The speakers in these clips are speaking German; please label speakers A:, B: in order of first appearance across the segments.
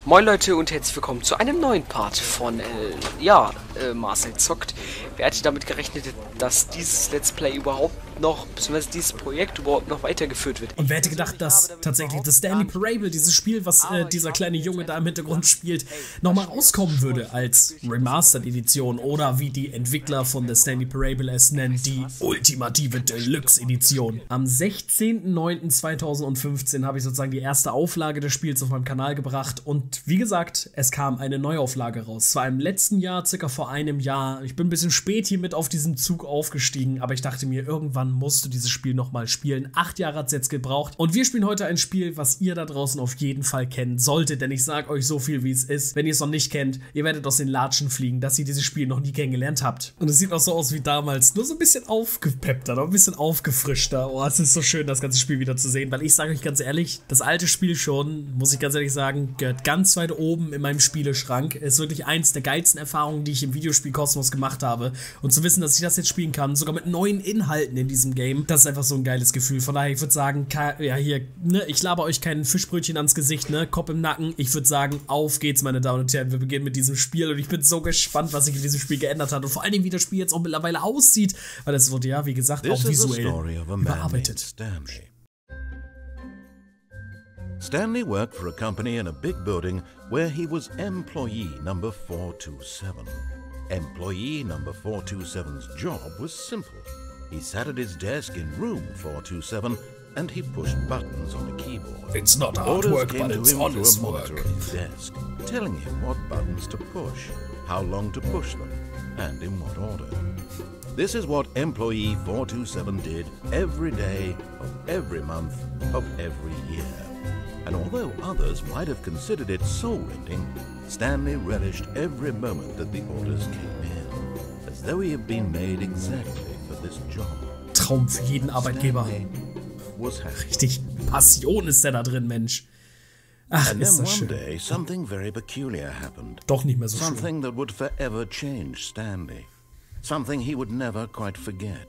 A: Moin Leute und herzlich willkommen zu einem neuen Part von Marcel zockt. Wer hätte damit gerechnet, dass dieses Let's Play überhaupt noch, beziehungsweise dieses Projekt überhaupt noch weitergeführt wird?
B: Und wer hätte gedacht, dass tatsächlich das Stanley Parable, dieses Spiel, was dieser kleine Junge da im Hintergrund spielt, nochmal rauskommen würde als Remastered-Edition oder wie die Entwickler von The Stanley Parable es nennen, die ultimative Deluxe-Edition. Am 16.09.2015 habe ich sozusagen die erste Auflage des Spiels auf meinem Kanal gebracht und wie gesagt, es kam eine Neuauflage raus. Zwar im letzten Jahr, circa vor einem Jahr. Ich bin ein bisschen spät hier mit auf diesen Zug aufgestiegen, aber ich dachte mir, irgendwann musst du dieses Spiel nochmal spielen. 8 Jahre hat es jetzt gebraucht. Und wir spielen heute ein Spiel, was ihr da draußen auf jeden Fall kennen solltet, denn ich sage euch so viel, wie es ist. Wenn ihr es noch nicht kennt, ihr werdet aus den Latschen fliegen, dass ihr dieses Spiel noch nie kennengelernt habt. Und es sieht auch so aus wie damals, nur so ein bisschen aufgepeppter, noch ein bisschen aufgefrischter. Oh, es ist so schön, das ganze Spiel wieder zu sehen, weil ich sage euch ganz ehrlich, das alte Spiel schon, muss ich ganz ehrlich sagen, gehört ganz weit oben in meinem Spieleschrank. Ist wirklich eins der geilsten Erfahrungen, die ich im Videospielkosmos gemacht habe. Und zu wissen, dass ich das jetzt spielen kann, sogar mit neuen Inhalten in diesem Game, das ist einfach so ein geiles Gefühl. Von daher, ich würde sagen, ja hier, ne, ich laber euch kein Fischbrötchen ans Gesicht, ne, Kopf im Nacken. Ich würde sagen, auf geht's, meine Damen und Herren. Wir beginnen mit diesem Spiel und ich bin so gespannt, was sich in diesem Spiel geändert hat und vor allen Dingen, wie das Spiel jetzt auch mittlerweile aussieht, weil es wurde ja, wie gesagt, auch visuell überarbeitet.
C: Stanley worked for a company in a big building where he was employee number 427. Employee number 427's job was simple. He sat at his desk in room 427 and he pushed buttons on a keyboard.
B: It's not hard work, but it's honest
C: work. At his desk, telling him what buttons to push, how long to push them, and in what order. This is what employee 427 did every day of every month of every year. And although others might have considered it soul-rending, Stanley relished every moment that the orders came in, as though he had been made exactly for this job.
B: Traum für jeden Arbeitgeber. Richtig Passion ist der da drin, Mensch. Ach, ist das schön.
C: Day, something very peculiar happened.
B: Doch nicht mehr so schön.
C: Something that would forever change Stanley. Something he would never quite forget.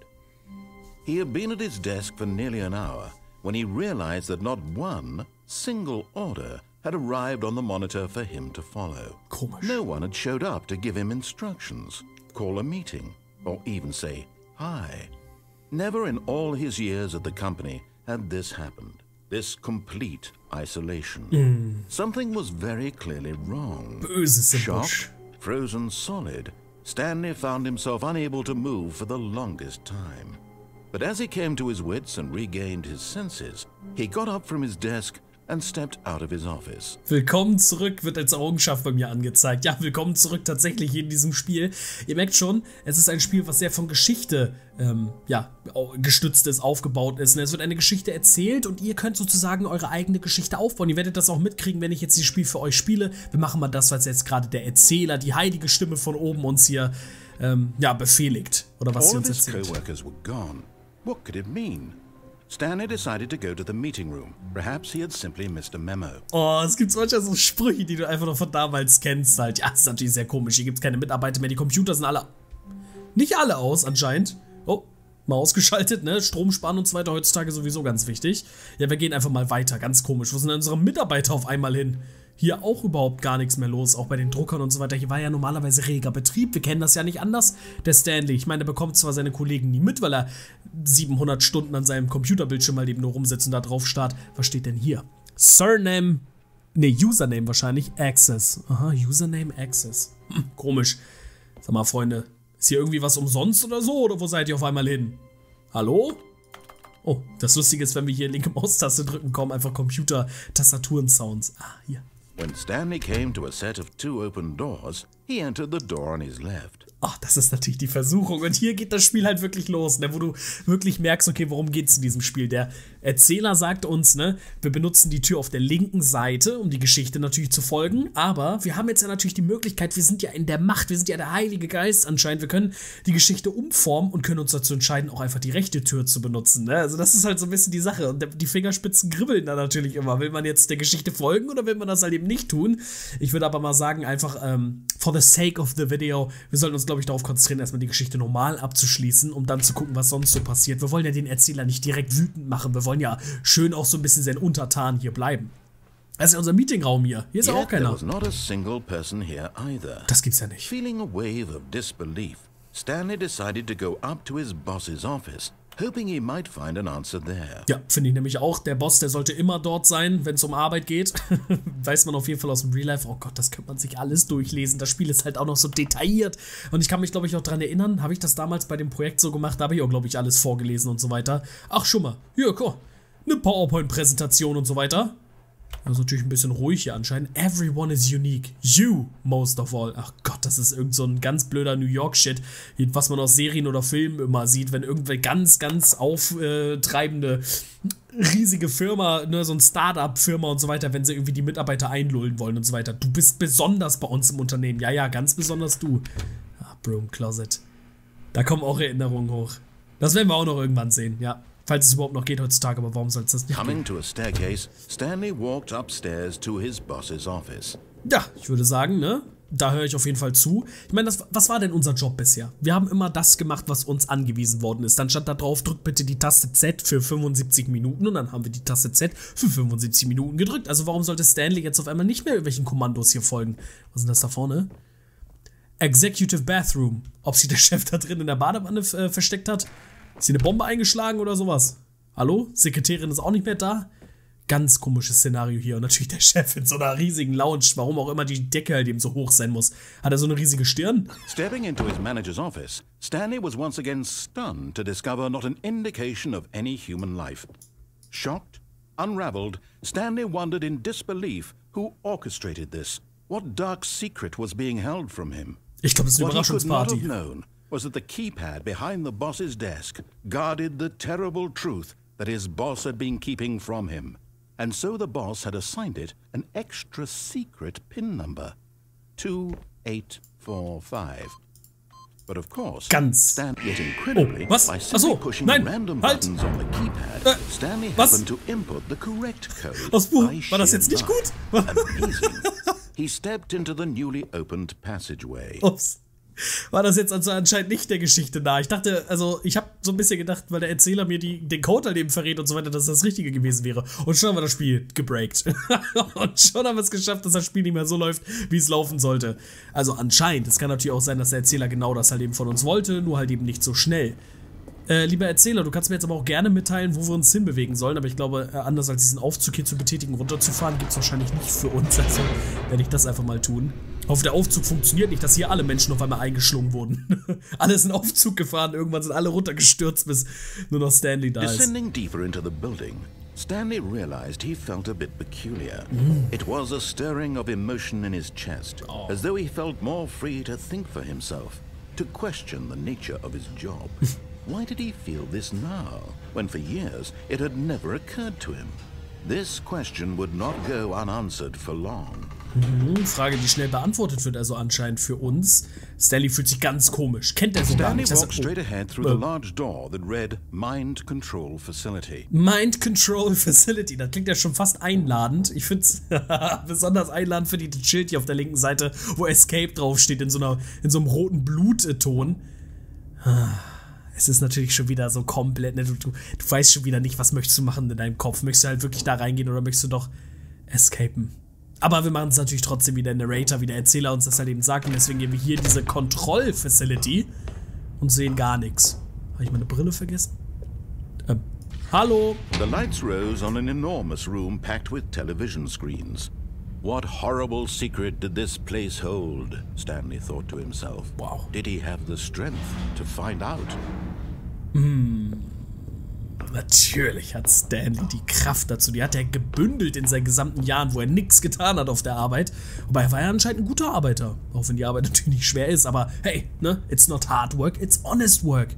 C: He had been at his desk for nearly an hour when he realized that not one single order had arrived on the monitor for him to follow.
B: Komisch.
C: No one had showed up to give him instructions, call a meeting, or even say hi. Never in all his years at the company had this happened. This complete isolation. Something was very clearly wrong. Shocked, frozen solid, Stanley found himself unable to move for the longest time. But as he came to his wits and regained his senses, he got up from his desk and stepped out of his office.
B: Willkommen zurück, wird als Errungenschaft bei mir angezeigt. Ja, willkommen zurück tatsächlich in diesem Spiel. Ihr merkt schon, es ist ein Spiel, was sehr von Geschichte gestützt ist, aufgebaut ist. Es wird eine Geschichte erzählt und ihr könnt sozusagen eure eigene Geschichte aufbauen. Ihr werdet das auch mitkriegen, wenn ich jetzt dieses Spiel für euch spiele. Wir machen mal das, was jetzt gerade der Erzähler, die heilige Stimme von oben uns hier befehligt. Oder was sie uns erzählt.
C: What could it mean? Stanley decided to go to the meeting room. Perhaps he had simply missed a memo.
B: Oh, es gibt manchmal so Sprüche, die du einfach noch von damals kennst halt. Ja, das ist natürlich sehr komisch. Hier gibt es keine Mitarbeiter mehr. Die Computer sind alle... Nicht alle aus, anscheinend. Oh, mal ausgeschaltet, ne? Strom sparen und so weiter heutzutage sowieso ganz wichtig. Ja, wir gehen einfach mal weiter. Ganz komisch. Wo sind denn unsere Mitarbeiter auf einmal hin? Hier auch überhaupt gar nichts mehr los, auch bei den Druckern und so weiter. Hier war ja normalerweise reger Betrieb, wir kennen das ja nicht anders. Der Stanley, ich meine, der bekommt zwar seine Kollegen nie mit, weil er 700 Stunden an seinem Computerbildschirm mal eben nur rumsitzt und da drauf starrt. Was steht denn hier? Username wahrscheinlich, Access. Aha, Username Access. Komisch. Sag mal, Freunde, ist hier irgendwie was umsonst oder so? Oder wo seid ihr auf einmal hin? Hallo? Oh, das Lustige ist, wenn wir hier linke Maustaste drücken, kommen einfach Computer-Tastaturen-Sounds. Ah, hier.
C: When Stanley came to a set of 2 open doors, he entered the door on his left.
B: Ach, das ist natürlich die Versuchung. Und hier geht das Spiel halt wirklich los, ne, wo du wirklich merkst, okay, worum geht's in diesem Spiel? Der Erzähler sagt uns, ne, wir benutzen die Tür auf der linken Seite, um die Geschichte natürlich zu folgen. Aber wir haben jetzt ja natürlich die Möglichkeit, wir sind ja in der Macht, wir sind ja der Heilige Geist anscheinend. Wir können die Geschichte umformen und können uns dazu entscheiden, auch einfach die rechte Tür zu benutzen. Ne? Also das ist halt so ein bisschen die Sache. Und die Fingerspitzen kribbeln da natürlich immer. Will man jetzt der Geschichte folgen oder will man das halt eben nicht tun? Ich würde aber mal sagen, einfach for the sake of the video, wir sollten uns, glaube ich, darauf konzentrieren, erstmal die Geschichte normal abzuschließen, um dann zu gucken, was sonst so passiert. Wir wollen ja den Erzähler nicht direkt wütend machen, wir wollen ja schön auch so ein bisschen sein Untertan hier bleiben. Das ist ja unser Meetingraum hier. Hier ist ja auch
C: Yet there
B: keiner.
C: was not a single person here either.
B: Das gibt's ja nicht.
C: Feeling a wave of disbelief, Stanley decided to go up to his boss's office, hoping he might find an answer there.
B: Ja, finde ich nämlich auch. Der Boss, der sollte immer dort sein, wenn es um Arbeit geht. Weiß man auf jeden Fall aus dem Real Life. Oh Gott, das könnte man sich alles durchlesen. Das Spiel ist halt auch noch so detailliert. Und ich kann mich, glaube ich, auch daran erinnern, habe ich das damals bei dem Projekt so gemacht, da habe ich auch, glaube ich, alles vorgelesen und so weiter. Ach, schon mal. Hier, komm. Eine PowerPoint-Präsentation und so weiter. Das ist natürlich ein bisschen ruhig hier anscheinend. Everyone is unique. You, most of all. Ach Gott, das ist irgend so ein ganz blöder New York-Shit, was man aus Serien oder Filmen immer sieht, wenn irgendwelche ganz auftreibende, riesige Firma, ne, so ein Start-up-Firma und so weiter, wenn sie irgendwie die Mitarbeiter einlullen wollen und so weiter. Du bist besonders bei uns im Unternehmen. Ja, ja, ganz besonders du. Ah, Broom Closet. Da kommen auch Erinnerungen hoch. Das werden wir auch noch irgendwann sehen, ja. Falls es überhaupt noch geht heutzutage, aber warum soll es das nicht
C: Coming
B: gehen?
C: to a staircase, Stanley walked upstairs to his boss's office.
B: Ja, ich würde sagen, ne? Da höre ich auf jeden Fall zu. Ich meine, was war denn unser Job bisher? Wir haben immer das gemacht, was uns angewiesen worden ist. Dann stand da drauf, drückt bitte die Taste Z für 75 Minuten und dann haben wir die Taste Z für 75 Minuten gedrückt. Also warum sollte Stanley jetzt auf einmal nicht mehr irgendwelchen Kommandos hier folgen? Was ist denn das da vorne? Executive Bathroom. Ob sich der Chef da drin in der Badewanne versteckt hat? Ist hier eine Bombe eingeschlagen oder sowas? Hallo? Sekretärin ist auch nicht mehr da? Ganz komisches Szenario hier. Und natürlich der Chef in so einer riesigen Lounge. Warum auch immer die Decke halt eben so hoch sein muss. Hat er so eine riesige Stirn?
C: Stepping into his manager's office, Stanley was once again stunned to discover not an indication of any human life. Shocked, unraveled, Stanley wondered in disbelief who orchestrated this. What dark secret was being held from him?
B: Ich glaube, das ist eine
C: What he could not
B: Überraschungsparty.
C: have known was that the keypad behind the boss's desk guarded the terrible truth that his boss had been keeping from him. And so the boss had assigned it an extra secret PIN number, 2845. But of course,
B: Ganz.
C: yet incredibly,
B: Oh, was?
C: by
B: Ach
C: simply
B: so,
C: pushing
B: nein,
C: random
B: halt.
C: buttons on the keypad, Stanley
B: was?
C: happened to input the correct code.
B: Was,
C: by
B: war das
C: sheer
B: jetzt nicht
C: luck.
B: gut?
C: Amazing. He stepped into the newly opened passageway.
B: Ups. War das jetzt also anscheinend nicht der Geschichte nah. Ich dachte, also ich habe so ein bisschen gedacht, weil der Erzähler mir den Code halt eben verrät und so weiter, dass das Richtige gewesen wäre. Und schon haben wir das Spiel gebreakt. Und schon haben wir es geschafft, dass das Spiel nicht mehr so läuft, wie es laufen sollte. Also anscheinend. Es kann natürlich auch sein, dass der Erzähler genau das halt eben von uns wollte, nur halt eben nicht so schnell. Lieber Erzähler, du kannst mir jetzt aber auch gerne mitteilen, wo wir uns hinbewegen sollen, aber ich glaube, anders als diesen Aufzug hier zu betätigen, runterzufahren, gibt es wahrscheinlich nicht für uns, also werde ich das einfach mal tun. Ich hoffe, der Aufzug funktioniert nicht, dass hier alle Menschen auf einmal eingeschlungen wurden. Alle sind Aufzug gefahren, irgendwann sind alle runtergestürzt, bis nur noch Stanley da ist.
C: Descending deeper into the building, Stanley realized he felt a bit peculiar. It was a stirring of emotion in his chest, as though he felt more free to think for himself, to question the nature of his job. Why did he feel this now, when for years it had never occurred to him? This question would not go unanswered for long.
B: Frage, die schnell beantwortet wird, also anscheinend für uns. Stanley fühlt sich ganz komisch. Kennt er so gar
C: Stanley
B: nicht.
C: walked straight ahead through the large door that read Mind Control Facility.
B: Mind Control Facility, das klingt ja schon fast einladend. Ich finde es besonders einladend für das Schild hier auf der linken Seite, wo Escape draufsteht, in so einem roten Blutton. Es ist natürlich schon wieder so komplett, ne? Du weißt schon wieder nicht, was möchtest du machen in deinem Kopf. Möchtest du halt wirklich da reingehen oder möchtest du doch escapen? Aber wir machen es natürlich trotzdem wie der Narrator, wie der Erzähler uns das halt eben sagt. Und deswegen gehen wir hier in diese Kontroll-Facility und sehen gar nichts. Habe ich meine Brille vergessen? Hallo?
C: The lights rose on an enormous room packed with television screens. What horrible secret did this place hold? Stanley thought to himself.
B: Wow.
C: Did he have the strength to find out?
B: Natürlich hat Stanley die Kraft dazu. Die hat er gebündelt in seinen gesamten Jahren, wo er nichts getan hat auf der Arbeit. Wobei er war ja anscheinend ein guter Arbeiter. Auch wenn die Arbeit natürlich nicht schwer ist, aber hey, ne? It's not hard work, it's honest work.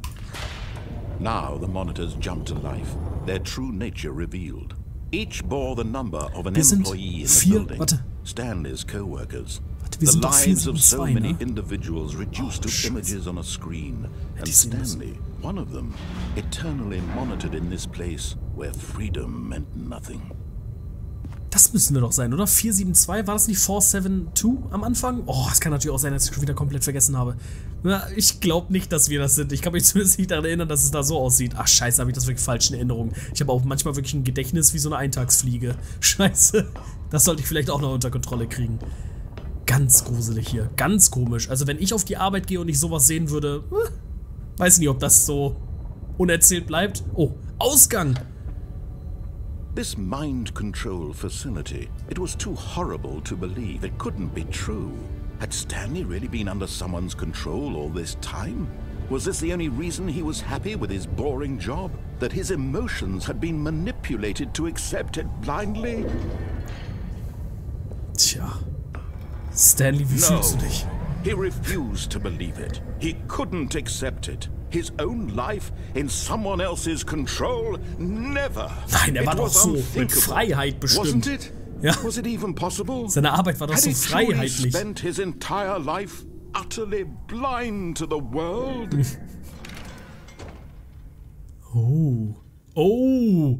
C: Now the monitors jumped to life, their true nature revealed. Each bore the number of an
B: Wir sind
C: employee in the building,
B: warte.
C: Stanley's co-workers.
B: Wir
C: The
B: sind doch
C: lives of
B: 472,
C: so many
B: ne?
C: individuals reduced to images on a screen, and
B: die sind das.
C: Stanley, one of them, eternally monitored in this place where freedom meant nothing.
B: Das müssen wir doch sein, oder? 472, war das nicht 472 am Anfang? Oh, es kann natürlich auch sein, dass ich schon wieder komplett vergessen habe. Na, ich glaube nicht, dass wir das sind. Ich kann mich zumindest nicht daran erinnern, dass es da so aussieht. Ach, scheiße, habe ich das wirklich falsch in Erinnerung. Ich habe auch manchmal wirklich ein Gedächtnis wie so eine Eintagsfliege. Scheiße. Das sollte ich vielleicht auch noch unter Kontrolle kriegen. Ganz gruselig hier. Ganz komisch. Also, wenn ich auf die Arbeit gehe und ich sowas sehen würde, weiß nicht, ob das so unerzählt bleibt. Oh, Ausgang!
C: This mind control facility, it was too horrible to believe. It couldn't be true. Had Stanley really been under someone's control all this time? Was this the only reason he was happy with his boring job? That his emotions had been manipulated to accept it blindly?
B: Tja. Stanley, wie fühlst du dich?
C: He refused to believe it. He couldn't accept it. His own life in someone else's control? Never.
B: Nein, er war doch so mit Freiheit bestimmt.
C: Wasn't it?
B: Ja.
C: Was it even possible?
B: Seine Arbeit war doch so freiheitlich.
C: Had he spent his entire life utterly blind to the world?
B: Oh. Oh.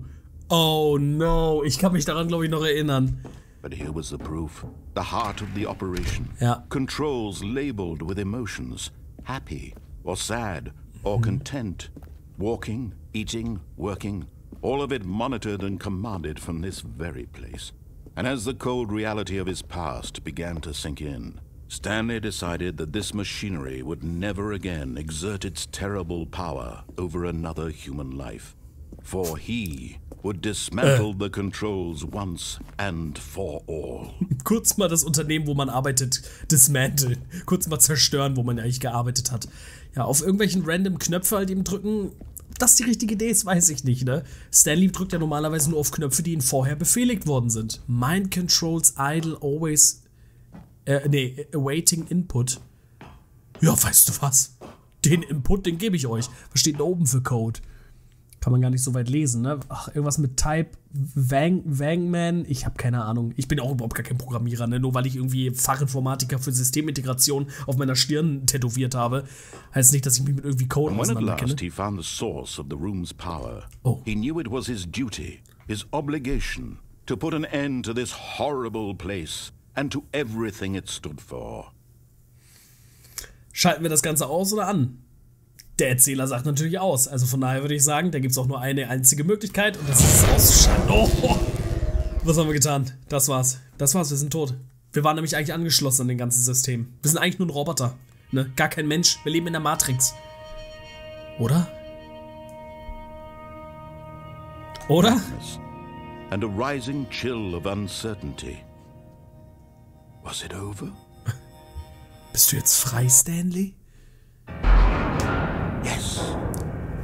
B: Oh no. Ich kann mich daran, glaube ich, noch erinnern.
C: But here was the proof. The heart of the operation.
B: Ja.
C: Controls labeled with emotions. Happy or sad or content. Walking, eating, working. All of it monitored and commanded from this very place. And as the cold reality of his past began to sink in, Stanley decided that this machinery would never again exert its terrible power over another human life. For he would dismantle the controls once and for all.
B: Kurz mal das Unternehmen, wo man arbeitet, dismanteln. Kurz mal zerstören, wo man eigentlich gearbeitet hat. Ja, auf irgendwelchen random Knöpfe halt eben drücken. Ob das die richtige Idee ist, weiß ich nicht, ne? Stanley drückt ja normalerweise nur auf Knöpfe, die ihm vorher befehligt worden sind. Mind controls idle always... awaiting input. Ja, weißt du was? Den Input, den gebe ich euch. Was steht da oben für Code? Kann man gar nicht so weit lesen, ne? Ach, irgendwas mit Type Wangman. Ich habe keine Ahnung. Ich bin auch überhaupt gar kein Programmierer, ne? Nur weil ich irgendwie Fachinformatiker für Systemintegration auf meiner Stirn tätowiert habe, heißt nicht, dass ich mich mit irgendwie Code auseinanderkenne.
C: He found the source of the room's power.
B: Oh.
C: He knew it was his duty, his obligation, to put an end to this horrible place and to everything it stood for.
B: Schalten wir das Ganze aus oder an? Der Erzähler sagt natürlich aus. Also von daher würde ich sagen, da gibt es auch nur eine einzige Möglichkeit und das ist ausschalten. Oh, was haben wir getan? Das war's. Das war's, wir sind tot. Wir waren nämlich eigentlich angeschlossen an den ganzen System. Wir sind eigentlich nur ein Roboter. Ne? Gar kein Mensch. Wir leben in der Matrix. Oder? Oder?
C: And a rising chill of uncertainty. Was it over?
B: Bist du jetzt frei, Stanley?
C: Yes.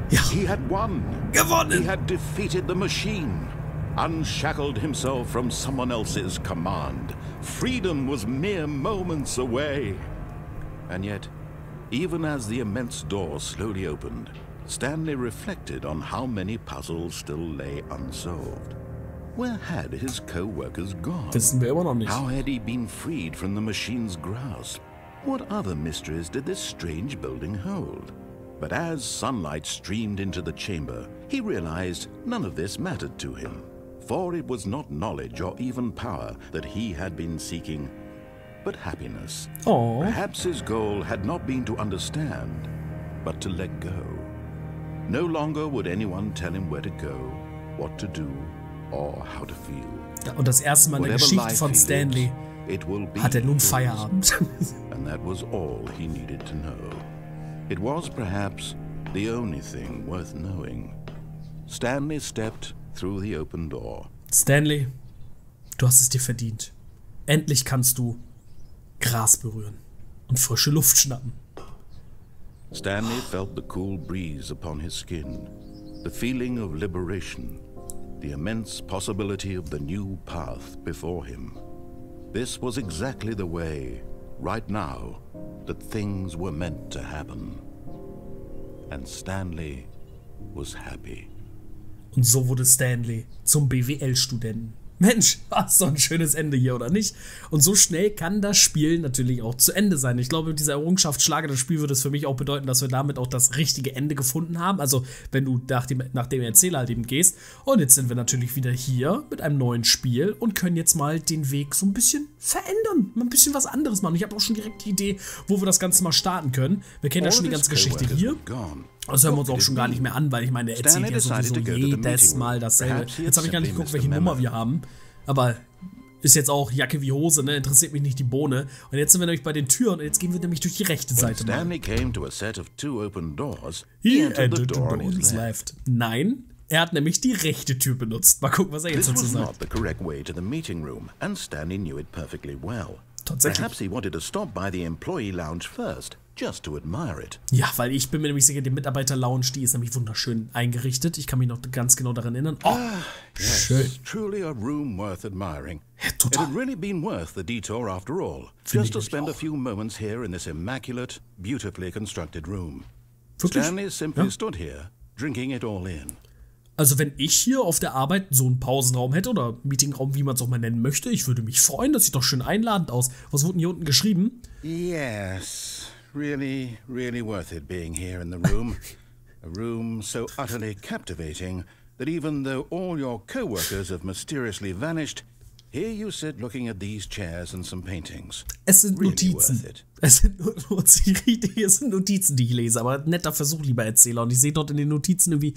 B: Ja.
C: He had won.
B: Gewonnen.
C: He had defeated the machine. Unshackled himself from someone else's command. Freedom was mere moments away. And yet, even as the immense door slowly opened, Stanley reflected on how many puzzles still lay unsolved. Where had his co-workers gone?
B: Wissen wir immer noch nicht.
C: How had he been freed from the machine's grasp? What other mysteries did this strange building hold? But as sunlight streamed into the chamber, he realized none of this mattered to him. For it was not knowledge or even power that he had been seeking, but happiness.
B: Oh.
C: Perhaps his goal had not been to understand, but to let go. No longer would anyone tell him where to go, what to do, or how to feel.
B: Und das erste Mal in der Geschichte von Stanley hat er nun Feierabend.
C: And that was all he needed to know. It was perhaps the only thing worth knowing. Stanley stepped through the open door.
B: Stanley, du hast es dir verdient. Endlich kannst du Gras berühren und frische Luft schnappen.
C: Stanley felt the cool breeze upon his skin, the feeling of liberation, the immense possibility of the new path before him. This was exactly the way, right now, that things were meant to happen. And Stanley was happy.
B: Und so wurde Stanley zum BWL-Studenten. Mensch, was so ein schönes Ende hier, oder nicht? Und so schnell kann das Spiel natürlich auch zu Ende sein. Ich glaube, diese Errungenschaft Schlage das Spiel würde es für mich auch bedeuten, dass wir damit auch das richtige Ende gefunden haben. Also, wenn du nach dem Erzähler halt eben gehst. Und jetzt sind wir natürlich wieder hier mit einem neuen Spiel und können jetzt mal den Weg so ein bisschen verändern. Mal ein bisschen was anderes machen. Ich habe auch schon direkt die Idee, wo wir das Ganze mal starten können. Wir kennen ja schon die ganze Geschichte hier. Das hören wir uns auch schon gar nicht mehr an, weil ich meine, er erzählt ja sowieso jedes Mal dasselbe. Jetzt habe ich gar nicht geguckt, welche Nummer wir haben. Aber ist jetzt auch Jacke wie Hose, ne? Interessiert mich nicht die Bohne. Und jetzt sind wir nämlich bei den Türen und jetzt gehen wir nämlich durch die rechte Seite.
C: Stanley came to a set of 2 open doors.
B: He entered the door on his left. Nein, er hat nämlich die rechte Tür benutzt. Mal gucken, was er jetzt dazu sagt.
C: This was not the correct way to the meeting room, and Stanley knew it perfectly well.
B: Tatsächlich.
C: Perhaps he wanted to stop by the employee lounge first, just to admire it.
B: Ja, weil ich bin mir nämlich sicher, die Mitarbeiter-Lounge, die ist nämlich wunderschön eingerichtet. Ich kann mich noch ganz genau daran erinnern. Oh, schön.
C: Yes, truly a room worth admiring.
B: Ja,
C: It
B: total.
C: had really been worth the detour after all,
B: Finde
C: just to
B: ich
C: spend a
B: auch.
C: few moments here in this immaculate, beautifully constructed room.
B: Wirklich?
C: Stanley simply
B: Ja.
C: stood here, drinking it all in.
B: Also wenn ich hier auf der Arbeit so einen Pausenraum hätte oder Meetingraum, wie man es auch mal nennen möchte, ich würde mich freuen, das sieht doch schön einladend aus. Was wurde denn hier unten geschrieben?
C: Yes, really, really worth it being here in the room. A room so utterly captivating that even though all your co-workers have mysteriously vanished, here you sit looking at these chairs and some paintings.
B: Es sind
C: Really
B: Notizen.
C: worth it.
B: Es sind Notizen, die ich lese, aber netter Versuch, lieber Erzähler. Und ich sehe dort in den Notizen irgendwie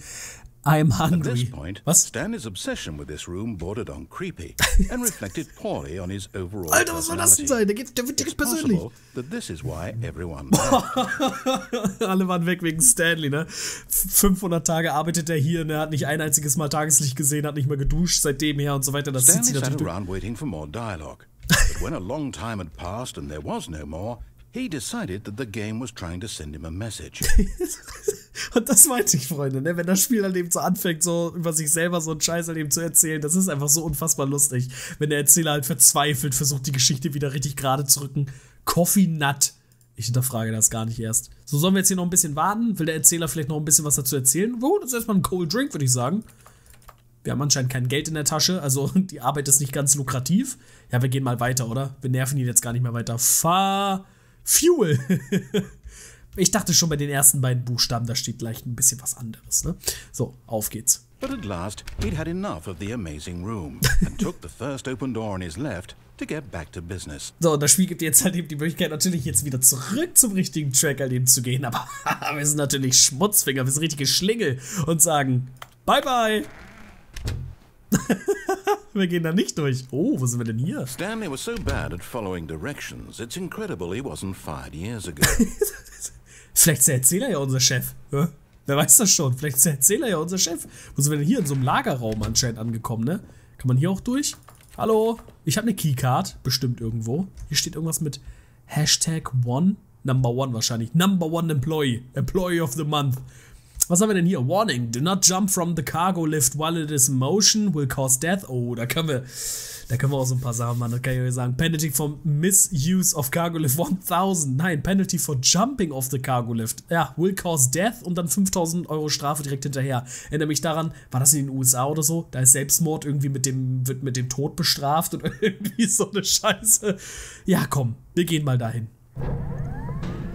B: I'm
C: At this
B: hungry.
C: point,
B: Was?
C: Stanley's obsession with this room bordered on creepy and reflected poorly on his overall
B: Alter, was soll das denn sein? Der wird direkt
C: It's
B: persönlich.
C: possible that this is why everyone left.
B: Alle waren weg wegen Stanley, ne? 500 Tage arbeitet er hier und er hat nicht ein einziges Mal Tageslicht gesehen, hat nicht mehr geduscht seitdem her und so weiter. Das zieht
C: Stanley
B: sich
C: sat
B: natürlich durch.
C: around waiting for more dialogue. But when a long time had passed and there was no more, he decided that the game was trying to send him a message.
B: Und das meinte ich, Freunde, ne? Wenn das Spiel dann eben so anfängt, so über sich selber so einen Scheiß halt eben zu erzählen, das ist einfach so unfassbar lustig. Wenn der Erzähler halt verzweifelt versucht, die Geschichte wieder richtig gerade zu rücken. Coffee Nut. Ich hinterfrage das gar nicht erst. So, sollen wir jetzt hier noch ein bisschen warten? Will der Erzähler vielleicht noch ein bisschen was dazu erzählen? Oh, das ist erstmal ein Cold Drink, würde ich sagen. Wir haben anscheinend kein Geld in der Tasche, also die Arbeit ist nicht ganz lukrativ. Ja, wir gehen mal weiter, oder? Wir nerven ihn jetzt gar nicht mehr weiter. Fuel. Ich dachte schon bei den ersten beiden Buchstaben, da steht gleich ein bisschen was anderes, ne? So, auf geht's.
C: But at last, he'd had enough of the amazing room and took the first open door on his left to get back to business.
B: So, und das Spiel gibt dir jetzt halt eben die Möglichkeit, natürlich jetzt wieder zurück zum richtigen Track halt eben zu gehen, aber wir sind natürlich Schmutzfinger, wir sind richtige Schlingel und sagen Bye bye. Wir gehen da nicht durch. Oh, wo sind wir denn hier?
C: Stanley was so bad at following directions, it's incredible he wasn't fired years ago.
B: Vielleicht ist der Erzähler ja unser Chef. Ja? Wer weiß das schon? Vielleicht ist der Erzähler ja unser Chef. Wo sind wir denn hier? In so einem Lagerraum anscheinend angekommen, ne? Kann man hier auch durch? Hallo? Ich habe eine Keycard. Bestimmt irgendwo. Hier steht irgendwas mit Hashtag One. Number One wahrscheinlich. Number One Employee. Employee of the Month. Was haben wir denn hier? Warning, do not jump from the cargo lift while it is in motion, will cause death. Oh, da können wir auch so ein paar Sachen machen, das kann ich euch sagen. Penalty for misuse of cargo lift 1000. Nein, Penalty for jumping off the cargo lift. Ja, will cause death und dann 5000 Euro Strafe direkt hinterher. Erinnere mich daran, war das in den USA oder so? Da ist Selbstmord irgendwie wird mit dem Tod bestraft und irgendwie so eine Scheiße. Ja, komm, wir gehen mal dahin.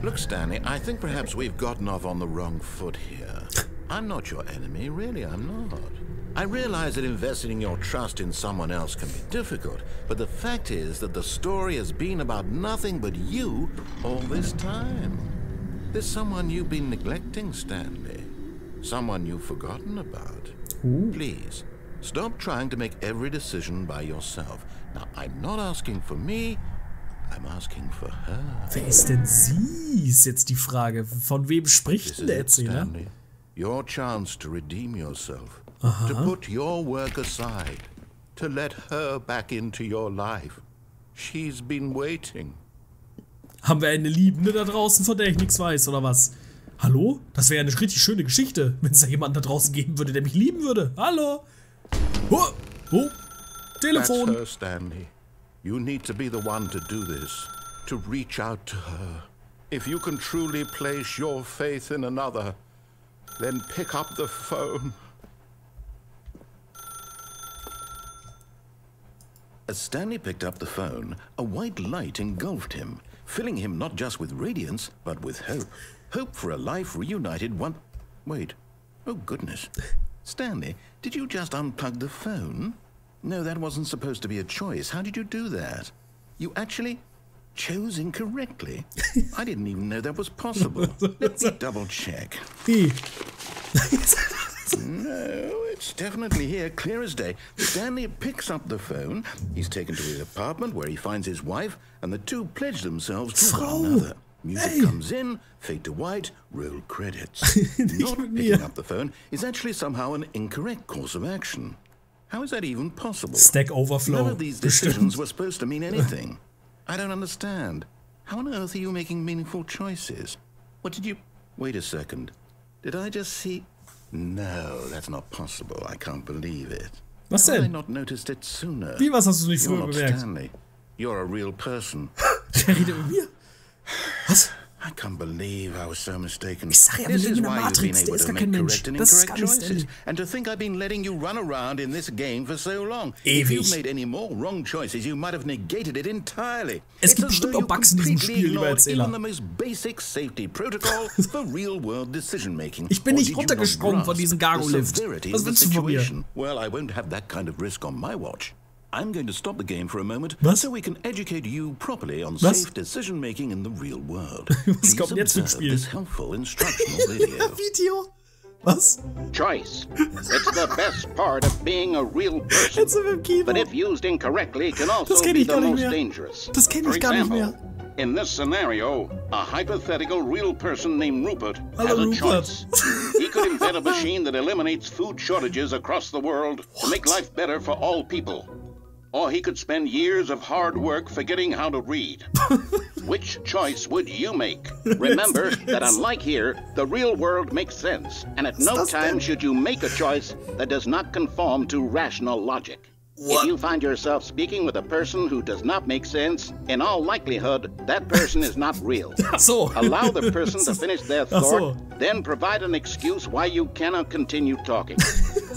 C: Look, Stanley, I think perhaps we've gotten off on the wrong foot here. I'm not your enemy, really, I'm not. I realize that investing your trust in someone else can be difficult, but the fact is that the story has been about nothing but you all this time. There's someone you've been neglecting, Stanley. Someone you've forgotten about. Please, stop trying to make every decision by yourself. Now, I'm not asking for me, I'm asking for her.
B: Wer ist denn sie? Ist jetzt die Frage. Von wem spricht
C: This
B: denn
C: is
B: der
C: it,
B: Erzähler?
C: Stanley. Your chance to redeem yourself. To put your work aside. To let her back into your life. She's been waiting.
B: Haben wir eine Liebende da draußen, von der ich nichts weiß, oder was? Hallo? Das wäre eine richtig schöne Geschichte, wenn es da jemanden da draußen geben würde, der mich lieben würde. Hallo? Oh, oh. Telefon.
C: That's her, Stanley. You need to be the one to do this. To reach out to her. If you can truly place your faith in another, then pick up the phone. As Stanley picked up the phone, a white light engulfed him, filling him not just with radiance, but with hope. Hope for a life reunited one... Wait. Oh, goodness. Stanley, did you just unplug the phone? No, that wasn't supposed to be a choice. How did you do that? You actually chose incorrectly? I didn't even know that was possible. Let me double check. No, it's definitely here, clear as day. Stanley picks up the phone. He's taken to his apartment where he finds his wife, and the two pledge themselves to one another. Music comes in, fade to white, roll credits. Not picking up the phone is actually somehow an incorrect course of action. How is that even possible?
B: Stack Overflow.
C: None of these decisions were supposed to mean anything. I don't understand. How on earth are you making meaningful choices? What did you... Wait a second. Did I just see... No, that's not possible. I can't believe it.
B: Was
C: How had I
B: denn?
C: not noticed it sooner?
B: Wie, was hast du nicht
C: You're
B: früher
C: not
B: bemerkt?
C: Stanley. You're a real person.
B: Der redet mit mir. Was?
C: I can't believe I was so mistaken.
B: Ich sag ja, wir
C: This
B: leben
C: is
B: in der
C: why you've been
B: Matrix. Der
C: able
B: ist
C: to
B: gar kein
C: make
B: Mensch.
C: correct and
B: Das ist
C: incorrect
B: gar nicht
C: choices.
B: Stanley.
C: And to think I've been letting you run around in this game for so long.
B: Ewig.
C: If you've made any more wrong choices, you might have negated it entirely.
B: Es gibt
C: It's as
B: bestimmt
C: though
B: auch
C: you
B: Bugs in diesem
C: completely
B: Spiel, lieber
C: ignored
B: Erzähler.
C: even the most basic safety protocol for real-world decision-making.
B: Ich bin
C: Or
B: nicht
C: did you not
B: runtergesprungen von
C: grasp
B: diesem
C: the
B: Gargo-Lift.
C: severity
B: Was
C: of the
B: willst du von mir?
C: situation? Well, I won't have that kind of risk on my watch. I'm going to stop the game for a moment
B: Was?
C: so we can educate you properly on
B: Was?
C: safe decision-making in the real world.
B: Was kommt jetzt für ein
C: observe
B: Spiel?
C: this helpful instructional video.
B: Video? Was?
D: Choice. It's the best part of being a real person.
B: Jetzt sind wir im Kino.
D: But if used incorrectly, can also
B: Das kenn
D: be
B: ich
D: the
B: gar nicht
D: most
B: mehr.
D: dangerous.
B: Das kenn
D: For
B: ich gar nicht
D: example,
B: mehr.
D: in this scenario, a hypothetical real person named Rupert
B: Hello,
D: has a
B: Rupert.
D: choice. He could invent a machine that eliminates food shortages across the world to make life better for all people. Or he could spend years of hard work forgetting how to read. Which choice would you make? Remember that unlike here, the real world makes sense, and at no time should you make a choice that does not conform to rational logic. If you find yourself speaking with a person who does not make sense, in all likelihood, that person is not real.
B: Ach so.
D: Allow the person to finish their
B: Ach so.
D: thought, then provide an excuse why you cannot continue talking.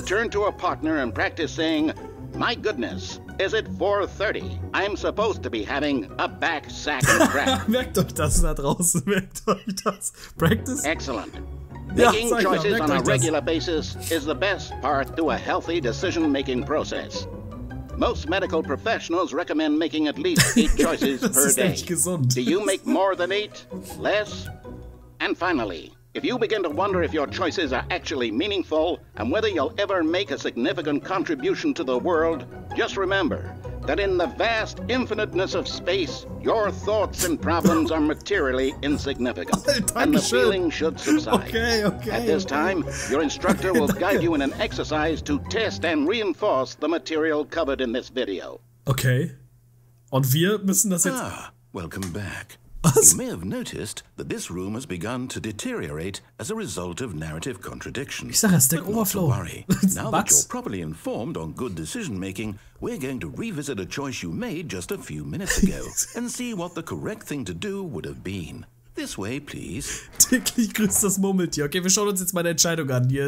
D: Turn to a partner and practice saying, "My goodness, is it 4:30? I'm supposed to be having a back sack and crack."
B: Merkt euch das da draußen. Merkt euch das. Practice?
D: Excellent.
B: Ja,
D: Making
B: sag ich ja,
D: choices
B: merkt
D: on a
B: euch das.
D: regular basis is the best part to a healthy decision-making process. Most medical professionals recommend making at least 8 choices
B: Das
D: per
B: ist
D: day.
B: echt gesund.
D: Do you make more than 8? Less? And finally, if you begin to wonder if your choices are actually meaningful and whether you'll ever make a significant contribution to the world, just remember that in the vast infiniteness of space, your thoughts and problems are materially insignificant, and the
B: Dankeschön.
D: feeling should subside.
B: Okay, okay,
D: At this
B: okay.
D: time, your instructor will
B: Danke.
D: guide you in an exercise to test and reinforce the material covered in this video.
B: Okay. Und wir müssen das jetzt...
C: Ah, welcome back.
B: Was?
C: You may have noticed that this room has begun to deteriorate as a result of narrative contradiction.
B: Ich sag ja, Stack
C: But not to
B: Overflow.
C: worry. Now that
B: Bugs.
C: you're properly informed on good decision-making, we're going to revisit a choice you made just a few minutes ago and see what the correct thing to do would have been. This way, please.
B: Täglich grüßt das Murmeltier. Okay, wir schauen uns jetzt meine Entscheidung an, hier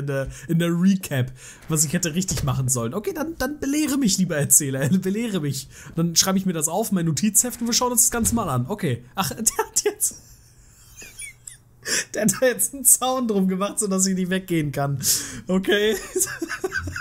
B: in der Recap, was ich hätte richtig machen sollen. Okay, dann belehre mich, lieber Erzähler, belehre mich. Dann schreibe ich mir das auf, mein Notizheft, und wir schauen uns das Ganze mal an. Okay, ach, der hat da jetzt einen Zaun drum gemacht, sodass ich nicht weggehen kann. Okay,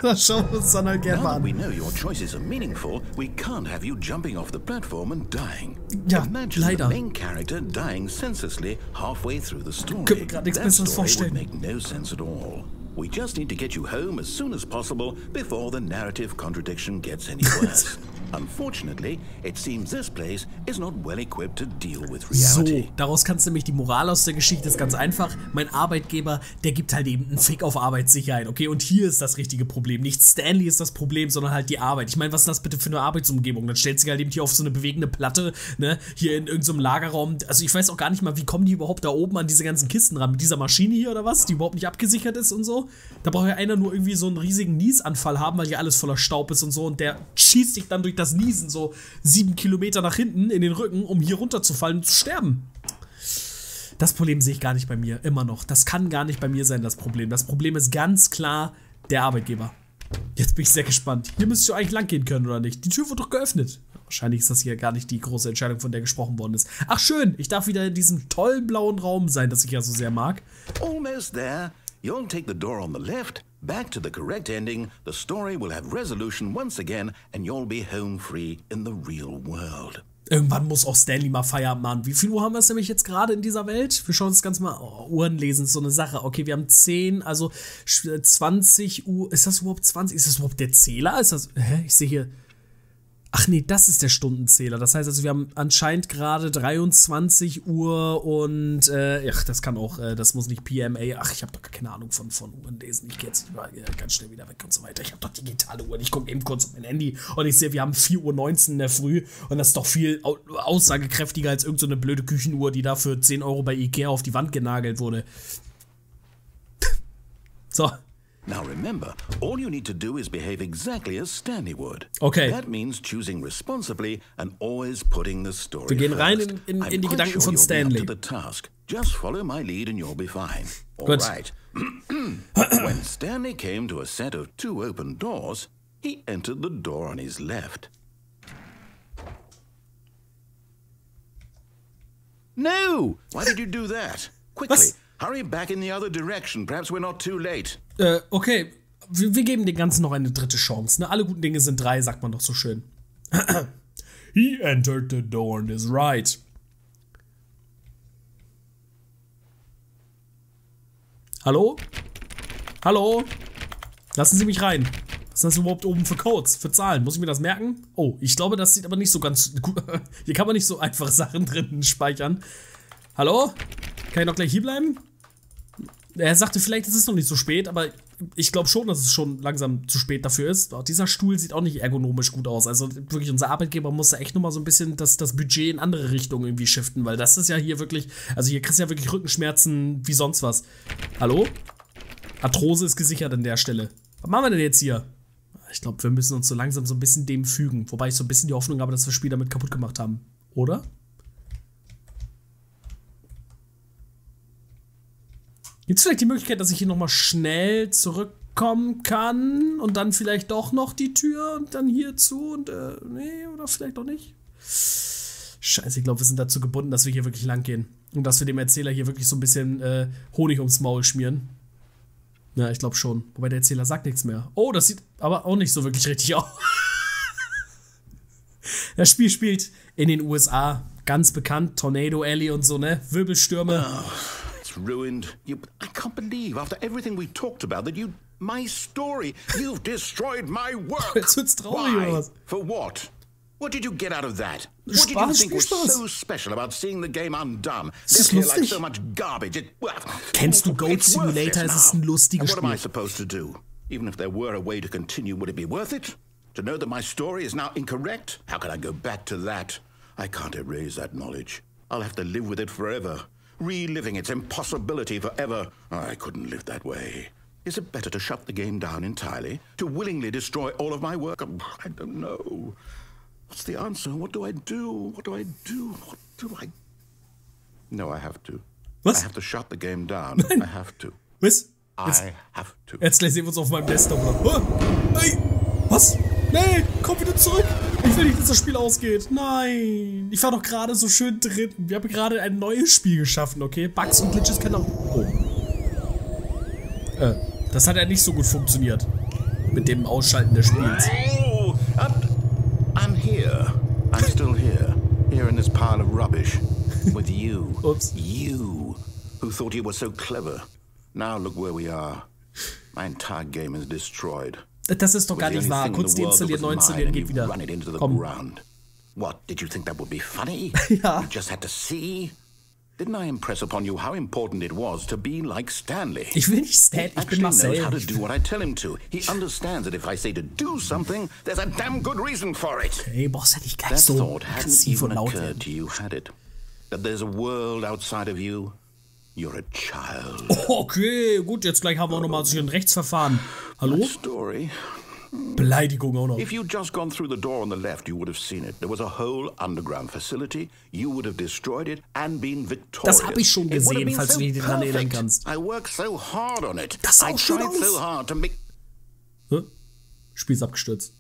B: dann schauen wir uns dann halt gerne
C: Now
B: mal
C: that we
B: an.
C: know your choices are meaningful, we can't have you jumping off the platform and dying.
B: Ja,
C: Imagine
B: leider.
C: the main character dying senselessly halfway through the story.
B: Können wir gerade nichts
C: That
B: Besseres
C: story
B: vorstellen.
C: would make no sense at all. We just need to get you home as soon as possible before the narrative contradiction gets any worse. Unfortunately, it seems this place is not well equipped to deal with
B: So,
C: reality.
B: daraus kannst du nämlich die Moral aus der Geschichte ist ganz einfach. Mein Arbeitgeber, der gibt halt eben einen Fick auf Arbeitssicherheit, okay? Und hier ist das richtige Problem. Nicht Stanley ist das Problem, sondern halt die Arbeit. Ich meine, was ist das bitte für eine Arbeitsumgebung? Dann stellt sich halt eben hier auf so eine bewegende Platte, ne? Hier in irgendeinem Lagerraum. Also ich weiß auch gar nicht mal, wie kommen die überhaupt da oben an diese ganzen Kisten ran? Mit dieser Maschine hier oder was? Die überhaupt nicht abgesichert ist und so? Da braucht ja einer nur irgendwie so einen riesigen Niesanfall haben, weil hier alles voller Staub ist und so. Und der schießt sich dann durch das Niesen so 7 Kilometer nach hinten in den Rücken, um hier runterzufallen und zu sterben. Das Problem sehe ich gar nicht bei mir, immer noch. Das kann gar nicht bei mir sein, das Problem. Das Problem ist ganz klar der Arbeitgeber. Jetzt bin ich sehr gespannt. Hier müsst ihr eigentlich lang gehen können, oder nicht? Die Tür wird doch geöffnet. Wahrscheinlich ist das hier gar nicht die große Entscheidung, von der gesprochen worden ist. Ach schön, ich darf wieder in diesem tollen blauen Raum sein, das ich ja so sehr mag.
C: Almost there. You'll take the door on the left, back to the correct ending, the story will have resolution once again, and you'll be home free in the real world.
B: Irgendwann muss auch Stanley mal Feierabend machen. Wie viel Uhr haben wir es nämlich jetzt gerade in dieser Welt? Wir schauen uns ganz mal... Oh, Uhren lesen ist so eine Sache. Okay, wir haben 10, also 20 Uhr. Ist das überhaupt 20? Ist das überhaupt der Zähler? Ist das... Hä? Ich sehe hier... Ach nee, das ist der Stundenzähler. Das heißt also, wir haben anscheinend gerade 23 Uhr und, ach, das kann auch, das muss nicht PMA, ach, ich habe doch gar keine Ahnung von Uhren lesen. Ich gehe jetzt ganz schnell wieder weg und so weiter. Ich habe doch digitale Uhren. Ich gucke eben kurz auf mein Handy und ich sehe, wir haben 4:19 Uhr in der Früh und das ist doch viel aussagekräftiger als irgend so eine blöde Küchenuhr, die da für 10 Euro bei Ikea auf die Wand genagelt wurde. So.
C: Now remember, all you need to do is behave exactly as Stanley would.
B: Okay.
C: That means choosing responsibly and always putting the story
B: Wir gehen rein
C: first.
B: in
C: I'm
B: die
C: quite
B: Gedanken
C: sure
B: von
C: you'll be
B: Stanley.
C: up to the task. Just follow my lead and you'll be fine. All
B: Gut.
C: right. When Stanley came to a set of 2 open doors, he entered the door on his left. No! Why did you do that? Quickly,
B: Was?
C: hurry back in the other direction. Perhaps we're not too late.
B: Okay, wir geben dem Ganzen noch eine dritte Chance. Ne? Alle guten Dinge sind 3, sagt man doch so schön. He entered the door on his right. Hallo? Hallo? Lassen Sie mich rein. Was ist das überhaupt oben für Codes, für Zahlen? Muss ich mir das merken? Oh, ich glaube, das sieht aber nicht so ganz gut. Hier kann man nicht so einfach Sachen drin speichern. Hallo? Kann ich noch gleich hier bleiben? Er sagte, vielleicht ist es noch nicht so spät, aber ich glaube schon, dass es schon langsam zu spät dafür ist. Auch dieser Stuhl sieht auch nicht ergonomisch gut aus. Also wirklich, unser Arbeitgeber muss da echt nochmal so ein bisschen das Budget in andere Richtungen irgendwie shiften, weil das ist ja hier wirklich, also hier kriegst du ja wirklich Rückenschmerzen wie sonst was. Hallo? Arthrose ist gesichert an der Stelle. Was machen wir denn jetzt hier? Ich glaube, wir müssen uns so langsam so ein bisschen dem fügen. Wobei ich so ein bisschen die Hoffnung habe, dass wir das Spiel damit kaputt gemacht haben. Oder? Gibt es vielleicht die Möglichkeit, dass ich hier nochmal schnell zurückkommen kann und dann vielleicht doch noch die Tür und dann hier zu und nee, oder vielleicht auch nicht? Scheiße, ich glaube, wir sind dazu gebunden, dass wir hier wirklich lang gehen. Und dass wir dem Erzähler hier wirklich so ein bisschen Honig ums Maul schmieren. Ja, ich glaube schon. Wobei der Erzähler sagt nichts mehr. Oh, das sieht aber auch nicht so wirklich richtig aus. Das Spiel spielt in den USA. Ganz bekannt. Tornado Alley und so, ne? Wirbelstürme.
C: Oh, it's ruined. I can't believe, after everything we talked about, that my story, you've destroyed my work.
B: Jetzt wird's traurig, oder was?
C: For what? What did you get out of that? What did you think was so special about seeing the game undone?
B: Ist das
C: Left here like
B: lustig?
C: so much garbage.
B: Kennst du Goat
C: It's worthless
B: Simulator? Es ist ein
C: now.
B: lustiges
C: And what am I
B: Spiel.
C: supposed to do? Even if there were a way to continue, would it be worth it? To know that my story is now incorrect? How can I go back to that? I can't erase that knowledge. I'll have to live with it forever. Reliving its impossibility forever. I couldn't live that way. Is it better to shut the game down entirely? To willingly destroy all of my work? I don't know. What's the answer? What do I do? What do I do? What do I... No, I have to.
B: Was?
C: I have to shut the game down. I have to.
B: Was? Jetzt,
C: I have to.
B: jetzt gleich sehen wir uns auf meinem Desktop. Oder? Oh, hey, was? Nee, komm wieder zurück. Ich will nicht, dass das Spiel ausgeht. Nein. Ich war doch gerade so schön drin. Wir haben gerade ein neues Spiel geschaffen, okay? Bugs und Glitches können auch... Oh. Das hat ja nicht so gut funktioniert. Mit dem Ausschalten des Spiels.
C: Oh, I'm here. I'm still here. Here in this pile of rubbish. With you.
B: Oops.
C: You, who thought you were so clever. Now look where we are. My entire game is destroyed.
B: Das ist doch gar nicht wahr. Kurz deinstallieren, neu installieren, geht wieder.
C: Run it into the
B: Komm.
C: ground. What, did you think that would be funny?
B: Ja.
C: You just had to see? Didn't I impress upon you how important it was to be like Stanley?
B: Ich will nicht Stan, ich bin
C: Actually knows
B: Marcel.
C: how to do what I tell him to. He understands that if I say to do something, there's a damn good reason for it.
B: Hey, Boss, hätte ich gar
C: That
B: nicht so
C: thought hadn't
B: aggressiv und
C: even
B: laut
C: occurred
B: werden.
C: to you, had it? That there's a world outside of you. You're a child.
B: Okay, gut, jetzt gleich haben wir auch nochmal so ein Rechtsverfahren. Hallo?
C: Story.
B: Beleidigung auch noch.
C: If you'd just gone through the door on the left, you would have seen it. There was a whole underground facility. You would have destroyed it and been victorious.
B: Das habe ich schon
C: It would have
B: gesehen,
C: been
B: falls
C: so
B: du dich daran erinnern
C: perfect.
B: kannst.
C: I worked so hard on it.
B: Das sah
C: I
B: auch schön
C: tried
B: aus.
C: so hard to make...
B: Hä? Spiel ist abgestürzt.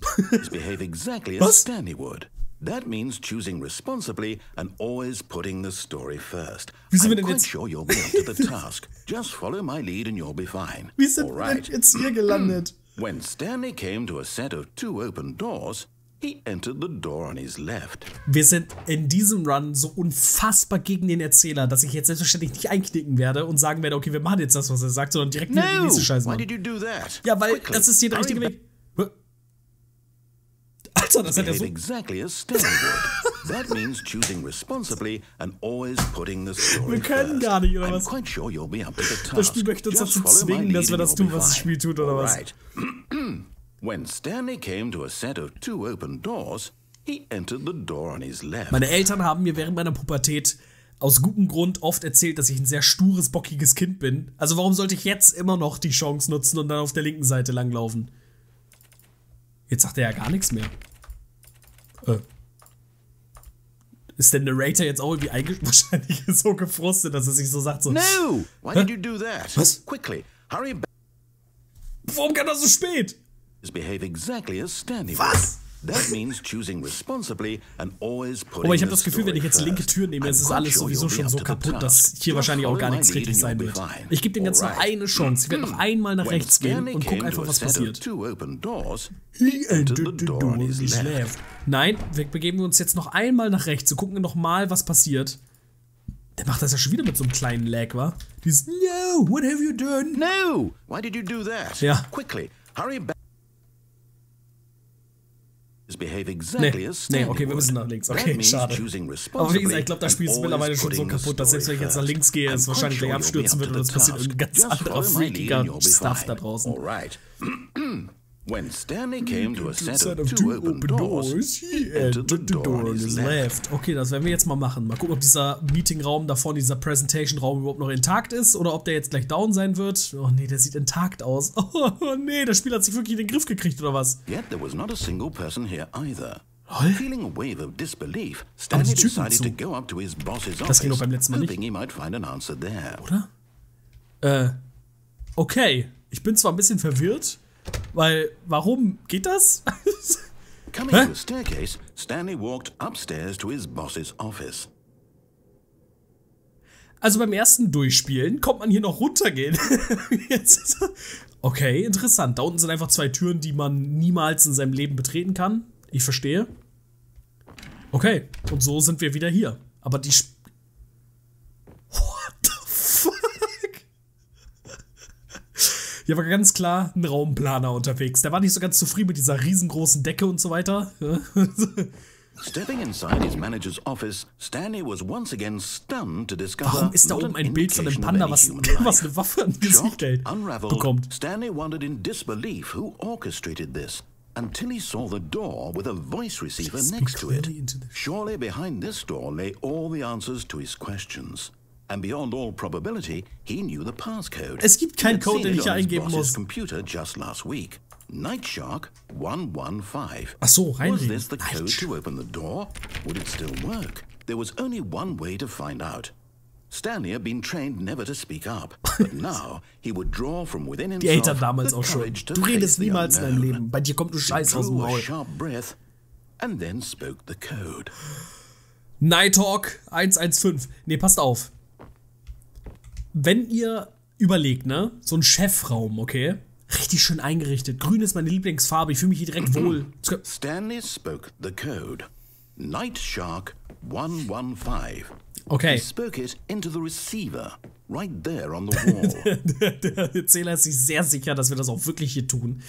C: Behave exactly as Stanley would. That means choosing responsibly and always putting the story first.
B: Wie sind wir
C: I'm
B: denn
C: quite
B: jetzt?
C: sure you'll be up to the task. Just follow my lead and you'll be fine.
B: Wie sind
C: All
B: wir denn
C: right.
B: jetzt hier gelandet?
C: When Stanley came to a set of 2 open doors, he entered the door on his left.
B: Wir sind in diesem Run so unfassbar gegen den Erzähler, dass ich jetzt selbstverständlich nicht einknicken werde und sagen werde, okay, wir machen jetzt das, was er sagt, sondern direkt wieder die nächste Scheiße
C: Why
B: machen.
C: did you do that?
B: Ja, weil
C: Quickly,
B: das ist hier der
C: hurry
B: richtige Weg. Alter, das hat er
C: Behave
B: so...
C: exactly as Stanley would. That means choosing responsibly and always putting the story
B: Wir können
C: first.
B: gar nicht, oder
C: I'm
B: was?
C: quite sure you'll be up to the task.
B: Das Spiel möchte uns
C: Just
B: dazu
C: follow my
B: zwingen, dass
C: lead
B: wir
C: and
B: das
C: you'll
B: tun,
C: be
B: was das
C: fine.
B: Spiel tut, oder
C: All
B: was?
C: right. When Stanley came to a set of 2 open doors, he entered the door on his left.
B: Meine Eltern haben mir während meiner Pubertät aus gutem Grund oft erzählt, dass ich ein sehr stures, bockiges Kind bin. Also warum sollte ich jetzt immer noch die Chance nutzen und dann auf der linken Seite langlaufen? Jetzt sagt er ja gar nichts mehr. Ist der Narrator jetzt auch irgendwie wahrscheinlich so gefrustet, dass er sich so sagt so...
C: No! Why did you do that?
B: Was?
C: Quickly, hurry back.
B: Warum kann das so spät?
C: Behave exactly as Stanley would.
B: Was?
C: That means choosing responsibly and always putting
B: Aber ich habe
C: the
B: das Gefühl, wenn ich jetzt die
C: story
B: linke
C: first.
B: Tür nehme, ist
C: I'm
B: es
C: quite
B: alles
C: sure
B: sowieso
C: you'll be
B: schon
C: up
B: so
C: to the
B: kaputt, dass
C: task.
B: hier
C: Just
B: wahrscheinlich auch
C: follow
B: gar
C: my
B: nichts
C: lead
B: richtig
C: and
B: sein
C: you'll
B: wird.
C: be fine.
B: Ich gebe dem jetzt noch
C: All right.
B: eine Chance. Ich werde noch einmal nach
C: When
B: rechts gehen
C: Stanley
B: und gucke
C: came
B: einfach,
C: to a
B: was
C: set of
B: passiert.
C: 2 open doors,
B: He entered the door on his left. Nein, wir begeben uns jetzt noch einmal nach rechts und gucken noch mal, was passiert. Der macht das ja schon wieder mit so einem kleinen Lag, wa? Dieses No, what have you done?
C: No! Why did you do that?
B: Ja.
C: Quickly, hurry back. Behave exactly as
B: Nee,
C: Stanley
B: okay, wir
C: would.
B: müssen nach links.
C: That
B: Okay,
C: means
B: schade.
C: choosing
B: Aber wie
C: responsibly
B: gesagt, ich glaube, das Spiel ist
C: and
B: mittlerweile
C: always
B: schon so
C: putting the
B: kaputt, dass selbst wenn ich jetzt nach
C: story
B: links gehe,
C: first.
B: es wahrscheinlich
C: I'm
B: gleich
C: quite sure you'll be
B: abstürzen
C: up
B: wird
C: to
B: und
C: the
B: es passiert
C: task.
B: irgendein ganz
C: Just
B: anderer,
C: follow my lead
B: freakiger
C: and you'll be
B: Stuff
C: fine.
B: da draußen.
C: All right. When Stanley came to a set of 2 open doors,
B: he entered the door on his left. Okay, das werden wir jetzt mal machen. Mal gucken, ob dieser Meetingraum da vorne, dieser Presentation-Raum überhaupt noch intakt ist oder ob der jetzt gleich down sein wird. Oh nee, der sieht intakt aus. Oh nee, das Spiel hat sich wirklich in den Griff gekriegt, oder was?
C: Yet there was not a single person here either.
B: Lol.
C: Feeling a wave of disbelief,
B: Aber
C: Stanley
B: die Typen
C: decided
B: zu.
C: to go up to his boss's
B: Das ging doch
C: office,
B: beim letzten Mal nicht.
C: hoping he might find an answer there.
B: Oder? Okay. Ich bin zwar ein bisschen verwirrt, weil, warum geht das?
C: Coming to a staircase, Stanley walked upstairs to his boss's office.
B: Also beim ersten Durchspielen kommt man hier noch runtergehen. Okay, interessant. Da unten sind einfach 2 Türen, die man niemals in seinem Leben betreten kann. Ich verstehe. Okay, und so sind wir wieder hier. Aber die... What the fuck? Hier war ganz klar ein Raumplaner unterwegs. Der war nicht so ganz zufrieden mit dieser riesengroßen Decke und so weiter.
C: Stepping inside his manager's office, Stanley was once again stunned to discover
B: Warum ist da
C: not
B: oben
C: an
B: ein Bild von einem
C: indication of
B: Panda,
C: any
B: was
C: human life.
B: eine Waffe an Gesicht
C: Shocked,
B: hält,
C: unraveled,
B: bekommt?
C: Stanley wondered in disbelief who orchestrated this, until he saw the door with a voice receiver next to it.
B: clearly into the-
C: Surely behind this door lay all the answers to his questions. And beyond all probability, he knew the passcode.
B: Es gibt keinen
C: He had
B: Code,
C: seen
B: den
C: it
B: ich
C: on his
B: eingeben
C: boss's
B: muss.
C: computer just last week. Nightshark 115.
B: Ach so,
C: Was
B: reinlegen.
C: this the code to open the door? Would it still work? There was only one way to find out. Stanley had been trained never to speak up, but now he would draw from within himself
B: Die Eltern damals
C: the
B: auch schon.
C: courage to
B: Du
C: face
B: redest
C: the
B: niemals in deinem
C: unknown.
B: Leben. Bei dir kommt nur
C: He
B: Scheiß aus dem
C: drew a
B: Maul.
C: sharp breath and then spoke the code.
B: Nighthawk 115. Nee, passt auf. Wenn ihr überlegt, ne? So ein Chefraum, okay? Richtig schön eingerichtet. Grün ist meine Lieblingsfarbe. Ich fühle mich hier direkt wohl.
C: Stanley spoke the code. Nightshark 115.
B: Okay.
C: He spoke it into the receiver, right there on the wall.
B: Der Erzähler ist sich sehr sicher, dass wir das auch wirklich hier tun.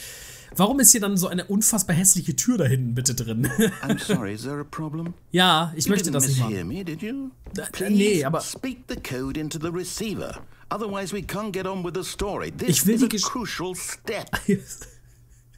B: Warum ist hier dann so eine unfassbar hässliche Tür da hinten bitte drin?
C: I'm sorry, is there a problem?
B: Ja, ich
C: You
B: möchte
C: didn't
B: das nicht
C: mishear
B: machen.
C: me, did you?
B: Nee,
C: Please
B: aber-
C: speak the code into the receiver. Otherwise we can't get on with the story. This
B: Ich will
C: is
B: die
C: a
B: Gesch-
C: crucial step.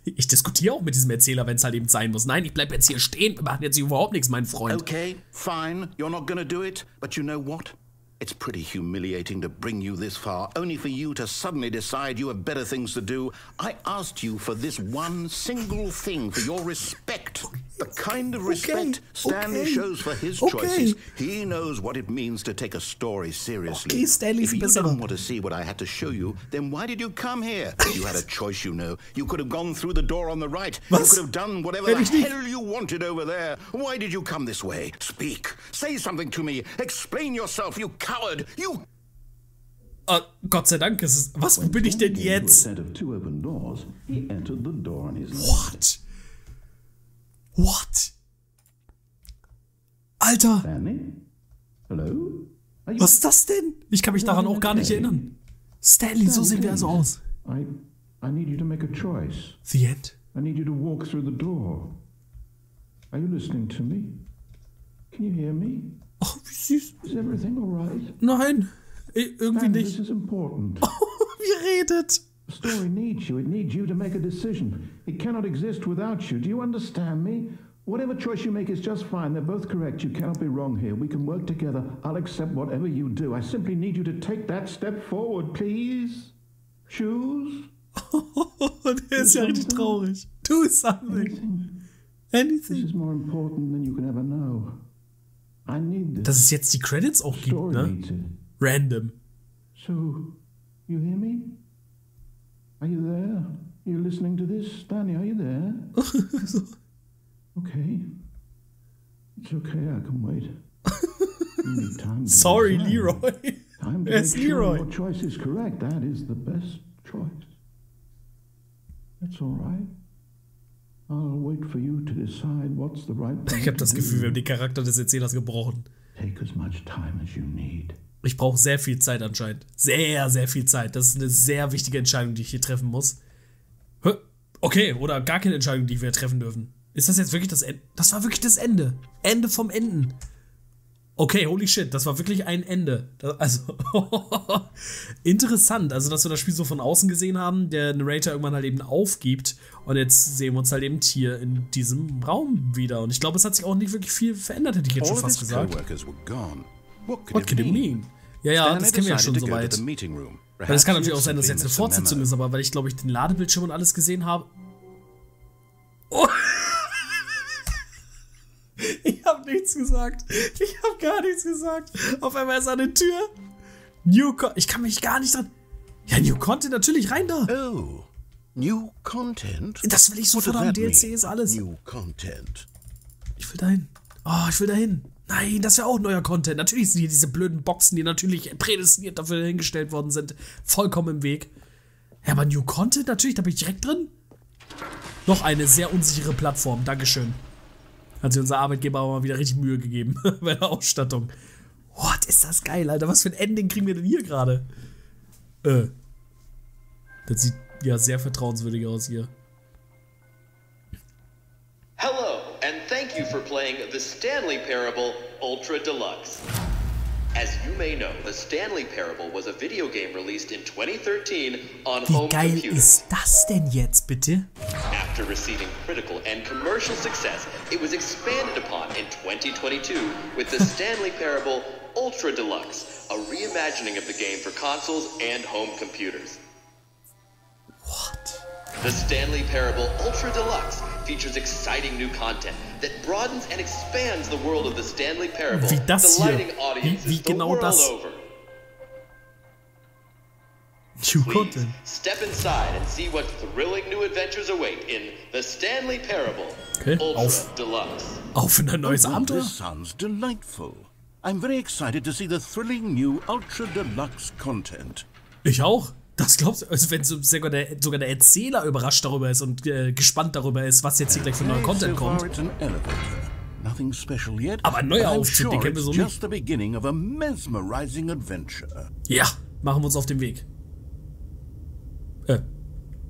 B: Ich diskutiere auch mit diesem Erzähler, wenn es halt eben sein muss. Nein, ich bleib jetzt hier stehen. Wir machen jetzt hier überhaupt nichts, mein Freund.
C: Okay, fine, you're not gonna do it, but you know what? It's pretty humiliating to bring you this far, only for you to suddenly decide you have better things to do. I asked you for this one single thing, for your respect. The kind of respect Stanley shows for his choices. He knows what it means to take a story seriously.
B: Okay, Stanley ist
C: If you
B: besser.
C: didn't want to see what I had to show you, then why did you come here? You had a choice, you know. You could have gone through the door on the right. You
B: Was?
C: could have done whatever the hell you wanted over there. Why did you come this way? Speak. Say something to me. Explain yourself, you coward. You...
B: Gott sei Dank ist es... Was, wo bin ich denn jetzt? What? What? Alter! Was ist das denn? Ich kann mich daran auch gar nicht erinnern. Stanley, so sehen wir also aus.
E: I need you to make a choice.
B: The end?
E: I need you to walk through the door. Are you listening to me? Can you hear me?
B: Oh, wie süß.
E: Is everything all right?
B: Nein, irgendwie
E: Dan,
B: nicht.
E: this is important.
B: Wie redet?
E: The story needs you. It needs you to make a decision. It cannot exist without you. Do you understand me? Whatever choice you make is just fine. They're both correct. You cannot be wrong here. We can work together. I'll accept whatever you do. I simply need you to take that step forward, please. Choose.
B: Der ist ja richtig traurig. Do something. Anything.
E: This is more important than you can ever know. I need this.
B: Dass es jetzt die Credits auch gibt,
E: Story
B: ne?
E: needs it.
B: Random.
E: So, you hear me? Are you there? Are you listening to this? Stanley, are you there? Okay. It's okay, I can wait. You need time to
B: Sorry,
E: decide.
B: Leroy.
E: Time to
B: Yes,
E: make sure
B: Leroy.
E: your choice is correct. That is the best choice. That's all right. I'll wait for you to decide what's the right thing
B: Ich habe das
E: to
B: Gefühl, wir
E: do.
B: haben den Charakter des Erzählers gebrochen.
E: Take as much time as you need.
B: Ich brauche sehr viel Zeit anscheinend. Sehr, sehr viel Zeit. Das ist eine sehr wichtige Entscheidung, die ich hier treffen muss. Okay, oder gar keine Entscheidung, die wir treffen dürfen. Ist das jetzt wirklich das Ende? Das war wirklich das Ende. Ende vom Enden. Okay, holy shit, das war wirklich ein Ende. Also, interessant. Also, dass wir das Spiel so von außen gesehen haben, der Narrator irgendwann halt eben aufgibt und jetzt sehen wir uns halt eben hier in diesem Raum wieder. Und ich glaube, es hat sich auch nicht wirklich viel verändert, hätte ich jetzt schon
C: All of
B: fast
C: his
B: gesagt.
C: co-workers were gone. What
B: What could it mean? Ja, ja, das kennen wir ja schon soweit. Weil es kann natürlich auch sein, dass jetzt eine Fortsetzung ist, aber weil ich, glaube ich, den Ladebildschirm und alles gesehen habe. Oh. Ich habe nichts gesagt. Ich habe gar nichts gesagt. Auf einmal ist eine Tür. Ich kann mich gar nicht dran... Ja, New Content, natürlich, rein da.
C: Oh, new content?
B: Das will ich
C: What
B: sofort
C: does
B: haben,
C: that
B: DLC
C: mean?
B: ist alles.
C: New content.
B: Ich will dahin. Oh, ich will dahin. Nein, das wäre auch neuer Content. Natürlich sind hier diese blöden Boxen, die natürlich prädestiniert dafür hingestellt worden sind, vollkommen im Weg. Ja, aber New Content, natürlich, da bin ich direkt drin. Noch eine sehr unsichere Plattform. Dankeschön. Hat sich unser Arbeitgeber aber mal wieder richtig Mühe gegeben bei der Ausstattung. What, ist das geil, Alter. Was für ein Ending kriegen wir denn hier gerade? Das sieht ja sehr vertrauenswürdig aus hier.
F: Hello, and thank you for playing the Stanley Parable Ultra Deluxe. As you may know, the Stanley Parable was a video game released in 2013 on
B: Wie
F: home
B: geil
F: computer.
B: ist das denn jetzt, bitte?
F: After receiving critical and commercial success, it was expanded upon in 2022 with the Stanley Parable Ultra Deluxe, a reimagining of the game for consoles and home computers.
B: What?
F: The Stanley Parable Ultra Deluxe features exciting new content that broadens and expands the world of the Stanley Parable,
B: Wie das hier?
F: delighting audiences
B: Wie
F: the
B: genau
F: world
B: das?
F: over.
B: New
F: Please
B: Content.
F: step inside and see what thrilling new adventures await in the Stanley Parable
B: Okay,
F: Ultra
B: auf.
F: Deluxe.
B: Auf in ein neues
C: Oh,
B: Abenteuer?
C: this sounds delightful. I'm very excited to see the thrilling new Ultra Deluxe content.
B: Ich auch. Das glaubst du, also wenn sogar der Erzähler überrascht darüber ist und gespannt darüber ist, was jetzt hier gleich für neuer Content
C: so far
B: kommt.
C: it's an elevator. Nothing special yet.
B: Aber ein neuer
C: but I'm
B: Aufzug, den kennen wir so
C: it's
B: nicht.
C: just the beginning of a mesmerizing adventure.
B: Ja, machen wir uns auf den Weg.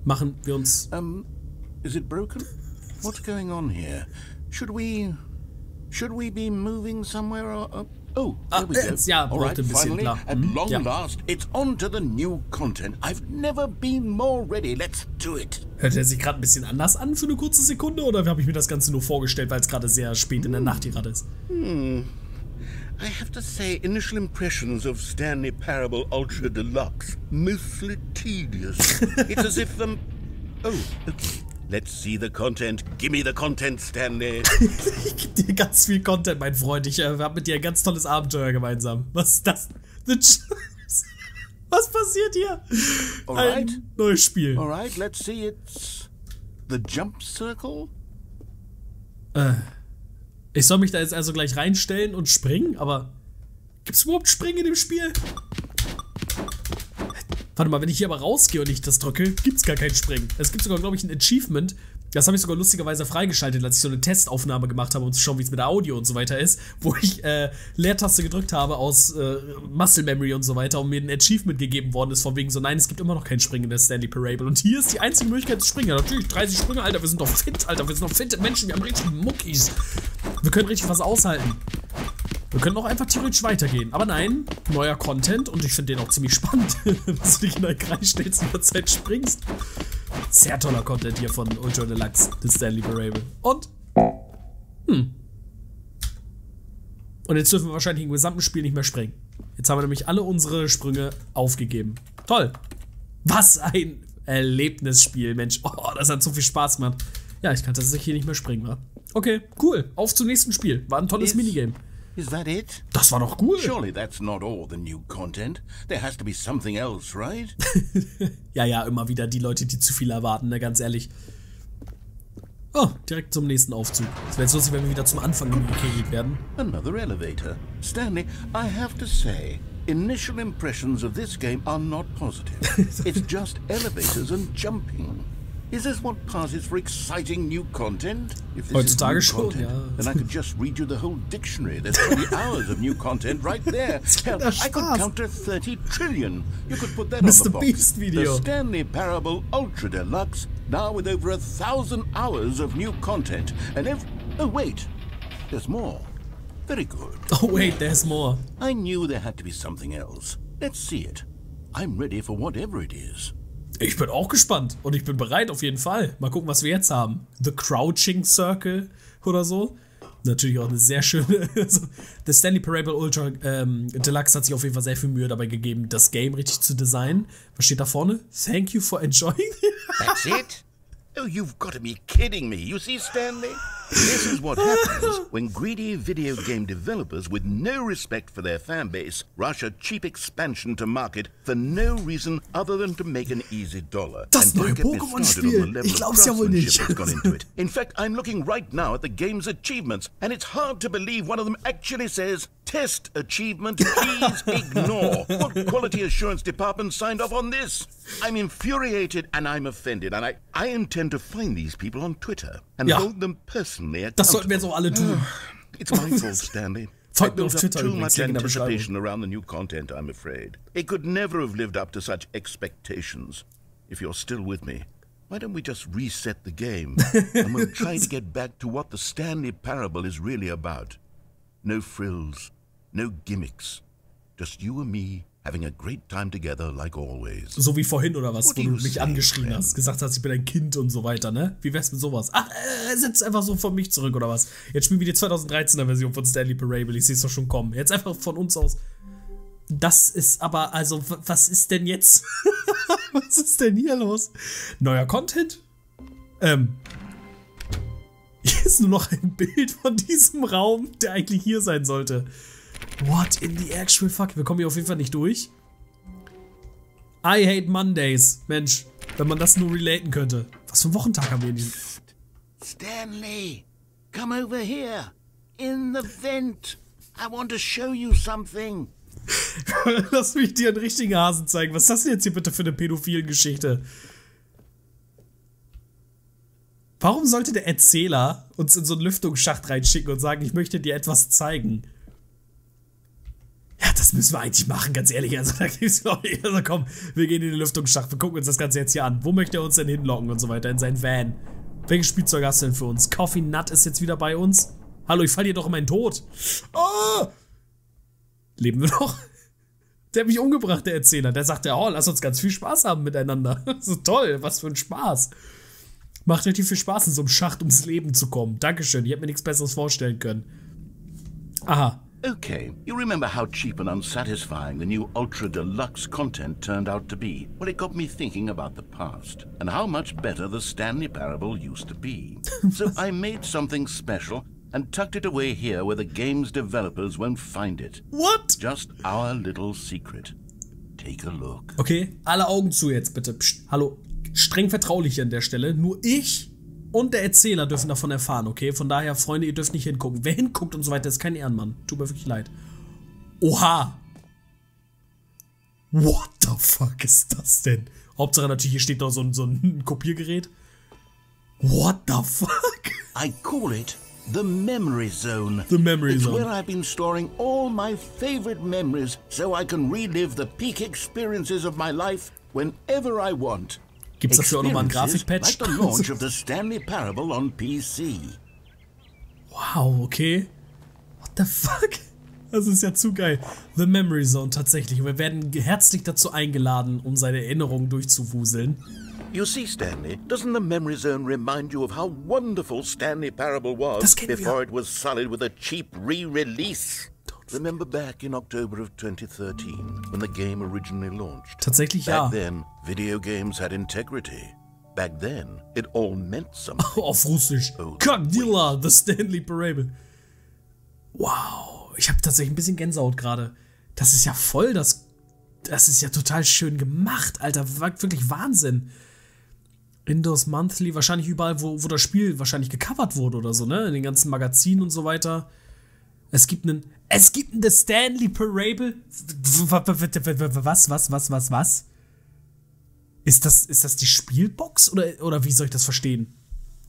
B: Machen wir uns...
C: Is it broken? What's going on here? Should we be moving somewhere or... Oh, there we go.
B: Ja,
C: All right,
B: braucht ein bisschen,
C: finally,
B: klar.
C: at long
B: Ja.
C: last, it's on to the new content. I've never been more ready. Let's do it.
B: Hört er sich gerade ein bisschen anders an für eine kurze Sekunde oder habe ich mir das Ganze nur vorgestellt, weil es gerade sehr spät in der Nacht hier gerade ist?
C: I have to say, initial impressions of Stanley Parable Ultra Deluxe, mostly tedious. It's as if, Let's see the content. Give me the content, Stanley.
B: Ich gebe dir ganz viel Content, mein Freund. Ich habe mit dir ein ganz tolles Abenteuer gemeinsam. Was ist das? Was passiert hier? Ein neues Spiel.
C: Alright, let's see. It's the jump circle.
B: Ich soll mich da jetzt also gleich reinstellen und springen, aber gibt's überhaupt Springen in dem Spiel? Warte mal, wenn ich hier aber rausgehe und ich das drücke, gibt's gar kein Springen. Es gibt sogar, glaube ich, ein Achievement. Das habe ich sogar lustigerweise freigeschaltet, als ich so eine Testaufnahme gemacht habe, um zu schauen, wie es mit der Audio und so weiter ist, wo ich Leertaste gedrückt habe aus Muscle Memory und so weiter und mir ein Achievement gegeben worden ist, von wegen so, nein, es gibt immer noch kein Springen in der Stanley Parable. Und hier ist die einzige Möglichkeit zu springen. Ja, natürlich, 30 Sprünge, Alter, wir sind doch fit, Alter, wir sind doch fitte Menschen, wir haben richtig Muckis. Wir können richtig was aushalten. Wir können auch einfach theoretisch weitergehen. Aber nein, neuer Content und ich finde den auch ziemlich spannend, dass du dich in der Kreis stellst und in der Zeit springst. Sehr toller Content hier von Ultra Deluxe, The Stanley Parable. Und jetzt dürfen wir wahrscheinlich im gesamten Spiel nicht mehr springen. Jetzt haben wir nämlich alle unsere Sprünge aufgegeben. Toll. Was ein Erlebnisspiel, Mensch. Oh, das hat so viel Spaß gemacht. Ja, ich kann tatsächlich hier nicht mehr springen, wa? Okay, cool. Auf zum nächsten Spiel. War ein tolles Minigame.
C: Is that it?
B: Das war doch cool.
C: Surely that's not all the new content. There has to be something else, right?
B: Ja, immer wieder die Leute, die zu viel erwarten, ne, ganz ehrlich. Oh, direkt zum nächsten Aufzug. Es wäre jetzt lustig, wenn wir wieder zum Anfang gekegelt werden.
C: Another elevator. Stanley, I have to say, initial impressions of this game are not positive. It's just elevators and jumping. Is this what passes for exciting new content? If this
B: Heutzutage
C: is new
B: schon,
C: content,
B: ja.
C: then I could just read you the whole dictionary. There's 20 hours of new content right there. Hell, I could count to 30 trillion. You could put that on the box.
B: Beast video.
C: The Stanley Parable Ultra Deluxe, now with over 1,000 hours of new content. And oh wait, there's more. Very good.
B: Oh wait, there's more.
C: I knew there had to be something else. Let's see it. I'm ready for whatever it is.
B: Ich bin auch gespannt und ich bin bereit auf jeden Fall. Mal gucken, was wir jetzt haben. The Crouching Circle oder so. Natürlich auch eine sehr schöne... The Stanley Parable Ultra Deluxe hat sich auf jeden Fall sehr viel Mühe dabei gegeben, das Game richtig zu designen. Was steht da vorne? Thank you for enjoying.
C: That's it? Oh, you've got to be kidding me. You see, Stanley? This is what happens when greedy video game developers with no respect for their fan base rush a cheap expansion to market for no reason other than to make an easy dollar.
B: Das neue
C: And don't get me started on the
B: Pokémon-Spiel.
C: level
B: Ich
C: of
B: glaub's ja wohl nicht.
C: craftsmanship that's gone into it. In fact, I'm looking right now at the game's achievements, and it's hard to believe one of them actually says, "Test achievement, please ignore." What quality assurance department signed off on this? I'm infuriated and I'm offended, and I intend to find these people on Twitter and hold them personally accountable.
B: Das sollten wir jetzt auch alle tun.
C: It's my fault, Stanley. I
B: Folgt mir auf
C: built up
B: Twitter
C: too
B: übrigens,
C: much
B: Link in der Beschreibung.
C: anticipation around the new content, I'm afraid. It could never have lived up to such expectations. If you're still with me, why don't we just reset the game and we'll try to get back to what the Stanley Parable is really about. No frills, no gimmicks. Just you and me having a great time together like always.
B: So wie vorhin oder was,
C: What
B: wo
C: do
B: du
C: you
B: mich
C: say,
B: angeschrien
C: friend?
B: hast, gesagt hast, ich bin ein Kind und so weiter, ne? Wie wär's mit sowas? Ach, setz einfach so von mich zurück oder was? Jetzt spielen wir die 2013er Version von Stanley Parable, ich seh's doch schon kommen. Jetzt einfach von uns aus. Das ist aber, also, was ist denn jetzt? Was ist denn hier los? Neuer Content? Hier ist nur noch ein Bild von diesem Raum, der eigentlich hier sein sollte. What in the actual fuck? Wir kommen hier auf jeden Fall nicht durch. I hate Mondays. Mensch, wenn man das nur relaten könnte. Was für ein Wochentag haben wir in diesem...
C: Stanley, come over here. In the vent. I want to show you something.
B: Lass mich dir einen richtigen Hasen zeigen. Was ist das denn jetzt hier bitte für eine pädophilen Geschichte? Warum sollte der Erzähler uns in so einen Lüftungsschacht reinschicken und sagen, ich möchte dir etwas zeigen? Ja, das müssen wir eigentlich machen, ganz ehrlich. Also, da gibt's noch nicht. Also komm, wir gehen in den Lüftungsschacht, wir gucken uns das Ganze jetzt hier an. Wo möchte er uns denn hinlocken und so weiter? In sein Van. Welches Spielzeug hast du denn für uns? Coffee Nut ist jetzt wieder bei uns. Hallo, ich fall hier doch in meinen Tod. Oh! Leben wir noch? Der hat mich umgebracht, der Erzähler. Der sagte, oh, lass uns ganz viel Spaß haben miteinander. So toll, was für ein Spaß. Macht richtig viel Spaß, in so einem Schacht ums Leben zu kommen. Dankeschön, ich hätte mir nichts Besseres vorstellen können. Aha.
C: Okay, you remember how cheap and unsatisfying the new Ultra Deluxe content turned out to be? Well, it got me thinking about the past and how much better the Stanley Parable used to be. So I made something special and tucked it away here where the game's developers won't find it.
B: What?
C: Just our little secret. Take a look.
B: Okay, alle Augen zu jetzt bitte. Psst, hallo, streng vertraulich hier an der Stelle. Nur ich und der Erzähler dürfen davon erfahren, okay? Von daher, Freunde, ihr dürft nicht hingucken. Wer hinguckt und so weiter, ist kein Ehrenmann. Tut mir wirklich leid. Oha! What the fuck ist das denn? Hauptsache natürlich, hier steht noch so ein Kopiergerät. What the fuck?
C: I call it the memory zone.
B: The memory
C: It's
B: zone.
C: where I've been storing all my favorite memories so I can relive the peak experiences of my life whenever I want.
B: Gibt's dafür auch nochmal einen
C: Experiences
B: Grafikpatch?
C: like the launch of the Stanley Parable on PC.
B: Wow, okay. What the fuck? Das ist ja zu geil. The Memory Zone tatsächlich. Wir werden herzlich dazu eingeladen, um seine Erinnerungen durchzuwuseln.
C: You see, Stanley, doesn't the memory zone remind you of how wonderful Stanley Parable was before it was sullied with a cheap re-release? Remember back in October of 2013, when the game originally launched?
B: Tatsächlich ja.
C: Back then, video games had integrity. Back then, it all meant something.
B: Auf Russisch. Kagdila, the Stanley Parable. Wow, ich habe tatsächlich ein bisschen Gänsehaut gerade. Das ist ja voll, das ist ja total schön gemacht, Alter. Wirklich Wahnsinn. Windows Monthly, wahrscheinlich überall, wo das Spiel wahrscheinlich gecovert wurde oder so, ne? In den ganzen Magazinen und so weiter. Es gibt einen The Stanley Parable. Was? Ist das die Spielbox oder wie soll ich das verstehen?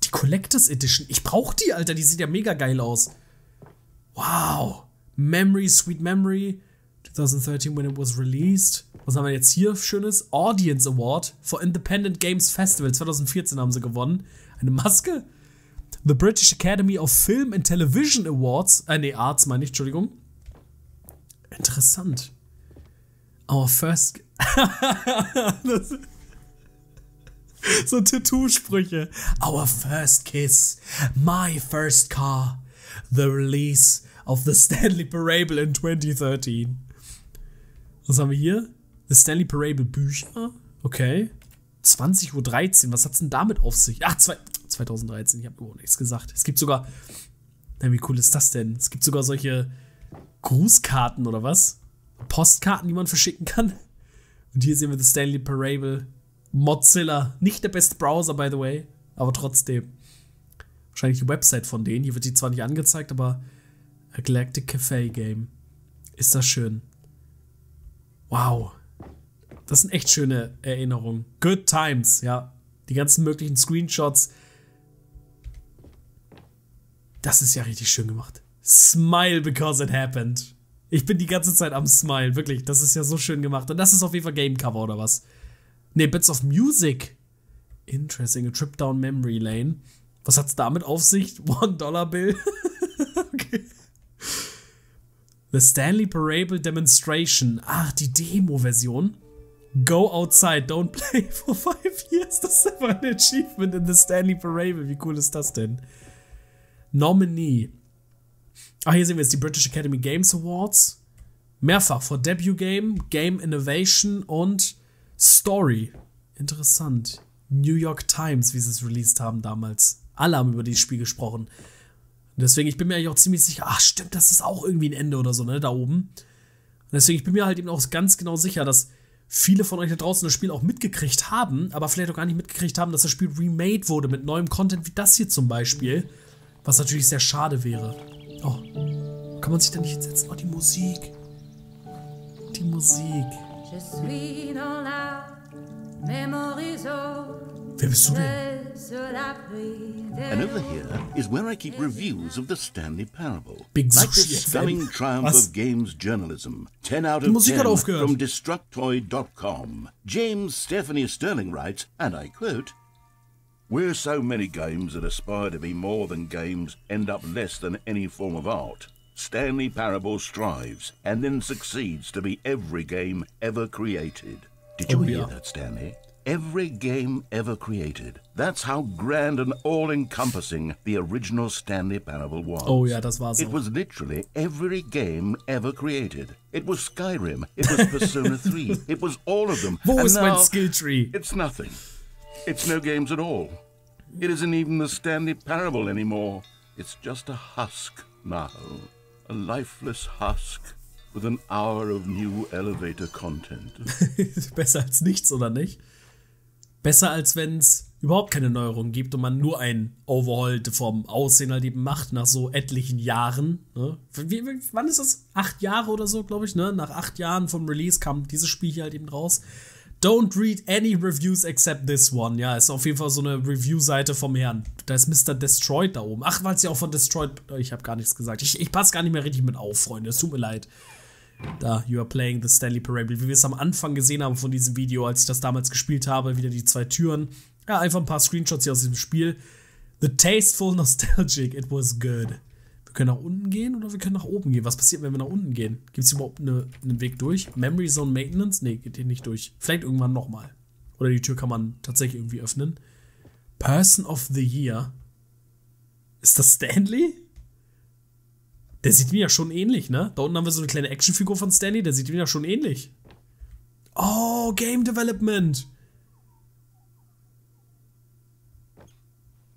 B: Die Collectors Edition. Ich brauch die, Alter. Die sieht ja mega geil aus. Wow. Memory, Sweet Memory. 2013 when it was released. Was haben wir jetzt hier Schönes? Audience Award for Independent Games Festival. 2014 haben sie gewonnen. Eine Maske? The British Academy of Film and Television Awards. Arts meine ich, Entschuldigung. Interessant. Our first... so Tattoo-Sprüche. Our first kiss. My first car. The release of the Stanley Parable in 2013. Was haben wir hier? The Stanley Parable Bücher. Okay. 20:13 Uhr. Was hat's denn damit auf sich? Ach, 2013. Ich habe überhaupt nichts gesagt. Es gibt sogar... Na, wie cool ist das denn? Es gibt sogar solche Grußkarten oder was? Postkarten, die man verschicken kann. Und hier sehen wir The Stanley Parable. Mozilla. Nicht der beste Browser, by the way. Aber trotzdem. Wahrscheinlich die Website von denen. Hier wird die zwar nicht angezeigt, aber A Galactic Cafe Game. Ist das schön. Wow. Das sind echt schöne Erinnerungen. Good times, ja. Die ganzen möglichen Screenshots. Das ist ja richtig schön gemacht. Smile because it happened. Ich bin die ganze Zeit am Smile, wirklich. Das ist ja so schön gemacht. Und das ist auf jeden Fall Gamecover oder was? Ne, Bits of Music. Interesting. A Trip Down Memory Lane. Was hat's damit auf sich? $1 Okay. The Stanley Parable Demonstration. Ach, die Demo-Version. Go outside, don't play for 5 years. Das ist einfach ein Achievement in The Stanley Parable. Wie cool ist das denn? Nominee. Ach, hier sehen wir jetzt die British Academy Games Awards. Mehrfach for Debut Game, Game Innovation und Story. Interessant. New York Times, wie sie es released haben damals. Alle haben über dieses Spiel gesprochen. Und deswegen, ich bin mir eigentlich auch ziemlich sicher, ach stimmt, das ist auch irgendwie ein Ende oder so, ne, da oben. Und deswegen, ich bin mir halt eben auch ganz genau sicher, dass viele von euch da draußen das Spiel auch mitgekriegt haben, aber vielleicht auch gar nicht mitgekriegt haben, dass das Spiel remade wurde mit neuem Content wie das hier zum Beispiel. Was natürlich sehr schade wäre. Oh, kann man sich da nicht hinsetzen? Oh, die Musik. Die Musik. Wer bist du denn?
C: And over here is where I keep reviews of the Stanley Parable.
B: Big
C: like the
B: Sushi
C: stunning triumph
B: Was?
C: of games journalism. 10 out
B: Die
C: of
B: Musik
C: 10
B: hat aufgehört.
C: from Destructoid.com. James Stephanie Sterling writes, and I quote, "Where so many games that aspire to be more than games end up less than any form of art, Stanley Parable strives and then succeeds to be every game ever created." Did you
B: Oh,
C: hear
B: ja.
C: that, Stanley? every game ever created. That's how grand and all-encompassing the original Stanley Parable was.
B: Oh ja, das war's.
C: It was literally every game ever created. It was Skyrim, it was Persona 3, it was all of them.
B: Wo
C: And
B: ist mein
C: now,
B: Skilltree?
C: it's nothing. It's no games at all. It isn't even the Stanley Parable anymore. It's just a husk now. A lifeless husk with an hour of new elevator content.
B: Besser als nichts, oder nicht? Besser als wenn es überhaupt keine Neuerungen gibt und man nur ein Overhaul vom Aussehen halt eben macht, nach so etlichen Jahren. Ne? Wann ist das? 8 Jahre oder so, glaube ich, ne? Nach 8 Jahren vom Release kam dieses Spiel hier halt eben raus. Don't read any reviews except this one. Ja, ist auf jeden Fall so eine Review-Seite vom Herrn. Da ist Mr. Destroyed da oben. Ach, weil es ja auch von Destroyed... Ich habe gar nichts gesagt. Ich passe gar nicht mehr richtig mit auf, Freunde. Es tut mir leid. Da, you are playing the Stanley Parable. Wie wir es am Anfang gesehen haben von diesem Video, als ich das damals gespielt habe. Wieder die 2 Türen. Ja, einfach ein paar Screenshots hier aus diesem Spiel. The tasteful nostalgic. It was good. Wir können nach unten gehen oder wir können nach oben gehen. Was passiert, wenn wir nach unten gehen? Gibt es überhaupt einen Weg durch? Memory Zone Maintenance? Nee, geht hier nicht durch. Vielleicht irgendwann nochmal. Oder die Tür kann man tatsächlich irgendwie öffnen. Person of the Year. Ist das Stanley? Der sieht mir ja schon ähnlich, ne? Da unten haben wir so eine kleine Actionfigur von Stanley. Der sieht mir ja schon ähnlich. Oh, Game Development.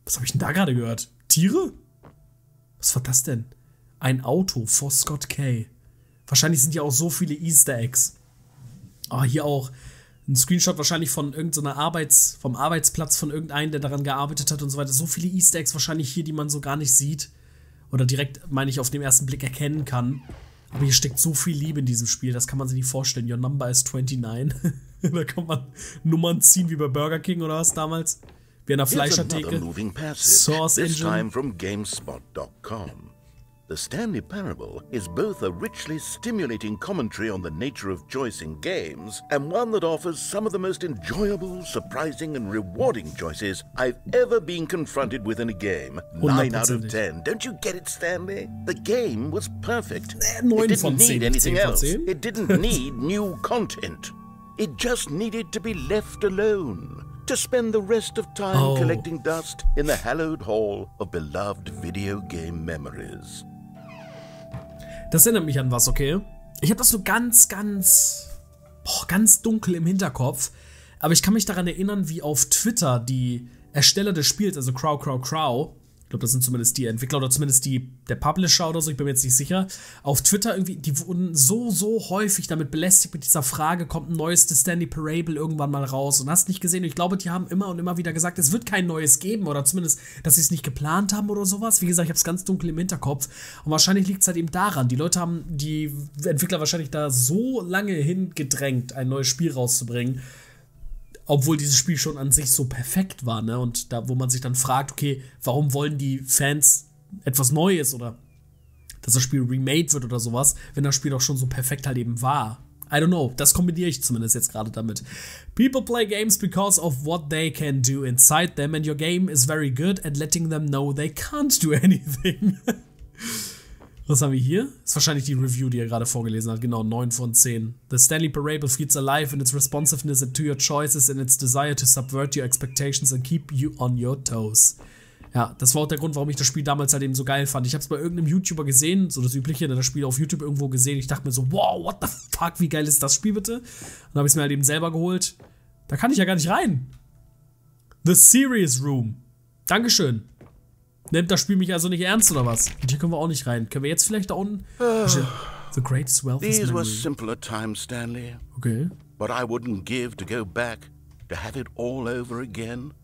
B: Was habe ich denn da gerade gehört? Tiere? Was war das denn? Ein Auto for Scott K. Wahrscheinlich sind ja auch so viele Easter Eggs. Ah, hier auch ein Screenshot wahrscheinlich von irgendeiner vom Arbeitsplatz von irgendeinem, der daran gearbeitet hat und so weiter. So viele Easter Eggs wahrscheinlich hier, die man so gar nicht sieht. Oder direkt, meine ich, auf den ersten Blick erkennen kann. Aber hier steckt so viel Liebe in diesem Spiel, das kann man sich nicht vorstellen. Your number is 29. Da kann man Nummern ziehen wie bei Burger King oder was damals. Wie an der Fleischertheke. Source
C: this
B: Engine.
C: time from GameSpot.com. The Stanley Parable is both a richly stimulating commentary on the nature of choice in games and one that offers some of the most enjoyable, surprising and rewarding choices I've ever been confronted with in a game. 9 out of 10. Don't you get it, Stanley? The game was perfect. It
B: 9
C: didn't
B: von 10.
C: need anything
B: 10 von
C: else.
B: 10.
C: It didn't need new content. It just needed to be left alone. To spend the rest of time collecting dust in the hallowed hall of beloved video game memories.
B: Das erinnert mich an was, okay? Ich habe das so ganz dunkel im Hinterkopf. Aber ich kann mich daran erinnern, wie auf Twitter die Ersteller des Spiels, also Crow, ich glaube, das sind zumindest die Entwickler oder zumindest der Publisher oder so, ich bin mir jetzt nicht sicher, auf Twitter irgendwie, die wurden so häufig damit belästigt mit dieser Frage, kommt ein neues The Stanley Parable irgendwann mal raus und hast nicht gesehen. Und ich glaube, die haben immer und immer wieder gesagt, es wird kein neues geben oder zumindest, dass sie es nicht geplant haben oder sowas. Wie gesagt, ich habe es ganz dunkel im Hinterkopf und wahrscheinlich liegt es halt eben daran, die Leute haben die Entwickler wahrscheinlich da so lange hingedrängt, ein neues Spiel rauszubringen, obwohl dieses Spiel schon an sich so perfekt war, ne? Und da, wo man sich dann fragt, okay, warum wollen die Fans etwas Neues oder dass das Spiel remade wird oder sowas, wenn das Spiel doch schon so perfekt halt eben war. I don't know, das kombiniere ich zumindest jetzt gerade damit. People play games because of what they can do inside them and your game is very good at letting them know they can't do anything. Was haben wir hier? Das ist wahrscheinlich die Review, die er gerade vorgelesen hat. Genau, 9 von 10. The Stanley Parable feels alive in its responsiveness to your choices and its desire to subvert your expectations and keep you on your toes. Ja, das war auch der Grund, warum ich das Spiel damals halt eben so geil fand. Ich habe es bei irgendeinem YouTuber gesehen, so das Übliche, das Spiel auf YouTube irgendwo gesehen. Ich dachte mir so, wow, what the fuck, wie geil ist das Spiel bitte? Und dann habe ich es mir halt eben selber geholt. Da kann ich ja gar nicht rein. The Serious Room. Dankeschön. Nimmt das Spiel mich also nicht ernst, oder was? Und hier können wir auch nicht rein. Können wir jetzt vielleicht da unten... The greatest wealth is
C: These were
B: memory.
C: simpler times, Stanley.
B: Okay.
C: But I wouldn't give to go back, to have it all over again.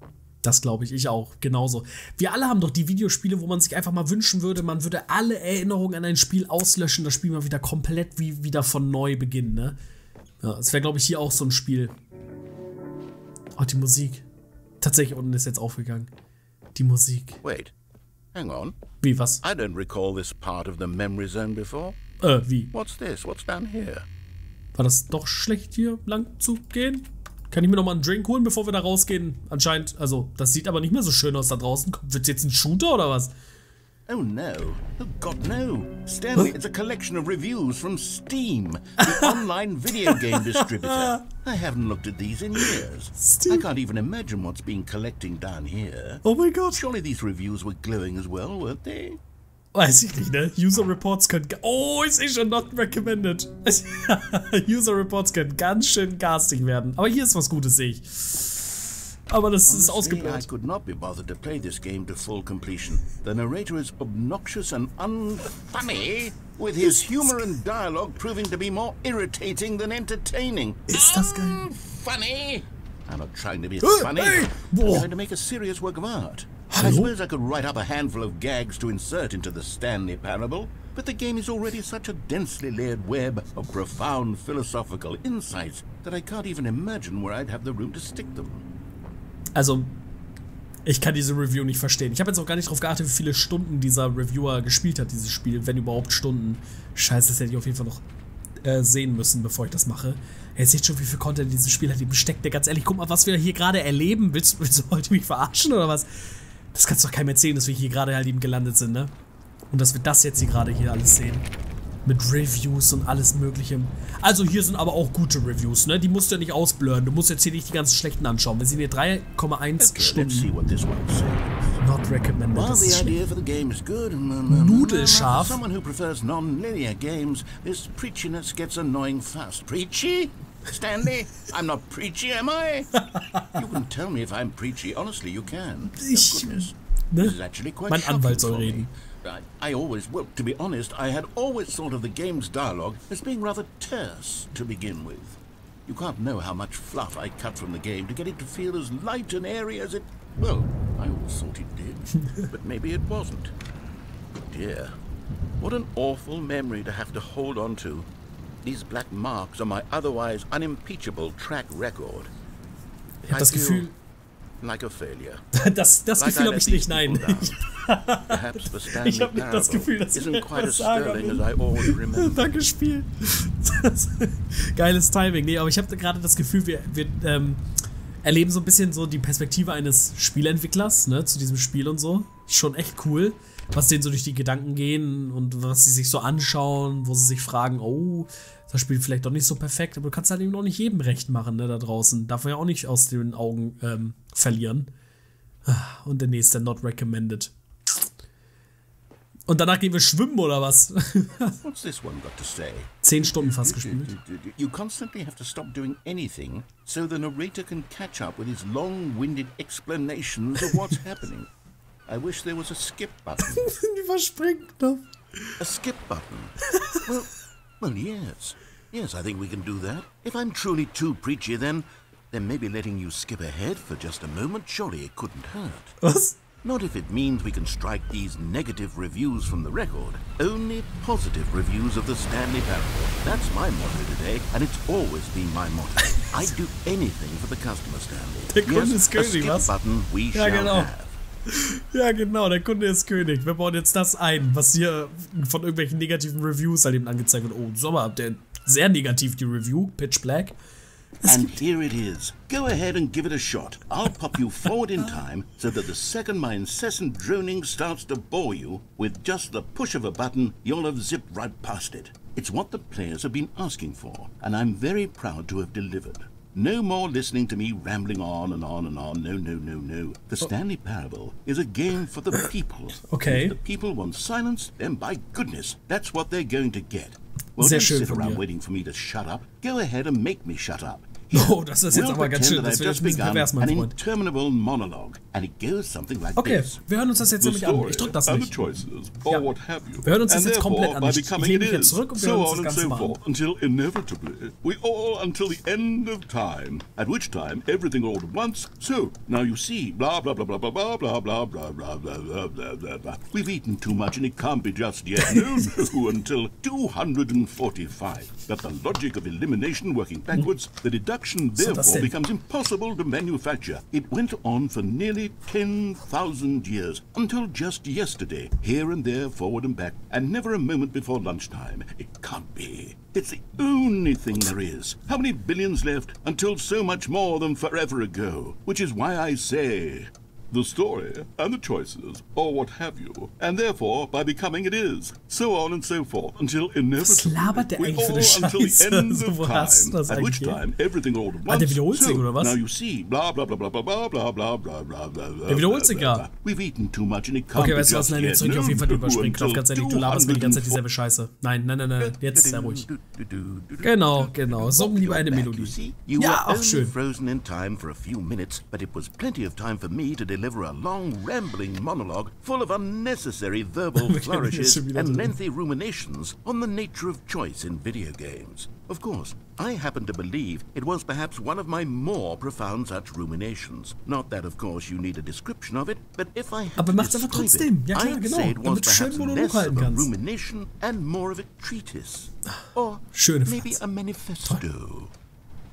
B: Das glaube ich auch. Genauso. Wir alle haben doch die Videospiele, wo man sich einfach mal wünschen würde, man würde alle Erinnerungen an ein Spiel auslöschen, das Spiel mal wieder komplett wieder von neu beginnen, ne? Ja, es wäre, glaube ich, hier auch so ein Spiel. Oh, die Musik. Tatsächlich, unten ist jetzt aufgegangen. Die Musik.
C: Wait, hang on.
B: Wie, was?
C: I don't recall this part of the memory zone before.
B: Wie?
C: What's this? What's down here?
B: War das doch schlecht, hier lang zu gehen? Kann ich mir noch mal einen Drink holen, bevor wir da rausgehen? Anscheinend, also, das sieht aber nicht mehr so schön aus da draußen. Wird's jetzt ein Shooter oder was?
C: Oh no. Oh God, no. Stanley, it's a collection of reviews from Steam, the online video game distributor. I haven't looked at these in years.
B: Steam.
C: I can't even imagine what's been collecting down here.
B: Oh mein Gott.
C: Surely these reviews were glowing as well, weren't they?
B: Weiß ich nicht, ne? User Reports können... Oh, ich sehe schon not recommended. User Reports können ganz schön garstig werden. Aber hier ist was Gutes, sehe ich. Aber das ist ausgeblendet.
C: I could not be bothered to play this game to full completion. The narrator is obnoxious and unfunny, with his humor and dialogue proving to be more irritating than entertaining.
B: Ist das geil?
C: Funny? I'm not trying to be funny. I'm trying to make a serious work of art. I suppose I could write up a handful of gags to insert into the Stanley Parable, but the game is already such a densely layered web of profound philosophical insights that I can't even imagine where I'd have the room to stick them.
B: Also, ich kann diese Review nicht verstehen. Ich habe jetzt auch gar nicht drauf geachtet, wie viele Stunden dieser Reviewer gespielt hat, dieses Spiel, wenn überhaupt Stunden. Scheiße, das hätte ich auf jeden Fall noch sehen müssen, bevor ich das mache. Ihr seht schon, wie viel Content dieses Spiel hat. Ihr besteckt mir ganz ehrlich, guck mal, was wir hier gerade erleben. Willst du heute mich verarschen oder was? Das kannst du doch keinem erzählen, dass wir hier gerade halt eben gelandet sind, ne? Und dass wir das jetzt hier alles sehen. Mit Reviews und alles Mögliche. Also hier sind aber auch gute Reviews, ne? Die musst du ja nicht ausblurren. Du musst jetzt hier nicht die ganzen schlechten anschauen. Wir sehen hier 3,1 Stunden. Not recommended. Das ist nudelscharf.
C: Someone who prefers non-linear games, this preachiness gets annoying fast. Preachy? Stanley, I'm not preachy, am I? You can tell me if I'm preachy. Honestly, you can. Goodness. This is actually quite
B: Mein Anwalt soll reden.
C: Well, to be honest, I had always thought of the game's dialogue as being rather terse to begin with. You can't know how much fluff I cut from the game to get it to feel as light and airy as it... Well, I always thought it did, but maybe it wasn't. Dear, what an awful memory to have to hold on to. These black marks on my otherwise unimpeachable track record.
B: Ich habe das Gefühl...
C: Like a failure.
B: Das Gefühl habe ich nicht, nein. Ich habe nicht das Gefühl, dass ich etwas sage. Danke, Spiel. Geiles Timing. Nee, aber ich habe gerade das Gefühl, wir erleben so ein bisschen so die Perspektive eines Spielentwicklers, ne, zu diesem Spiel und so. Schon echt cool, was denen so durch die Gedanken gehen und was sie sich so anschauen, wo sie sich fragen, oh, das Spiel vielleicht doch nicht so perfekt, aber du kannst halt eben auch nicht jedem recht machen, ne, da draußen. Darf man ja auch nicht aus den Augen verlieren. Und der nächste, not recommended. Und danach gehen wir schwimmen, oder was?
C: What's this one got to say?
B: 10 Stunden fast gespielt.
C: You constantly have to stop doing anything so the narrator can catch up with his long-winded explanations of what's happening. I wish there was a skip button.
B: Die Verspringknopf.
C: A skip button? Well, yes. Yes, I think we can do that. If I'm truly too preachy, then maybe letting you skip ahead for just a moment, surely it couldn't hurt.
B: Was?
C: Not if it means we can strike these negative reviews from the record. Only positive reviews of the Stanley Parable. That's my motto today, and it's always been my motto. I'd do anything for the customer, Stanley.
B: Der Kunde ist König, was?
C: Button we shall have.
B: Ja, genau, der Kunde ist König. Wir bauen jetzt das ein, was hier von irgendwelchen negativen Reviews halt eben angezeigt wird. Oh, Sommer, der sehr negativ, die Review, Pitch Black.
C: And here it is. Go ahead and give it a shot. I'll pop you forward in time so that the second my incessant droning starts to bore you, with just the push of a button, you'll have zipped right past it. It's what the players have been asking for, and I'm very proud to have delivered. No more listening to me rambling on and on and on. No, no, no, no. The Stanley Parable is a game for the people.
B: Okay.
C: If the people want silence, then by goodness, that's what they're going to get. Well,
B: Sehr
C: don't
B: schön
C: sit
B: von
C: around
B: dir.
C: waiting for me to shut up. Go ahead and make me shut up.
B: Oh, das ist jetzt aber ganz schön. Das wird jetzt ein bisschen pervers, mein
C: an
B: Freund.
C: interminable monologue, and it goes something like
B: Okay,
C: this.
B: wir hören uns das jetzt nämlich an. Ich drück das nicht. Ja. Wir hören uns das jetzt komplett an. Ich lehne mich jetzt zurück und wir hören uns das Ganze mal an.
D: Until inevitably, we all until the end of time, at which time everything all at once. So now you see, blah blah blah blah blah blah blah blah blah blah blah blah blah blah blah. We've eaten too much and it can't be just yet. No, no, until 245. But the logic of elimination working backwards, the deduction therefore becomes impossible to manufacture. It went on for nearly 10,000 years, until just yesterday, here and there, forward and back, and never a moment before lunchtime. It can't be. It's the only thing there is. How many billions left until so much more than forever ago? Which is why I say,
G: the story, and the choices, or what have you, and therefore, by becoming it is, so on and so forth, until inevitably, we all until the end of time, at which time everything all at once, so, now you see, blah blah blah blah blah blah blah blah blah blah blah.
B: Der wiederholt sich ja.
G: We've eaten too much and it can't
B: Okay,
G: be
B: weißt du was?
G: just
B: Nein, jetzt drück ich auf jeden Fall den Überspringknopf. Ganz ehrlich, du laberst mir die ganze Zeit dieselbe Scheiße. Nein, nein, nein, nein. Jetzt sehr ruhig. Genau, genau. So lieber eine Melodie. Ja, auch schön.
C: Frozen in time for a few minutes, but it was plenty of time for me to deliver a long, rambling monologue full of unnecessary verbal flourishes and lengthy ruminations on the nature of choice in video games. Of course, I happen to believe it was perhaps one of my more profound such ruminations. Not that, of course, you need a description of it, but if I had
B: Aber macht's einfach trotzdem. Ja klar, genau. Damit du schön Monolog halten kannst.
C: Rumination and more of a treatise. Or
B: Schöne
C: maybe
B: Phrase.
C: a manifesto.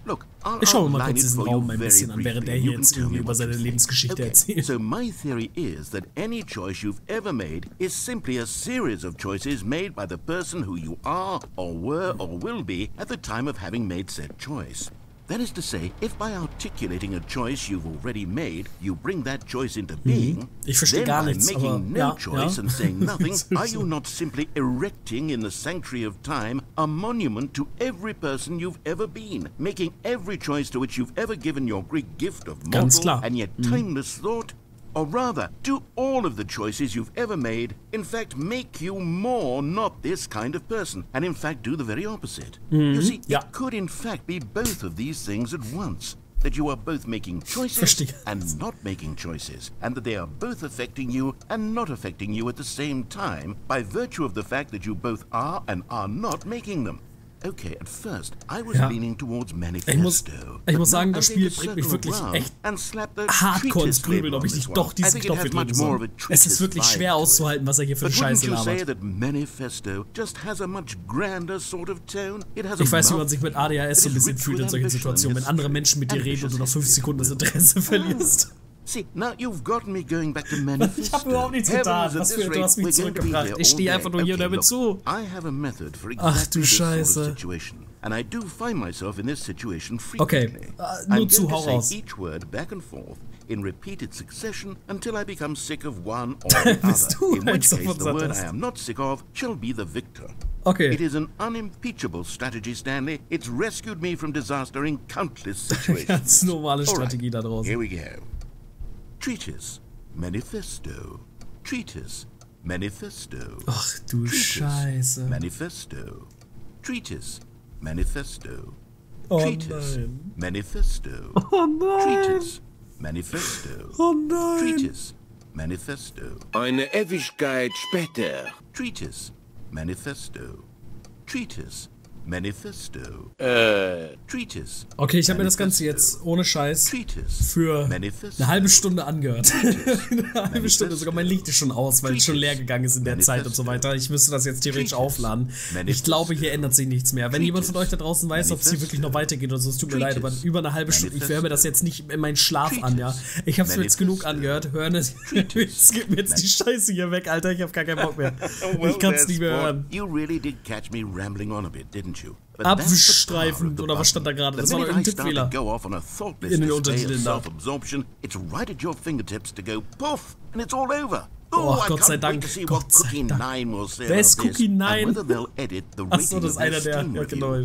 C: Look,
B: Ich schaue mir mal kurz diesen Raum ein bisschen an, während er hier jetzt irgendwie über seine Lebensgeschichte erzählt.
C: So my theory is that any choice you've ever made is simply a series of choices made by the person who you are or were or will be at the time of having made said choice. That is to say, if by articulating a choice you've already made, you bring that choice into being,
B: Ich verstehe
C: then
B: gar
C: by
B: nichts,
C: making
B: aber
C: no choice and saying nothing, are you not simply erecting in the sanctuary of time a monument to every person you've ever been, making every choice to which you've ever given your Greek gift of
B: Ganz
C: mortal
B: klar.
C: and yet timeless thought? Or rather, do all of the choices you've ever made, in fact, make you more not this kind of person, and in fact do the very opposite? You see,
B: Ja.
C: it could in fact be both of these things at once. That you are both making choices
B: Verstehe.
C: and not making choices, and that they are both affecting you and not affecting you at the same time, by virtue of the fact that you both are and are not making them. Okay, at first, I was leaning towards manifesto.
B: Ich muss sagen, das Spiel bringt mich wirklich echt hardcore ins Grübeln, ob ich nicht doch diesen Knopf hier drücken soll. Es ist wirklich schwer auszuhalten, was er hier für eine Scheiße labert. Ich weiß, wie man sich mit ADHS so ein bisschen fühlt in solchen Situationen, wenn andere Menschen mit dir reden und du nach 5 Sekunden das Interesse verlierst.
C: See, now you've gotten me going back to manifesto.
B: Ich habe überhaupt nichts getan. Du hast mich zurückgebracht. Ich stehe einfach nur hier und höre mir zu. Ach du Scheiße.
C: And I do find myself in this situation frequently.
B: Okay, nur zu, hau raus.
C: Each word back and forth in repeated succession until I become sick of one or the other. In which case, the word I am not sick of shall be the victor.
B: Okay.
C: It is an unimpeachable strategy, Stanley. It's rescued me from disaster in countless situations.
B: Ganz normale Strategie da draußen.
C: Here we go. Treatise, manifesto. Treatise, manifesto.
B: Ach du Scheiße.
C: Manifesto. Treatise, manifesto.
B: Oh
C: Treatise,
B: nein.
C: manifesto.
B: Oh nein.
C: Treatise, manifesto.
B: Oh nein.
C: Treatise, manifesto.
H: Eine Ewigkeit später.
C: Treatise, manifesto. Treatise, manifesto. Treatise.
B: Okay, ich habe mir das Ganze jetzt ohne Scheiß für eine halbe Stunde angehört. Eine halbe Stunde, sogar mein Licht ist schon aus, weil es schon leer gegangen ist in der Zeit und so weiter. Ich müsste das jetzt theoretisch aufladen. Ich glaube, hier ändert sich nichts mehr. Wenn jemand von euch da draußen weiß, ob es hier wirklich noch weitergeht oder so, es tut mir leid, aber über eine halbe Stunde, ich höre mir das jetzt nicht in meinen Schlaf an, ja. Ich habe es mir jetzt genug angehört, hören es. Es gibt mir jetzt die Scheiße hier weg, Alter, ich habe gar keinen Bock mehr. Ich kann es nicht mehr hören. Abwischstreifen, oder was stand da gerade? Das war doch ein Tippfehler. In den Untertiteln da. Oh, Gott sei Dank. Gott sei Dank. Wer ist Cookie 9? Achso, das ist einer der... Ja, genau.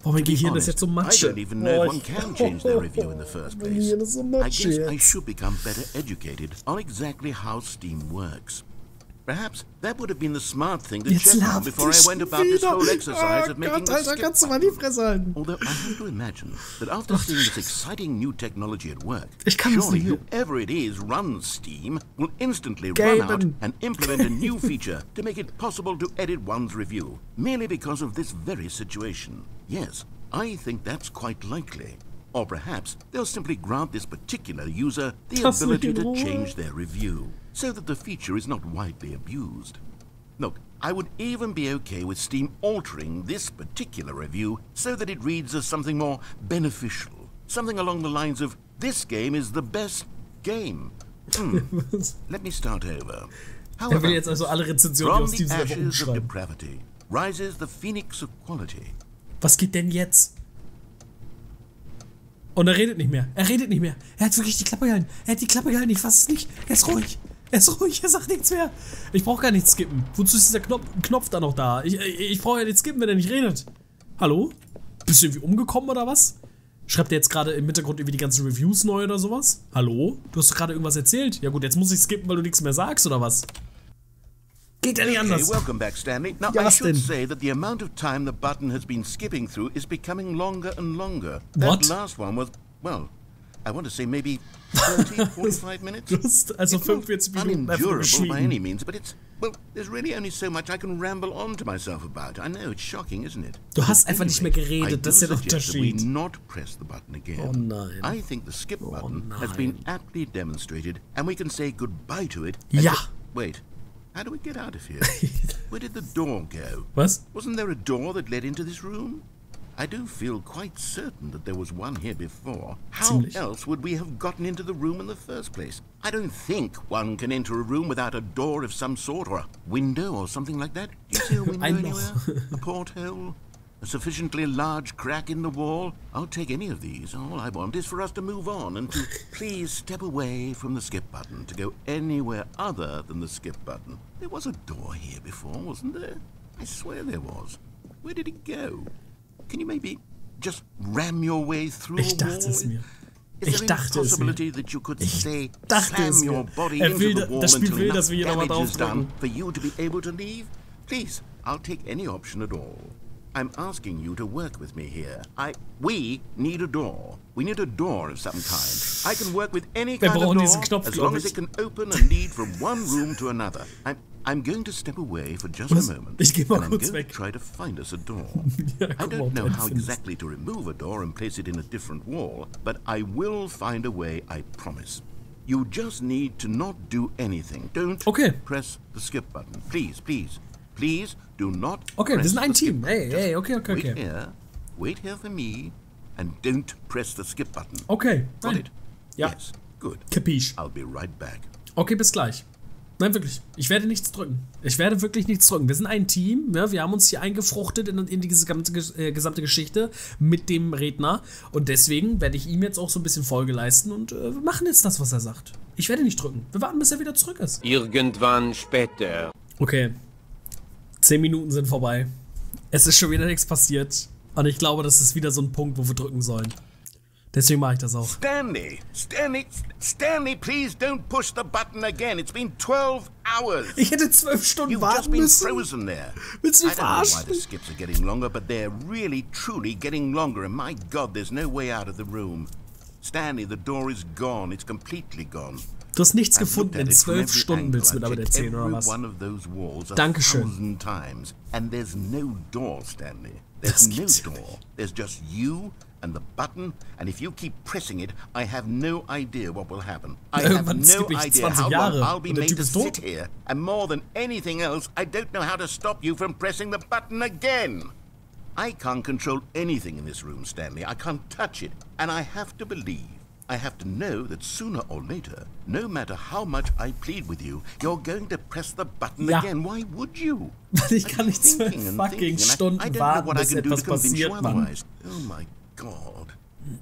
B: Boah, mein Gehirn ist jetzt so Matsche. Oh, mein Gehirn ist so Matsche jetzt.
C: Perhaps that would have been the smart thing to check on before I went about this whole exercise of making
B: Alter, kannst du mal die Fresse halten.
C: Although I have to imagine that after seeing this exciting new technology at work,
B: surely
C: whoever it is runs Steam will instantly run out and implement a new feature to make it possible to edit one's review, merely because of this very situation. Yes, I think that's quite likely. Or perhaps they'll simply grant this particular user the ability to change their review, so that the feature is not widely abused. Look, I would even be okay with Steam altering this particular review so that it reads as something more beneficial. Something along the lines of, this game is the best game. Let me start over.
B: Er will jetzt also alle Rezensionen aus Steam selber umschreiben.
C: Rises the phoenix of quality.
B: Was geht denn jetzt? Und er redet nicht mehr. Er redet nicht mehr. Er hat wirklich die Klappe gehalten. Er hat die Klappe gehalten. Ich fasse es nicht. Er ist ruhig. Er ist ruhig. Er sagt nichts mehr. Ich brauche gar nichts skippen. Wozu ist dieser Knopf da noch da? Ich brauche ja nicht skippen, wenn er nicht redet. Hallo? Bist du irgendwie umgekommen oder was? Schreibt er jetzt gerade im Hintergrund irgendwie die ganzen Reviews neu oder sowas? Hallo? Du hast doch gerade irgendwas erzählt. Ja gut, jetzt muss ich skippen, weil du nichts mehr sagst oder was? Geht ja nicht anders.
C: Okay, welcome back, Stanley. Now, I should say that the amount of time the button has been skipping through is becoming longer and longer.
B: What?
C: That last one was, well, I want to say maybe 30, 45 minutes.
B: Du hast also 45 Minuten
C: unendurable
B: geschwiegen.
C: by any means, but it's, well, there's really only so much I can ramble on to myself about. I know, it's shocking, isn't it?
B: Du hast einfach nicht mehr geredet, das ist ja der Unterschied.
C: We not press the button again.
B: Oh nein.
C: I think the skip button has been aptly demonstrated, and we can say goodbye to it.
B: Ja.
C: Wait. How do we get out of here? Where did the door go?
B: Was?
C: Wasn't there a door that led into this room? I do feel quite certain that there was one here before. How else would we have gotten into the room in the first place? I don't think one can enter a room without a door of some sort, or a window, or something like that. Do you see a window anywhere? A porthole? A sufficiently large crack in the wall? I'll take any of these. All I want is for us to move on and to please step away from the skip button, to go anywhere other than the skip button. There was a door here before, wasn't there? I swear there was. Where did it go? Can you maybe just ram your way through a wall?
B: Ich dachte es mir.
C: Is there any possibility that you could say,
B: dachte
C: slam
B: es mir.
C: your body into the wall
B: Das Spiel
C: until
B: will, dass wir
C: enough
B: hier nochmal
C: damage is done
B: draufdrücken.
C: for you to be able to leave? Please, I'll take any option at all. I'm asking you to work with me here. We need a door. We need a door of some kind. I can work with any kind of door as long as it can open and lead from one room to another. I'm going to step away for just a moment.
B: Ich geh mal
C: and I'm
B: kurz
C: going
B: weg.
C: to try to find us a door.
B: Ja,
C: I don't know how exactly to remove a door and place it in a different wall, but I will find a way, I promise. You just need to not do anything. Don't press the skip button. Please, please. Please do not.
B: Okay, wir sind ein Team. Hey, okay.
C: Wait here for me and don't press the skip button.
B: Okay,
C: got it?
B: Ja.
C: Yes, good.
B: Capiche.
C: I'll be right back.
B: Okay, bis gleich. Nein, wirklich. Ich werde nichts drücken. Ich werde wirklich nichts drücken. Wir sind ein Team. Ja, wir haben uns hier eingefruchtet in diese gesamte Geschichte mit dem Redner. Und deswegen werde ich ihm jetzt auch so ein bisschen Folge leisten. Und wir machen jetzt das, was er sagt. Ich werde nicht drücken. Wir warten, bis er wieder zurück ist.
H: Irgendwann später.
B: Okay. 10 Minuten sind vorbei. Es ist schon wieder nichts passiert. Und ich glaube, das ist wieder so ein Punkt, wo wir drücken sollen. Deswegen mache ich das auch.
C: Stanley, please don't push the button again. It's been 12 hours.
B: Ich hätte 12 Stunden warten müssen.
C: Frozen there.
B: Willst du mich
C: I don't know why
B: verarschen?
C: the skips are getting longer, but they're really, truly getting longer. And my God, there's no way out of the room. Stanley, the door is gone. It's completely gone.
B: Du hast nichts gefunden in 12 Stunden, willst du mir damit erzählen, oder was? Dankeschön.
C: And there's no door, Stanley. There's no door. There's just you and the button, and if you keep pressing it, I have no idea what will happen. I have no idea how long I'll be made to sit here, and more than anything else, I don't know how to stop you from pressing the button again. I can't control anything in this room, Stanley. I can't touch it, and I have to believe. I have to know that sooner or later, no matter how much I plead with you, you're going to press the button again. Why would you?
B: Ich kann nicht 12 fucking Stunden warten, bis etwas passiert, Mann.
C: Oh my God.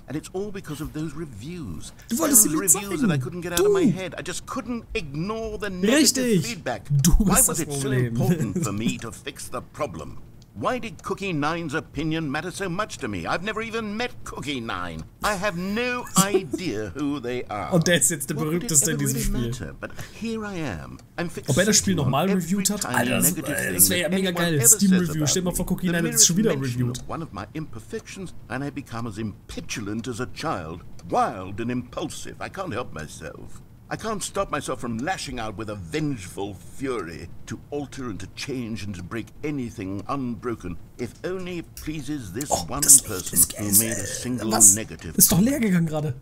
C: And it's all because of those reviews.
B: Du wolltest
C: those reviews that I couldn't get out of my head. I just couldn't ignore the negative feedback. Why was it so important for me to fix the problem? Why did Cookie Nine's opinion matter so much to me? I've never even met Cookie Nine. I have no idea who they are.
B: Und der ist jetzt der berühmteste in diesem Spiel.
C: But here I am.
B: Ob er das Spiel nochmal reviewt hat? Alter, das wäre ja mega geil. Steam-Review. Stell dir mal vor, Cookie Nine hat es schon wieder reviewt.
C: One of my imperfections, and I become as impetulant as a child. Wild and impulsive. I can't help myself. I can't stop myself from lashing out with a vengeful fury to alter and to change and to break anything unbroken, if only it pleases this one person who made a single negative.
B: Ist doch leer gegangen gerade.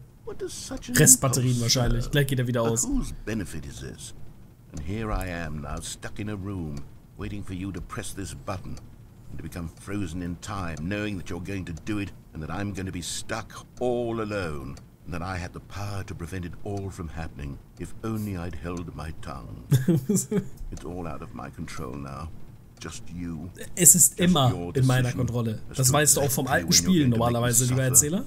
B: Restbatterien wahrscheinlich. Gleich geht er wieder aus.
C: Whose benefit is this? And here I am now stuck in a room, waiting for you to press this button and to become frozen in time, knowing that you're going to do it and that I'm going to be stuck all alone. And that I had the power to prevent it all from happening, if only I'd held my tongue. It's all out of my control now.
B: Es ist immer in meiner Kontrolle. Das weißt du auch vom alten Spiel normalerweise, lieber Erzähler.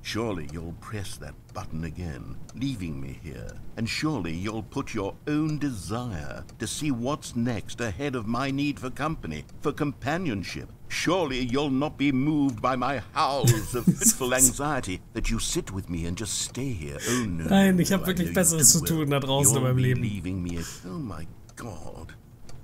C: Surely you'll press that button again, leaving me here. And surely you'll put your own desire to see what's next ahead of my need for company, for companionship. Surely you'll not be moved by my howls of fitful anxiety that you sit with me and just stay here. Oh no.
B: Nein, ich habe wirklich Besseres zu tun da draußen in meinem Leben.
C: Leaving me. Oh my God.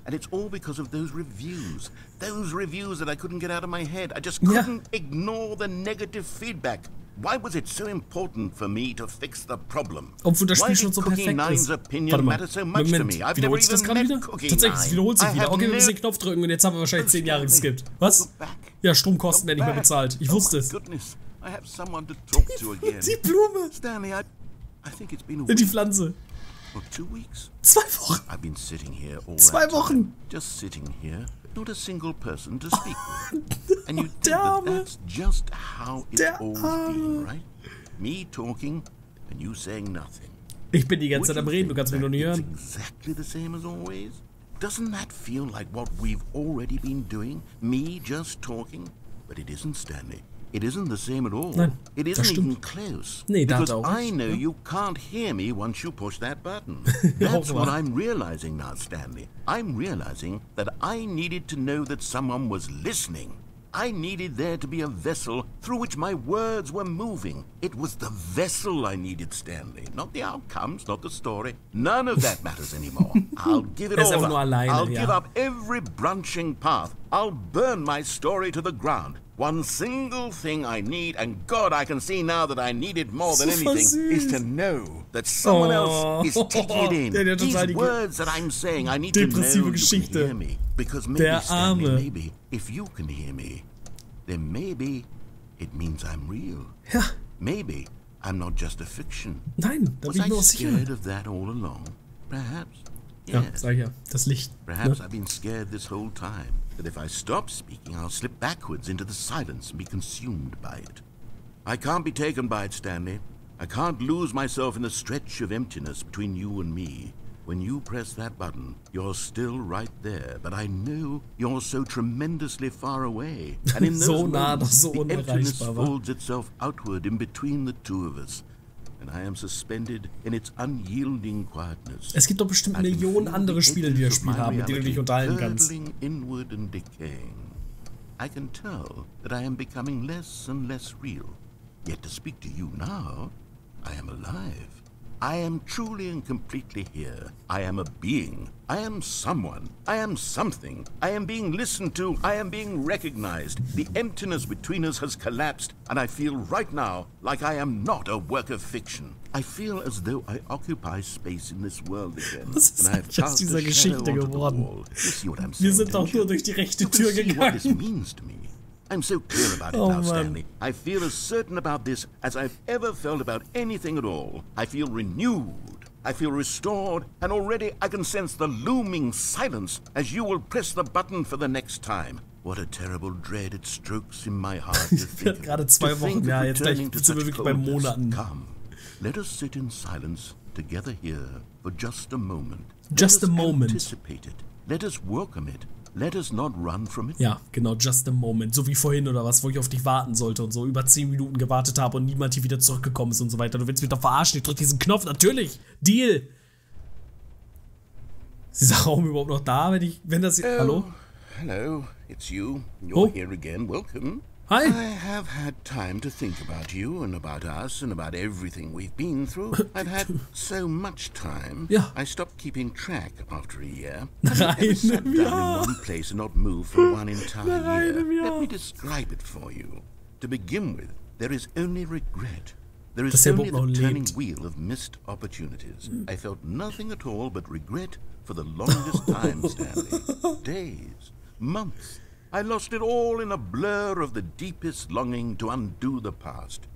C: And it's all because of those reviews that I couldn't get out of my head. I just couldn't ignore the negative feedback. Why was it so important for me to fix the problem?
B: Obwohl das Spiel schon so perfekt ist. Warte mal, Moment, wiederholt sich das gerade wieder? Tatsächlich, es wiederholt sich wieder. Okay, wir müssen den Knopf drücken und jetzt haben wir wahrscheinlich 10 Jahre geskippt. Was? Ja, Stromkosten werden nicht mehr bezahlt. Ich wusste es. Die Blume. Die Pflanze. 2 Wochen. 2 Wochen.
C: Just sitting here. Not a single person to speak with. And you think that that's just how it's always been, right? Me talking and you saying nothing.
B: Ich bin die ganze Zeit am Reden, du kannst mich noch nicht hören.
C: Exactly the same as always? Doesn't that feel like what we've already been doing? Me just talking? But it isn't, Stanley. It isn't the same at all.
B: Nein,
C: it isn't even close.
B: Nee,
C: because I know you can't hear me once you push that button. That's what I'm realizing now, Stanley. I'm realizing that I needed to know that someone was listening. I needed there to be a vessel through which my words were moving. It was the vessel I needed, Stanley. Not the outcomes, not the story. None of that matters anymore. I'll give it all up. I'll give up every branching path. I'll burn my story to the ground. One single thing I need, and God, I can see now that I need it more than anything, is to know that someone else is taking it in. These words that I'm saying, I need to know you can hear me. Because maybe, Stanley, maybe, if you can hear me, then maybe it means I'm real.
B: Ja.
C: Maybe I'm not just a fiction.
B: Nein, da bin ich mir auch sicher.
C: Was I scared of that all along? Perhaps.
B: Ja, sag ich ja, das Licht.
C: Perhaps I've been scared this whole time. That if I stop speaking, I'll slip backwards into the silence and be consumed by it. I can't be taken by it, Stanley. I can't lose myself in the stretch of emptiness between you and me. When you press that button, you're still right there, but I know you're so tremendously far away. And in those moments, the emptiness folds itself outward in between the two of us. And I am suspended in its unyielding quietness.
B: Es gibt doch bestimmt Millionen andere Spiele, die das Spiel haben, mit denen du dich unterhalten kannst.
C: Inward and decaying. I can tell that I am becoming less and less real. Yet to speak to you now, I am alive. I am truly and completely here. I am a being. I am someone. I am something. I am being listened to. I am being recognized. The emptiness between us has collapsed, and I feel right now like I am not a work of fiction. I feel as though I occupy space in this world again.
B: Was ist eigentlich aus dieser Geschichte geworden? Wir sind doch nur durch die rechte Tür gegangen.
C: I'm so clear about it now, Stanley. I feel as certain about this as I've ever felt about anything at all. I feel renewed. I feel restored, and already I can sense the looming silence as you will press the button for the next time. What a terrible dread it strokes in my heart to think
B: gerade 2 Wochen, ja, jetzt gleich sind wir wirklich bei Monaten.
C: Come, let us sit in silence together here for just a moment.
B: Just a moment.
C: Anticipate it. Let us welcome it. Let us not run from it.
B: Ja, genau, just a moment. So wie vorhin oder was, wo ich auf dich warten sollte und so über 10 Minuten gewartet habe und niemand hier wieder zurückgekommen ist und so weiter. Du willst mich doch verarschen, ich drück diesen Knopf, natürlich. Deal. Ist dieser Raum überhaupt noch da, wenn das... Hallo?
C: Hello, it's you. You're here again. Welcome.
B: Hi.
C: I have had time to think about you and about us and about everything we've been through. I've had so much time.
B: Ja.
C: I stopped keeping track after a year.
B: Nein,
C: sat down in one place and not moved for one entire year. Let me describe it for you. To begin with, there is only regret. There is only the turning wheel of missed opportunities. I felt nothing at all but regret for the longest time, Stanley. Days, months. I lost it all in a blur of the deepest longing to undo the past.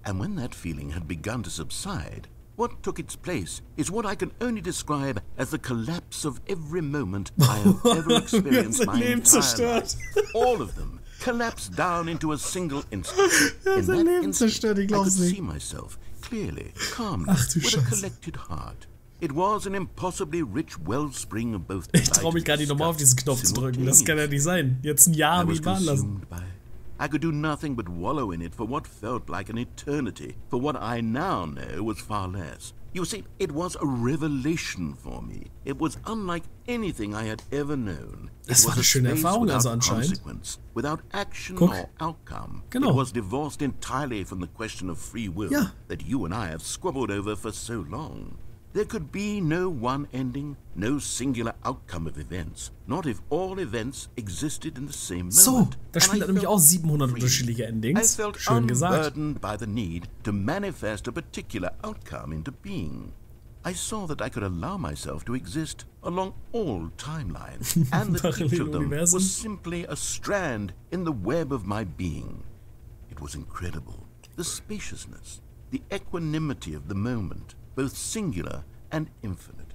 C: And when that feeling had begun to subside, what took its place is what I can only describe as the collapse of every moment I have ever experienced my entire life. All of them collapsed down into a single instant. In that instant, I could see myself clearly, calmly, with a collected heart. It was an impossibly rich wellspring of both.
B: Ich traue mich gar nicht nochmal auf diesen Knopf zu drücken. Das kann ja nicht sein. Jetzt ein Jahr wie warten lassen.
C: I could do nothing but wallow in it for what felt like an eternity, for what I now know was far less. You see, it was a revelation for me. It was unlike anything I had ever known.
B: Das war eine schöne Erfahrung, also anscheinend.
C: Without action or outcome.
B: Genau.
C: It was divorced entirely from the question of free will that you and I have squabbled over for so long. There could be no one ending, no singular outcome of events, not if all events existed in the same moment.
B: So, das Spiel hat nämlich auch 700 unterschiedliche Endings. Schön gesagt.
C: I felt unburdened by the need to manifest a particular outcome into being. I saw that I could allow myself to exist along all timelines, and that each of them was simply a strand in the web of my being. It was incredible. The spaciousness, the equanimity of the moment, both singular and infinite.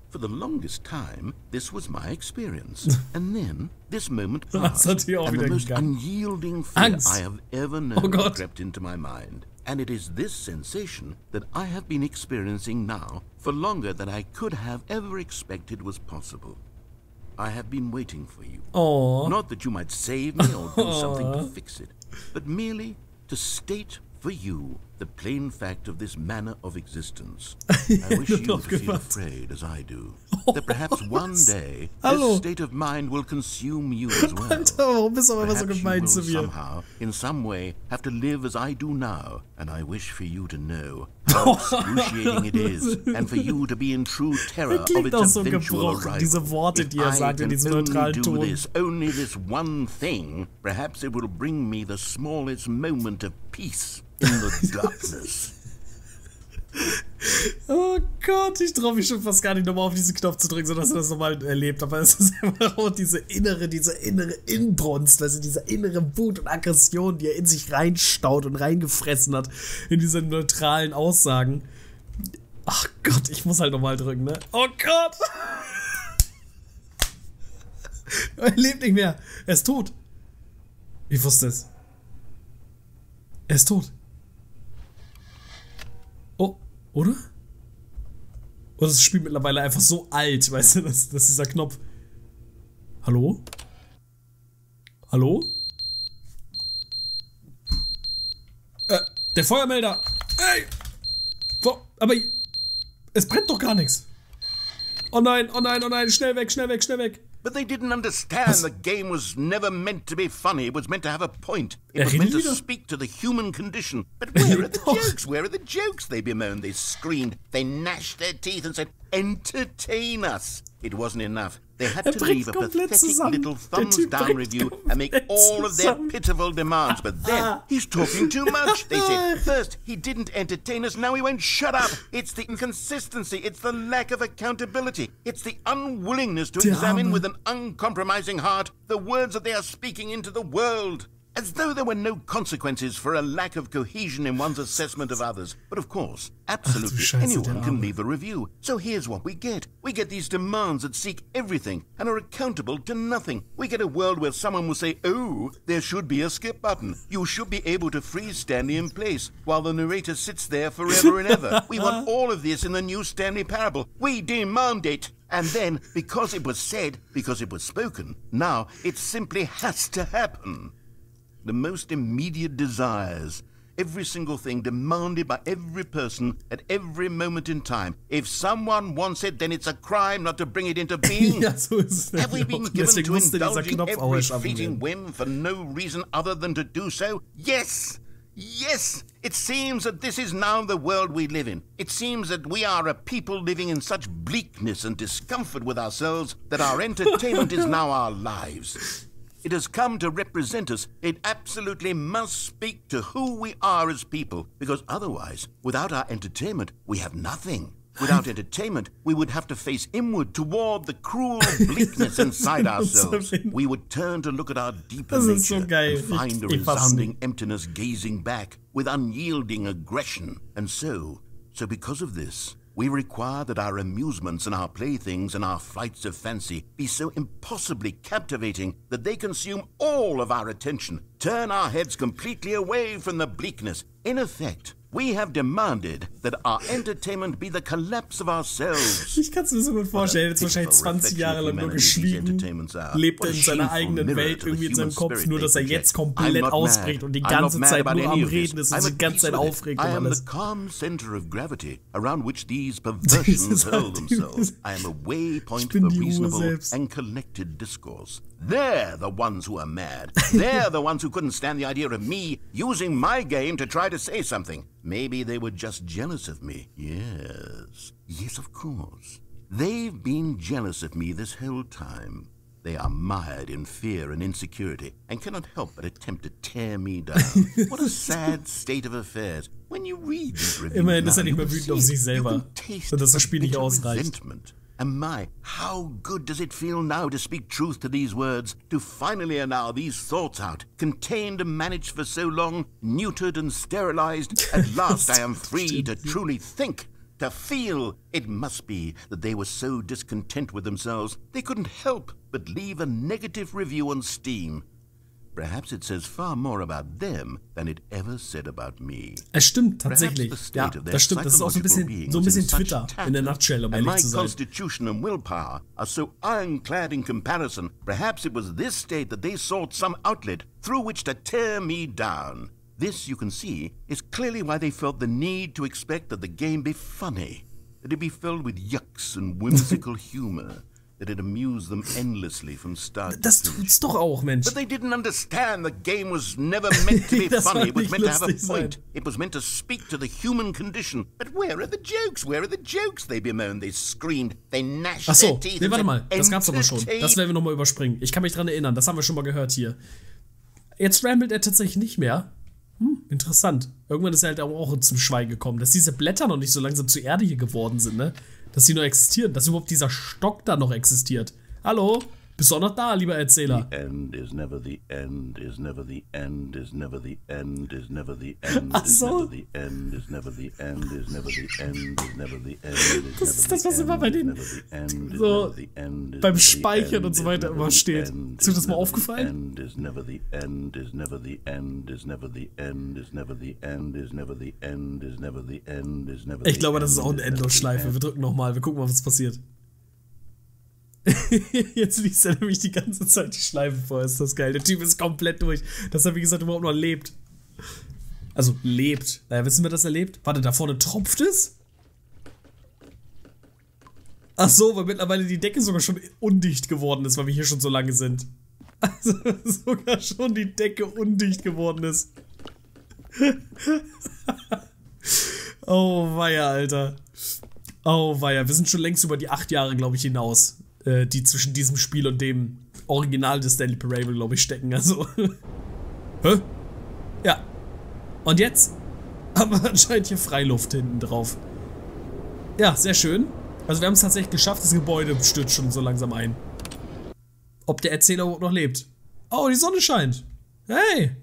C: For the longest time, this was my experience. And then, this moment passed, and the most unyielding fear I have ever known crept into my mind. And it is this sensation that I have been experiencing now for longer than I could have ever expected was possible. I have been waiting for you. Not that you might save me or do something to fix it, but merely to state for you the plain fact of this manner of existence. I wish you to feel afraid as I do, that perhaps one day this state of mind will consume you as well. Perhaps you will somehow, in some way, have to live as I do now, and I wish for you to know how excruciating it is, and for you to be in true terror of its eventual arrival. If I can only do this, only this one thing, perhaps it will bring me the smallest moment of peace in the darkness.
B: Oh Gott, ich traue mich schon fast gar nicht nochmal auf diesen Knopf zu drücken, sodass er das nochmal erlebt. Aber es ist einfach auch diese innere Inbrunst, also diese innere Wut und Aggression, die er in sich reinstaut und reingefressen hat in diese neutralen Aussagen. Ach Gott, ich muss halt nochmal drücken, ne? Oh Gott! Er lebt nicht mehr. Er ist tot. Ich wusste es. Er ist tot. Oh, oder? Oder ist das Spiel mittlerweile einfach so alt, weißt du, dass dieser Knopf... Hallo? Hallo? Der Feuermelder! Ey! Aber... Es brennt doch gar nichts! Oh nein, oh nein, oh nein, schnell weg, schnell weg, schnell weg!
C: But they didn't understand the game was never meant to be funny. It was meant to have a point. It was meant to speak to the human condition. But where are the jokes? Where are the jokes? They bemoaned, they screamed, they gnashed their teeth and said, entertain us. It wasn't enough. They had to leave a pathetic little thumbs-down review and make all of their pitiful demands. But then, he's talking too much. They said, first, he didn't entertain us, now he won't shut up. It's the inconsistency, it's the lack of accountability, it's the unwillingness to examine with an uncompromising heart the words that they are speaking into the world. As though there were no consequences for a lack of cohesion in one's assessment of others. But of course, absolutely anyone can leave a review. So here's what we get. We get these demands that seek everything and are accountable to nothing. We get a world where someone will say, oh, there should be a skip button. You should be able to freeze Stanley in place while the narrator sits there forever and ever. We want all of this in the new Stanley Parable. We demand it. And then, because it was said, because it was spoken, now it simply has to happen. The most immediate desires, every single thing demanded by every person at every moment in time. If someone wants it, then it's a crime not to bring it into being. Have we been given to indulging every fleeting whim for no reason other than to do so? Yes! Yes! It seems that this is now the world we live in. It seems that we are a people living in such bleakness and discomfort with ourselves that our entertainment is now our lives. It has come to represent us. It absolutely must speak to who we are as people, because otherwise, without our entertainment, we have nothing. Without entertainment, we would have to face inward toward the cruel bleakness inside ourselves. We would turn to look at our deeper nature and find a resounding emptiness gazing back with unyielding aggression. And so because of this, we require that our amusements and our playthings and our flights of fancy be so impossibly captivating that they consume all of our attention, turn our heads completely away from the bleakness. In effect, We have demanded that our entertainment be the collapse of ourselves.
B: Ich kann es mir so gut vorstellen, jetzt wahrscheinlich 20 Jahre lang nur geschwiegen, lebt er in seiner eigenen Welt, irgendwie in seinem Kopf, nur dass er jetzt komplett ausbricht und die ganze Zeit nur am Reden ist und sich die ganze Zeit aufregt und alles.
C: I am the calm center of gravity around which these perversions hurl themselves. I am a waypoint for reasonable and collected discourse. They're the ones who are mad. They're the ones who couldn't stand the idea of me using my game to try to say something. Maybe they were just jealous of me. Yes. Yes, of course. They've been jealous of me this whole time. They are mired in fear and insecurity and cannot help but attempt to tear me down. What a sad state of affairs. When you read these reviews,
B: immerhin ist er nicht mehr wütend auf sich selber, dass das Spiel nicht ausreicht.
C: And my, how good does it feel now to speak truth to these words, to finally allow these thoughts out, contained and managed for so long, neutered and sterilized. At last I am free to truly think, to feel. It must be that they were so discontent with themselves, they couldn't help but leave a negative review on Steam. Perhaps it says far more about them than it ever said about me.
B: Es stimmt tatsächlich. Ja, das stimmt. Das ist auch so ein bisschen Twitter in der Nutshell, um ehrlich zu sein.
C: My constitution and willpower are so ironclad in comparison. Perhaps it was this state that they sought some outlet through which to tear me down. This, you can see, is clearly why they felt the need to expect that the game be funny, that it be filled with yucks and whimsical humor. That it amused them endlessly from start
B: das tut's doch auch, Mensch.
C: But they didn't understand the game was never meant to be funny. It was meant to have a point. It was meant to speak to the human condition. But where are the jokes? Where are the jokes? They bemoaned, they screamed, they gnashed their teeth.
B: Nee, warte mal, das gab's aber schon. Das werden wir nochmal überspringen. Ich kann mich dran erinnern, das haben wir schon mal gehört hier. Jetzt rambelt er tatsächlich nicht mehr. Interessant. Irgendwann ist er halt auch zum Schweigen gekommen, dass diese Blätter noch nicht so langsam zur Erde hier geworden sind, ne? Dass sie noch existieren, dass überhaupt dieser Stock da noch existiert. Hallo? Bist du auch noch da, lieber Erzähler?
C: The end is never the end, is never the end, is never the end, is never the end,
B: is never
C: the end, is never the end, is never the end, is never the end.
B: Das ist das, was immer bei denen so beim Speichern und so weiter immer steht. Ist dir das mal aufgefallen? Ich glaube, das ist auch eine Endlosschleife. Wir drücken nochmal, wir gucken mal, was passiert. Jetzt liest er nämlich die ganze Zeit die Schleifen vor, ist das geil. Der Typ ist komplett durch, dass er, wie gesagt, überhaupt noch lebt. Also, lebt. Naja, wissen wir, dass er lebt? Warte, da vorne tropft es? Ach so, weil mittlerweile die Decke sogar schon undicht geworden ist, weil wir hier schon so lange sind. Also, sogar schon die Decke undicht geworden ist. Oh, weia, Alter. Oh, weia. Wir sind schon längst über die 8 Jahre, glaube ich, hinaus, die zwischen diesem Spiel und dem Original des Stanley Parable, glaube ich, stecken. Also. Hä? Ja. Und jetzt haben wir anscheinend hier Freiluft hinten drauf. Ja, sehr schön. Also wir haben es tatsächlich geschafft, das Gebäude stürzt schon so langsam ein. Ob der Erzähler überhaupt noch lebt. Oh, die Sonne scheint. Hey.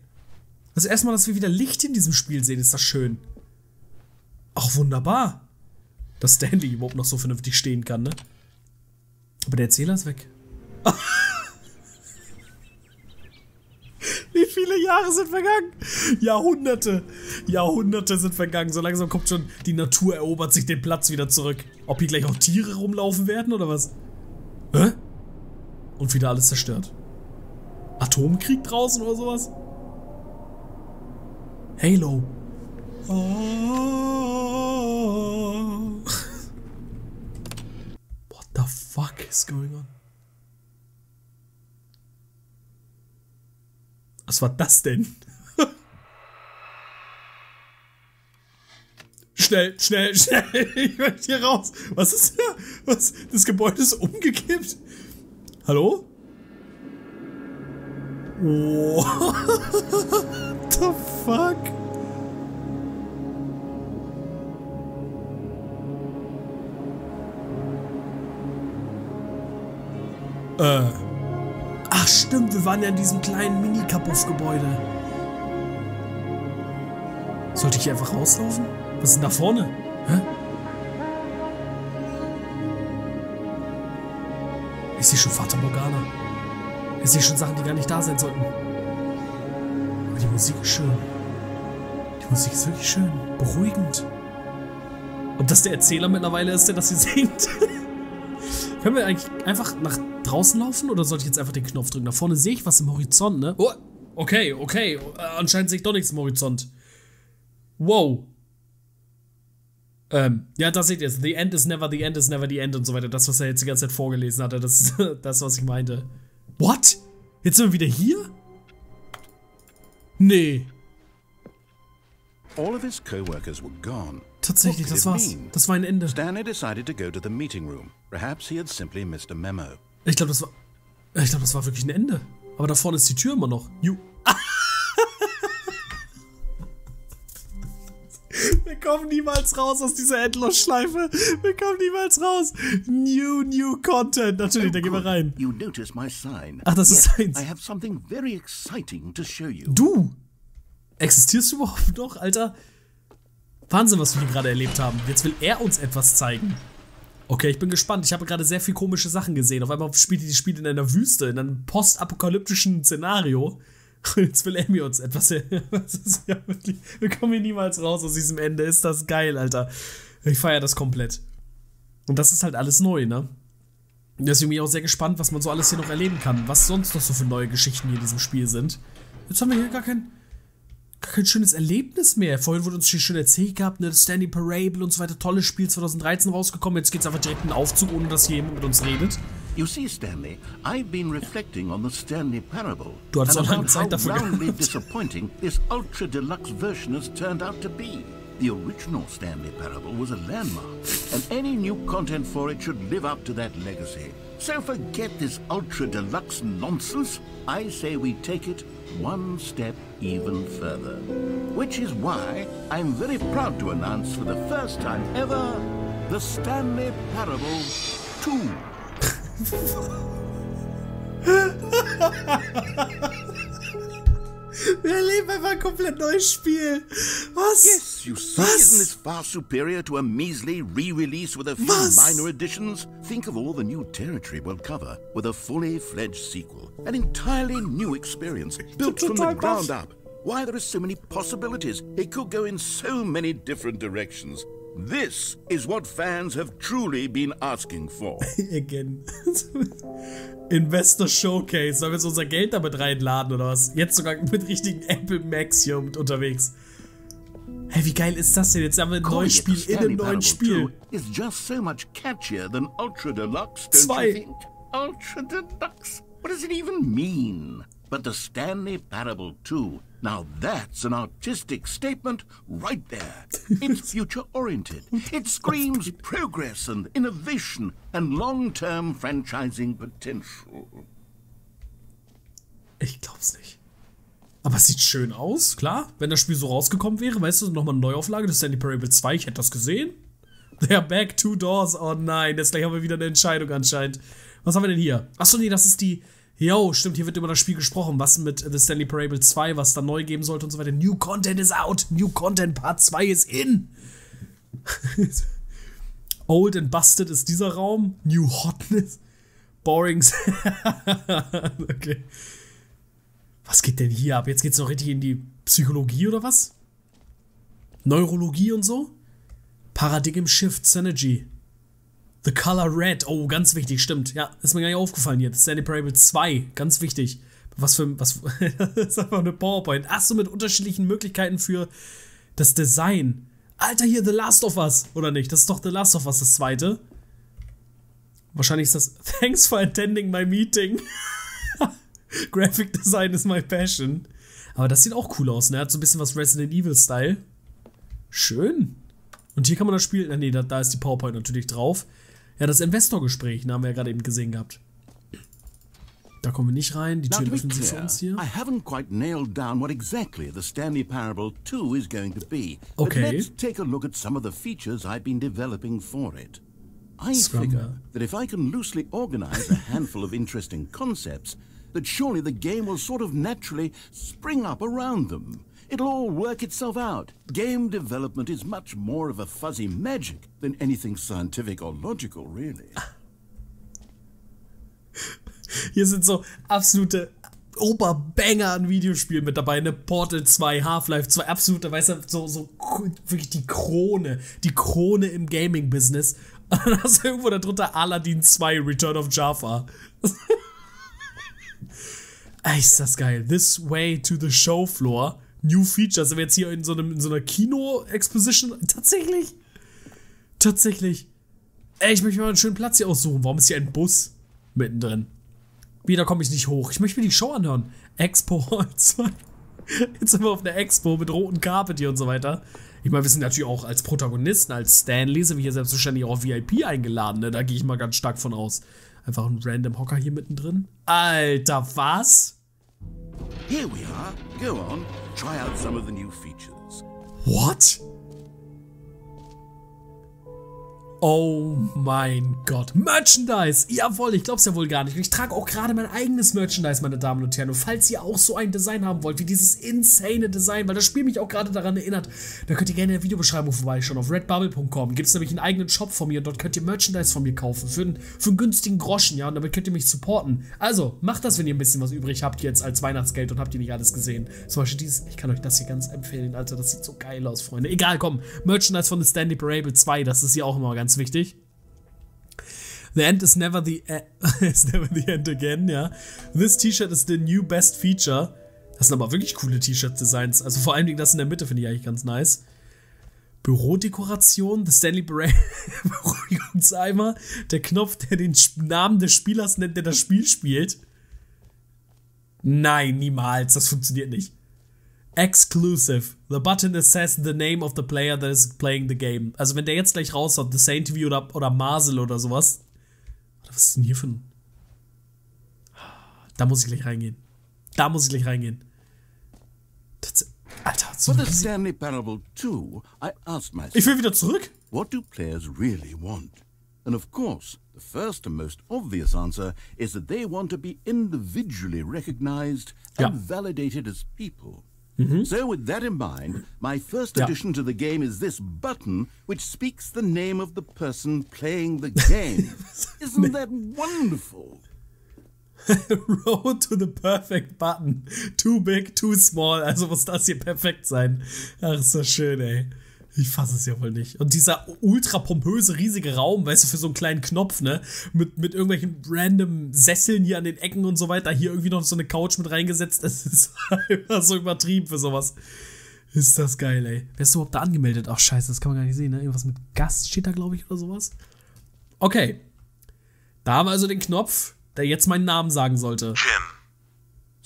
B: Also erstmal, dass wir wieder Licht in diesem Spiel sehen, ist das schön. Ach, wunderbar. Dass Stanley überhaupt noch so vernünftig stehen kann, ne? Aber der Erzähler ist weg. Wie viele Jahre sind vergangen? Jahrhunderte. Jahrhunderte sind vergangen. So langsam kommt schon, die Natur erobert sich den Platz wieder zurück. Ob hier gleich auch Tiere rumlaufen werden oder was? Hä? Und wieder alles zerstört. Atomkrieg draußen oder sowas? Halo. Oh. What the fuck is going on? Was war das denn? Schnell, schnell, schnell. Ich möchte hier raus. Was ist hier? Was? Das Gebäude ist umgekippt? Hallo? What the fuck? Ach stimmt, wir waren ja in diesem kleinen Mini-Kapuff-Gebäude. Sollte ich hier einfach rauslaufen? Was ist denn da vorne? Hä? Ich sehe schon Fata Morgana. Ich sehe schon Sachen, die gar nicht da sein sollten. Aber die Musik ist schön. Die Musik ist wirklich schön, beruhigend. Und dass der Erzähler mittlerweile ist, der das hier singt. Können wir eigentlich einfach nach draußen laufen oder sollte ich jetzt einfach den Knopf drücken? Da vorne sehe ich was im Horizont, ne? Oh, okay. Anscheinend sehe ich doch nichts im Horizont. Wow. Ja, das seht ihr jetzt. The end is never the end is never the end und so weiter. Das, was er jetzt die ganze Zeit vorgelesen hatte, das ist das, was ich meinte. What? Jetzt sind wir wieder hier? Nee.
C: All of his co-workers were gone.
B: Tatsächlich, das war's. Das war ein Ende.
C: Stanley decided to go to the meeting room. Perhaps he had simply missed a memo.
B: Ich glaube, das war wirklich ein Ende. Aber da vorne ist die Tür immer noch. Wir kommen niemals raus aus dieser Endlosschleife. Wir kommen niemals raus. New Content. Natürlich, da gehen wir rein.
C: You notice my sign.
B: Ach, das ist seins.
C: I have something very exciting to show you.
B: Du? Existierst du überhaupt noch, Alter? Wahnsinn, was wir hier gerade erlebt haben. Jetzt will er uns etwas zeigen. Okay, ich bin gespannt. Ich habe gerade sehr viel komische Sachen gesehen. Auf einmal spielt dieses Spiel in einer Wüste, in einem postapokalyptischen Szenario. Jetzt will er mir uns etwas. Das ist ja wirklich, wir kommen hier niemals raus aus diesem Ende. Ist das geil, Alter. Ich feiere das komplett. Und das ist halt alles neu, ne? Deswegen bin ich auch sehr gespannt, was man so alles hier noch erleben kann. Was sonst noch so für neue Geschichten hier in diesem Spiel sind. Jetzt haben wir hier gar kein schönes Erlebnis mehr. Vorhin wurde uns hier schön erzählt gehabt, ne, das Stanley Parable und so weiter. Tolles Spiel, 2013 rausgekommen. Jetzt geht's einfach direkt in den Aufzug, ohne dass hier jemand mit uns redet.
C: You see, Stanley, I've been reflecting on the Stanley Parable.
B: Du hast
C: and
B: so lange Zeit dafür
C: roundly
B: gehabt.
C: disappointing this ultra deluxe version has turned out to be. The original Stanley Parable was a landmark, and any new content for it should live up to that legacy. So forget this ultra deluxe nonsense. I say we take it one step even further. Which is why I'm very proud to announce for the first time ever, the Stanley Parable 2.
B: Wir erleben einfach ein komplett neues Spiel. Was?
C: Yes, you see, isn't this far superior to a measly re-release with a few minor additions? Think of all the new territory we'll cover with a fully fledged sequel. An entirely new experience, built from the ground up. Why, there are so many possibilities. It could go in so many different directions. This is what fans have truly been asking for.
B: Again. Investor Showcase. Sollen wir jetzt unser Geld damit reinladen oder was? Jetzt sogar mit richtigen Apple Macs hier unterwegs. Hey, wie geil ist das denn? Jetzt haben wir ein neues Spiel in einem neuen Spiel.
C: It's just so much catchier than Ultra Deluxe, don't you think? Ultra Deluxe? What does it even mean? But the Stanley Parable 2, now that's an artistic statement right there. It's future-oriented. It screams progress and innovation and long-term franchising potential.
B: Ich glaub's nicht. Aber es sieht schön aus, klar. Wenn das Spiel so rausgekommen wäre, weißt du, nochmal eine Neuauflage des Stanley Parable 2, ich hätte das gesehen. They're back 2 doors. Oh nein, jetzt gleich haben wir wieder eine Entscheidung anscheinend. Was haben wir denn hier? Achso, nee, das ist die... Jo, stimmt, hier wird über das Spiel gesprochen. Was mit The Stanley Parable 2, was da neu geben sollte und so weiter. New Content is out. New Content Part 2 ist in. Old and Busted ist dieser Raum. New Hotness. Boring. Okay. Was geht denn hier ab? Jetzt geht's noch richtig in die Psychologie oder was? Neurologie und so? Paradigm Shift Synergy. The Color Red. Oh, ganz wichtig, stimmt. Ja, ist mir gar nicht aufgefallen hier. Stanley Parable 2. Ganz wichtig. Was das ist einfach eine PowerPoint. Ach so, mit unterschiedlichen Möglichkeiten für das Design. Alter, hier The Last of Us. Oder nicht? Das ist doch The Last of Us, das zweite. Wahrscheinlich ist das Thanks for attending my meeting. Graphic Design is my passion. Aber das sieht auch cool aus, ne? Hat so ein bisschen was Resident Evil-Style. Schön. Und hier kann man das Spiel... Nee, da ist die PowerPoint natürlich drauf. Ja, das Investorgespräch, haben wir ja gerade eben gesehen gehabt. Da kommen wir nicht rein. Die Türen öffnen sich für uns hier.
C: I haven't quite nailed down what exactly the Stanley Parable 2 is going to be.
B: Okay.
C: But let's take a look at some of the features I've been developing for it. I figure that if I can loosely organize a handful of interesting concepts, that surely the game will sort of naturally spring up around them. It'll all work itself out. Game development is much more of a fuzzy magic than anything scientific or logical, really.
B: Hier sind so absolute Oberbanger an Videospielen mit dabei, ne? Portal 2, Half-Life 2, absolute, weißt du, so wirklich die Krone im Gaming-Business. Und dann hast du irgendwo darunter Aladdin 2, Return of Jafar. Ist das geil. This way to the show floor. New Features. Sind wir jetzt hier in so einer Kino-Exposition? Tatsächlich. Ich möchte mir mal einen schönen Platz hier aussuchen. Warum ist hier ein Bus mittendrin? Wieder komme ich nicht hoch. Ich möchte mir die Show anhören. Expo Hall 2. Jetzt sind wir auf einer Expo mit roten Carpet hier und so weiter. Ich meine, wir sind natürlich auch als Protagonisten, als Stanley, sind wir hier selbstverständlich auch VIP eingeladen. Ne? Da gehe ich mal ganz stark von aus. Einfach ein random Hocker hier mittendrin. Alter, was?
C: Here we are. Go on. Try out some of the new features.
B: What? Oh mein Gott. Merchandise! Jawohl, ich glaub's ja wohl gar nicht. Und ich trage auch gerade mein eigenes Merchandise, meine Damen und Herren. Und falls ihr auch so ein Design haben wollt, wie dieses insane Design, weil das Spiel mich auch gerade daran erinnert, dann könnt ihr gerne in der Videobeschreibung vorbeischauen. Auf redbubble.com gibt es nämlich einen eigenen Shop von mir und dort könnt ihr Merchandise von mir kaufen. Für einen günstigen Groschen, ja. Und damit könnt ihr mich supporten. Also, macht das, wenn ihr ein bisschen was übrig habt jetzt als Weihnachtsgeld und habt ihr nicht alles gesehen. Zum Beispiel dieses, ich kann euch das hier ganz empfehlen, Alter. Das sieht so geil aus, Freunde. Egal, komm. Merchandise von The Stanley Parable 2, das ist hier auch immer ganz wichtig. The end is never the end again, ja. This T-Shirt is the new best feature. Das sind aber wirklich coole T-Shirt-Designs. Also vor allem das in der Mitte finde ich eigentlich ganz nice. Bürodekoration, The Stanley Parable Beruhigungseimer. Der Knopf, der den Namen des Spielers nennt, der das Spiel spielt. Nein, niemals. Das funktioniert nicht. Exclusive. The button that says the name of the player that is playing the game. Also wenn der jetzt gleich raushaut, TheSeineTV oder Marcel oder sowas. Was ist denn hier für ein... Da muss ich gleich reingehen. Alter, so
C: For the Stanley Parable 2, I asked myself,
B: ich will wieder zurück.
C: What do players really want? And of course, the first and most obvious answer is that they want to be individually recognized and validated as people. So with that in mind, my first addition to the game is this button which speaks the name of the person playing the game. Isn't that wonderful?
B: Road to the perfect button. Too big, too small. Also muss das hier perfekt sein. Ach, ist das schön, ey. Ich fasse es ja wohl nicht. Und dieser ultra pompöse, riesige Raum, weißt du, für so einen kleinen Knopf, ne? Mit irgendwelchen random Sesseln hier an den Ecken und so weiter. Hier irgendwie noch so eine Couch mit reingesetzt. Das ist einfach so übertrieben für sowas. Ist das geil, ey. Wer ist überhaupt da angemeldet? Ach, scheiße, das kann man gar nicht sehen, ne? Irgendwas mit Gast steht da, glaube ich, oder sowas. Okay. Da haben wir also den Knopf, der jetzt meinen Namen sagen sollte.
C: Jim.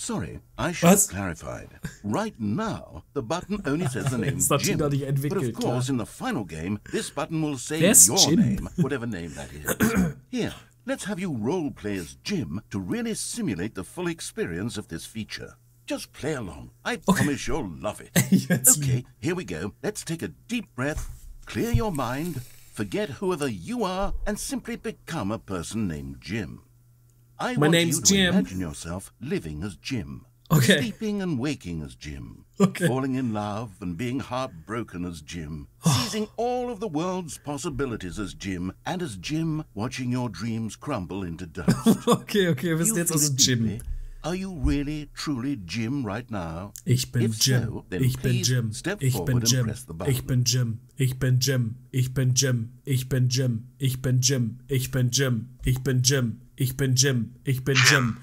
C: Sorry, I should have clarified. Right now, the button only says the name Jim. But of course, in the final game, this button will say your name, whatever name that is. Here, let's have you role-play as Jim to really simulate the full experience of this feature. Just play along. I promise you'll love it. Okay, here we go. Let's take a deep breath, clear your mind, forget whoever you are, and simply become a person named Jim. I want you to imagine yourself living as Jim, sleeping and waking as Jim, falling in love and being heartbroken as Jim, seizing all of the world's possibilities as Jim, and as Jim watching your dreams crumble into dust.
B: Okay, wir sind jetzt also Jim.
C: Are you really, truly Jim right now?
B: Ich bin Jim.
C: So,
B: ich bin Jim. Ich bin Jim. Ich bin Jim. Ich bin Jim. Ich bin Jim. Ich bin Jim. Ich bin Jim. Ich bin Jim. Ich bin Jim. Ich bin Jim. Ich bin Jim.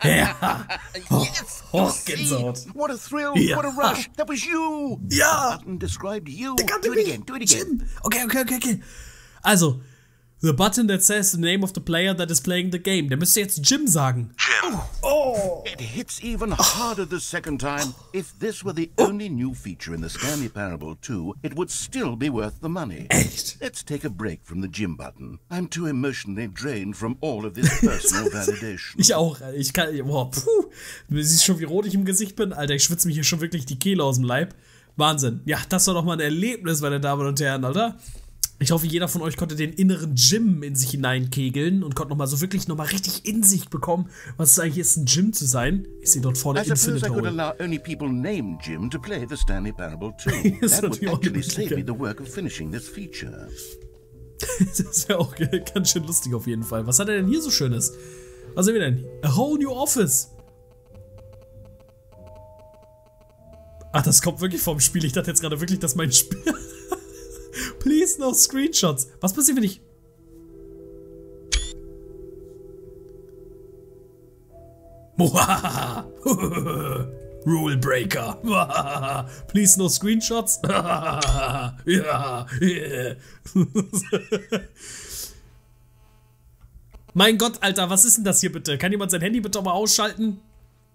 B: Ja.
C: Yes. Gänsehaut. What a thrill. What a rush. That was you.
B: Ja.
C: The button described you. Do it again.
B: Jim. Okay. Also, the button that says the name of the player that is playing the game. Der müsste jetzt Jim sagen.
C: Jim. Oh. It hits even harder the second time. If this were the only new feature in the Stanley Parable 2, it would still be worth the money.
B: Echt?
C: Let's take a break from the Jim button. I'm too emotionally drained from all of this personal validation.
B: Ich auch. Ich kann. Boah, du siehst schon, wie rot ich im Gesicht bin. Alter, ich schwitze mir hier schon wirklich die Kehle aus dem Leib. Wahnsinn. Ja, das war doch mal ein Erlebnis, meine Damen und Herren, Alter. Ich hoffe, jeder von euch konnte den inneren Jim in sich hineinkegeln und konnte nochmal so wirklich nochmal richtig in sich bekommen, was es eigentlich ist, ein Jim zu sein. Ich sehe dort vorne Infinite Hole.
C: I could allow only people named Jim to play the Stanley Parable 2. That would actually save me the work of finishing this feature.
B: Das wäre auch ganz schön lustig auf jeden Fall. Was hat er denn hier so Schönes? Was sehen wir denn? A whole new office. Ach, das kommt wirklich vom Spiel. Ich dachte jetzt gerade wirklich, dass mein Spiel... Please no Screenshots. Was passiert, wenn ich... Rule Breaker. Please no Screenshots. Ja. Yeah. Mein Gott, Alter, was ist denn das hier bitte? Kann jemand sein Handy bitte mal ausschalten?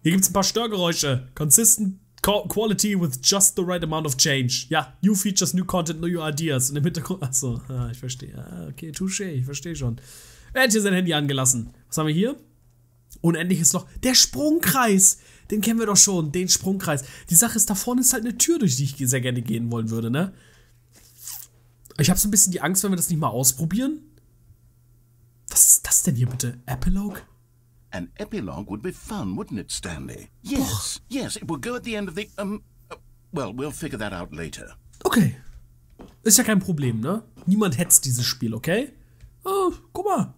B: Hier gibt's ein paar Störgeräusche. Consistent quality with just the right amount of change. Ja, new features, new content, new ideas. Und im Hintergrund... Achso, ich verstehe. Okay, touché, ich verstehe schon. Er hat hier sein Handy angelassen. Was haben wir hier? Unendliches Loch. Der Sprungkreis. Den kennen wir doch schon. Den Sprungkreis. Die Sache ist, da vorne ist halt eine Tür, durch die ich sehr gerne gehen wollen würde, ne? Ich habe so ein bisschen die Angst, wenn wir das nicht mal ausprobieren. Was ist das denn hier bitte? Epilogue?
C: An epilogue would be fun, wouldn't it, Stanley? Yes, yes, it will go at the end of the, well, we'll figure that out later.
B: Okay. Ist ja kein Problem, ne? Niemand hetzt dieses Spiel, okay? Oh, guck mal.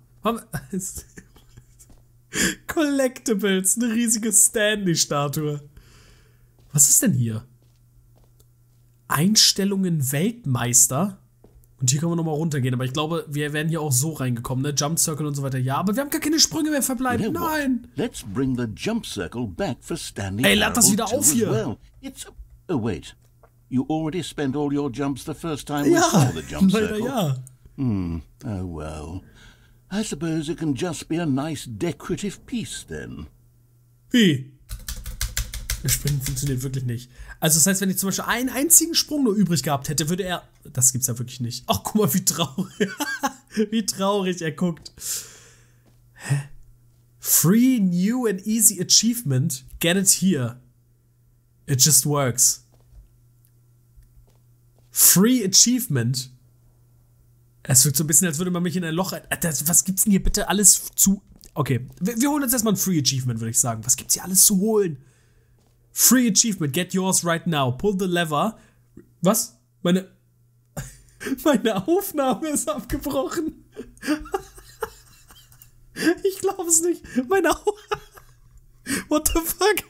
B: Collectibles, eine riesige Stanley-Statue. Was ist denn hier? Einstellungen Weltmeister? Und hier können wir nochmal runtergehen, aber ich glaube, wir werden hier auch so reingekommen, ne? Jump Circle und so weiter. Ja, aber wir haben gar keine Sprünge mehr verbleiben. Nein!
C: Let's bring the Jump Circle back for Stanley.
B: Ey, lad das wieder auf hier!
C: Well. It's oh, wait. You already spent all your jumps the first time we saw the Jump Circle?
B: Ja.
C: Oh, well. I suppose it can just be a nice decorative piece, then.
B: Wie? Das Springen funktioniert wirklich nicht. Also das heißt, wenn ich zum Beispiel einen einzigen Sprung nur übrig gehabt hätte, würde er... Das gibt's ja wirklich nicht. Ach, guck mal, wie traurig. Wie traurig er guckt. Hä? Free, new and easy achievement. Get it here. It just works. Free achievement. Es wirkt so ein bisschen, als würde man mich in ein Loch... Was gibt's denn hier bitte alles zu... Okay, wir holen uns erstmal ein Free Achievement, würde ich sagen. Was gibt's hier alles zu holen? Free Achievement, get yours right now. Pull the lever. Was? Meine Aufnahme ist abgebrochen. Ich glaube es nicht. What the fuck?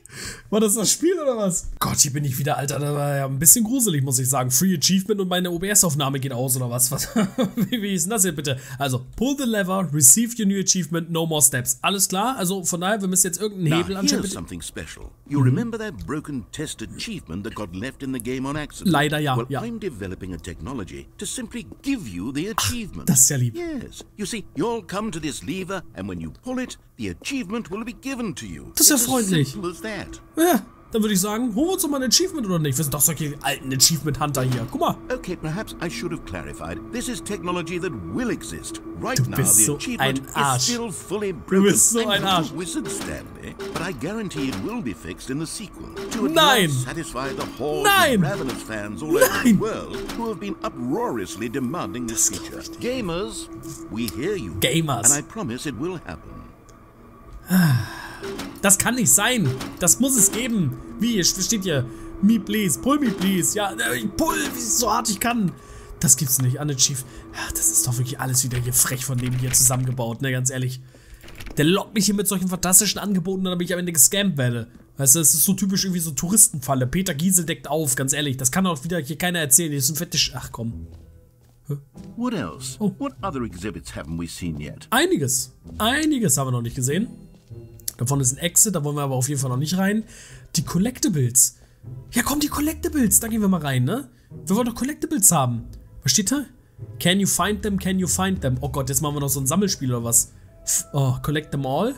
B: War das Spiel oder was? Gott, hier bin ich wieder, Alter. Das war ja ein bisschen gruselig, muss ich sagen. Free Achievement und meine OBS-Aufnahme geht aus, oder was? Wie ist denn das hier bitte? Also, pull the lever, receive your new achievement, no more steps. Alles klar? Also, von daher, wir müssen jetzt irgendeinen Hebel anschalten.
C: Here's something special. You remember that broken test achievement that got left in the game on accident?
B: Leider ja,
C: well,
B: ja.
C: I'm developing a technology to simply give you the achievement.
B: Das ist ja lieb.
C: Yes. You see, you'll come to this lever and when you pull it, the achievement will be given to you.
B: Das ist ja freundlich.
C: As simple as that.
B: Ja, dann würde ich sagen, holen wir uns doch mal ein Achievement oder nicht? Wir sind doch solche alten Achievement-Hunter hier. Guck mal.
C: Okay, perhaps I should have clarified. This is technology that will exist. Right now,
B: bist
C: the
B: so
C: achievement
B: ein Arsch.
C: is still fully broken.
B: Du bist so ein Arsch.
C: I'm not a wizard, Stanley, but I guarantee it will be fixed in the sequel. To at
B: Nein.
C: least satisfy the hordes
B: Nein.
C: of ravenous fans all over the world who have been uproariously demanding this feature. Gamers, we hear you.
B: Gamers.
C: And I promise it will happen.
B: Das kann nicht sein. Das muss es geben. Wie? Steht hier. Me please. Pull me please. Ja, ich pull, wie so hart ich kann. Das gibt's nicht. Unachieved. Ja, das ist doch wirklich alles wieder hier frech von dem hier zusammengebaut, ne, ganz ehrlich. Der lockt mich hier mit solchen fantastischen Angeboten, damit ich am Ende gescampt werde. Weißt du, das ist so typisch irgendwie so Touristenfalle. Peter Giesel deckt auf, ganz ehrlich. Das kann auch wieder hier keiner erzählen. Das ist ein Fetisch. Ach komm.
C: What else?
B: Oh.
C: What other exhibits haven't we seen yet?
B: Einiges. Einiges haben wir noch nicht gesehen. Davon ist ein Exit, da wollen wir aber auf jeden Fall noch nicht rein. Die Collectibles. Ja komm, die Collectibles. Da gehen wir mal rein, ne? Wir wollen doch Collectibles haben. Was steht da? Can you find them? Can you find them? Oh Gott, jetzt machen wir noch so ein Sammelspiel oder was? Collect them all?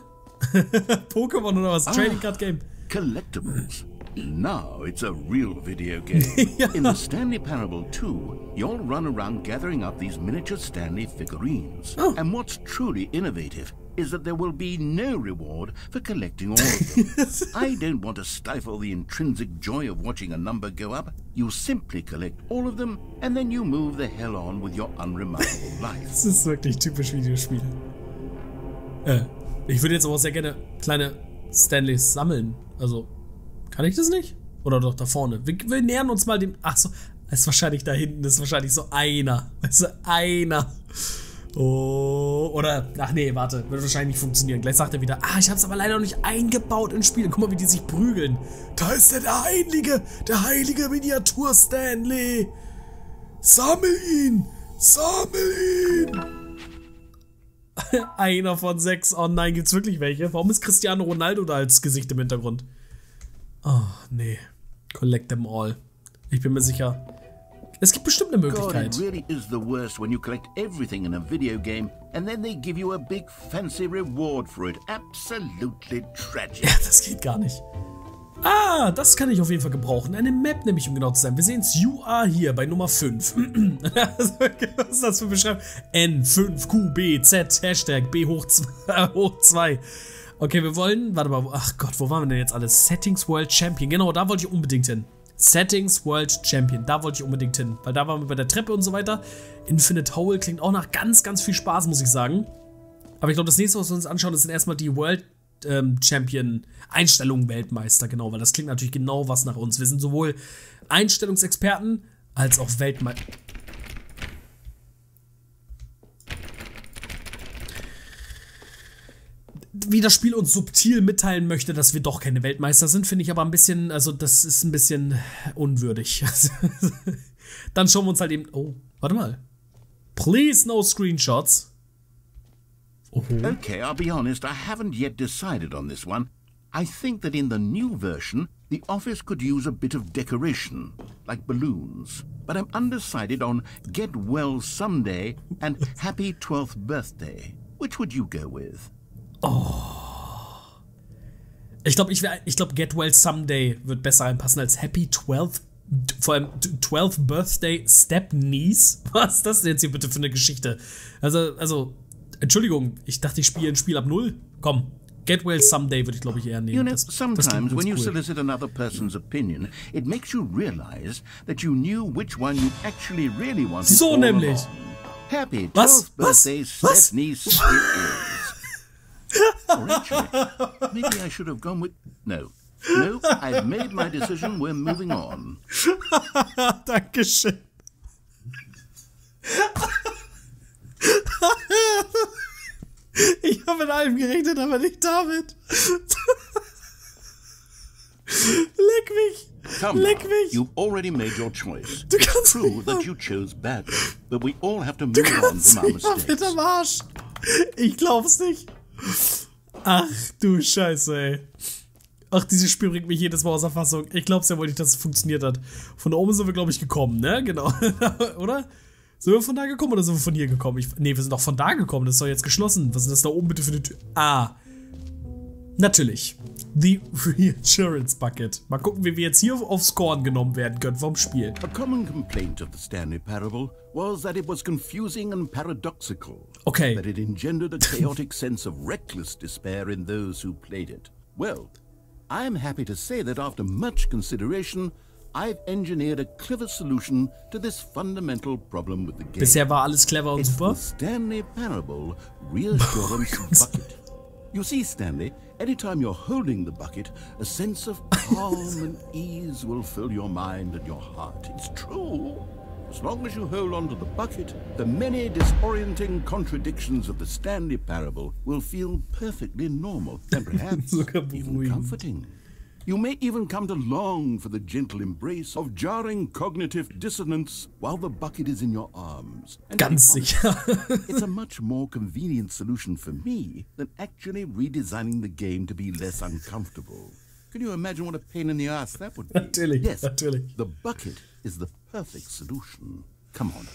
B: Pokémon oder was? Trading Card Game.
C: Collectibles. Now it's a real video game.
B: Ja.
C: In the Stanley Parable 2, you'll run around gathering up these miniature Stanley figurines.
B: Oh.
C: And what's truly innovative is that there will be no reward for collecting all of them. I don't want to stifle the intrinsic joy of watching a number go up. You simply collect all of them and then you move the hell on with your unremarkable life.
B: Das ist wirklich typisch Videospiele. Ich würde jetzt aber auch sehr gerne kleine Stanleys sammeln. Also, kann ich das nicht? Oder doch da vorne? Wir nähern uns mal dem... Ach so, ist wahrscheinlich da hinten. Ist wahrscheinlich so einer. Weißt du, einer. Oh, oder, ach nee, warte, wird wahrscheinlich nicht funktionieren. Gleich sagt er wieder, ich hab's aber leider noch nicht eingebaut ins Spiel. Guck mal, wie die sich prügeln. Da ist der heilige Miniatur Stanley. Sammel ihn, sammel ihn. Einer von 6. Oh nein, gibt's wirklich welche? Warum ist Cristiano Ronaldo da als Gesicht im Hintergrund? Oh, nee. Collect them all. Ich bin mir sicher. Es gibt bestimmt eine Möglichkeit.
C: God, it really is the worst when you collect everything in a video game and then they give you a big fancy reward for it. Absolutely tragic.
B: Ja, das geht gar nicht. Das kann ich auf jeden Fall gebrauchen. Eine Map nämlich, um genau zu sein. Wir sehen es hier bei Nummer 5. Was ist das für Beschreibung? N5QBZ Hashtag B hoch 2. Okay, wir wollen, warte mal, ach Gott, wo waren wir denn jetzt alles? Settings World Champion, genau, da wollte ich unbedingt hin. Settings World Champion, da wollte ich unbedingt hin, weil da waren wir bei der Treppe und so weiter. Infinite Hole klingt auch nach ganz, ganz viel Spaß, muss ich sagen. Aber ich glaube, das nächste, was wir uns anschauen, das sind erstmal die World Champion Einstellungen Weltmeister, genau, weil das klingt natürlich genau was nach uns. Wir sind sowohl Einstellungsexperten als auch Weltmeister. Wie das Spiel uns subtil mitteilen möchte, dass wir doch keine Weltmeister sind, finde ich aber ein bisschen, also das ist ein bisschen unwürdig. Dann schauen wir uns halt eben, oh, warte mal. Please no screenshots.
C: Okay, I'll be honest, I haven't yet decided on this one. I think that in the new version, the office could use a bit of decoration, like balloons. But I'm undecided on Get Well Someday and Happy 12th Birthday. Which would you go with?
B: Oh. Ich glaube, Get Well Someday wird besser reinpassen als Happy 12th. Vor allem 12th Birthday Step Knees. Was ist das denn jetzt hier bitte für eine Geschichte? Also, Entschuldigung, ich dachte, ich spiele ein Spiel ab 0. Komm, Get Well Someday würde ich, glaube ich, eher nehmen.
C: You know, sometimes when you solicit another person's opinion, it makes you realize that you knew which one you actually really wanted.
B: So nämlich.
C: Happy 12th Birthday Step Knees it is. Or actually, maybe I should have gone with... No, I've made my decision, we're moving on.
B: Dankeschön. Ich habe mit allem gerechnet, aber nicht damit. Leck mich. Leck mich.
C: You've already made your choice.
B: Du kannst
C: Prove that you chose badly, but we all have to move on from our mistakes.
B: Bitte am Arsch. Ich glaub's nicht. Ach du Scheiße, ey. Ach, dieses Spiel bringt mich jedes Mal außer Fassung. Ich glaub's ja wohl nicht, dass es funktioniert hat. Von da oben sind wir, glaube ich, gekommen, ne? Genau. Oder? Sind wir von da gekommen oder sind wir von hier gekommen? Nee, wir sind doch von da gekommen. Das ist doch jetzt geschlossen. Was ist das da oben bitte für eine Tür? Natürlich. The Reassurance Bucket. Mal gucken, wie wir jetzt hier aufs Korn genommen werden können vom Spiel.
C: A common complaint of the Stanley Parable was that it was confusing and paradoxical.
B: Okay.
C: That it engendered a chaotic sense of reckless despair in those who played it. Well, I am happy to say that after much consideration, I've engineered a clever solution to this fundamental problem with the game.
B: Bisher war alles clever und super.
C: It's the Stanley Parable Reassurance Bucket. You see, Stanley, anytime you're holding the bucket, a sense of calm and ease will fill your mind and your heart. It's true. As long as you hold on to the bucket, the many disorienting contradictions of the Stanley Parable will feel perfectly normal and perhaps even comforting. You may even come to long for the gentle embrace of jarring cognitive dissonance while the bucket is in your arms. And
B: Ganz sicher.
C: It's a much more convenient solution for me than actually redesigning the game to be less uncomfortable. Can you imagine what a pain in the ass that would be?
B: Natürlich,
C: yes,
B: natürlich.
C: The bucket is the perfect solution. Come on,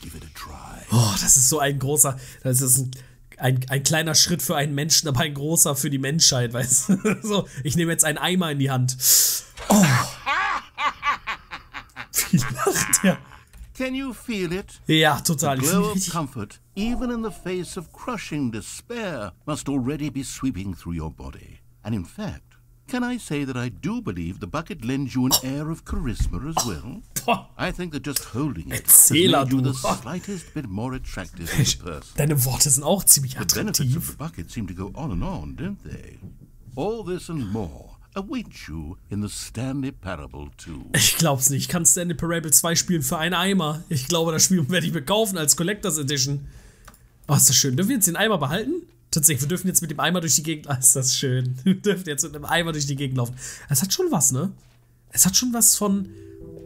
C: give it a try.
B: Oh, das ist so ein großer, das ist ein kleiner Schritt für einen Menschen, aber ein großer für die Menschheit, weißt du? So, ich nehme jetzt einen Eimer in die Hand. Oh. Wie lacht der?
C: Can you feel it?
B: Ja, total.
C: The glow of comfort, even in the face of crushing despair, must already be sweeping through your body. And in fact, can I say that I do believe the bucket lends you an air of charisma as well? I think that just holding it has made you the slightest bit more attractive as a person.
B: Deine Worte sind auch ziemlich
C: attraktiv. The benefits of the bucket seem to go on, don't they? All this and more awaits you in the Stanley Parable 2.
B: Ich glaub's nicht. Ich kann Stanley Parable 2 spielen für einen Eimer. Ich glaube, das Spiel werde ich mir kaufen als Collectors Edition. Oh, ist das schön. Dürfen wir jetzt den Eimer behalten? Tatsächlich, wir dürfen jetzt mit dem Eimer durch die Gegend... Ah, ist das schön. Wir dürfen jetzt mit dem Eimer durch die Gegend laufen. Es hat schon was, ne? Es hat schon was von...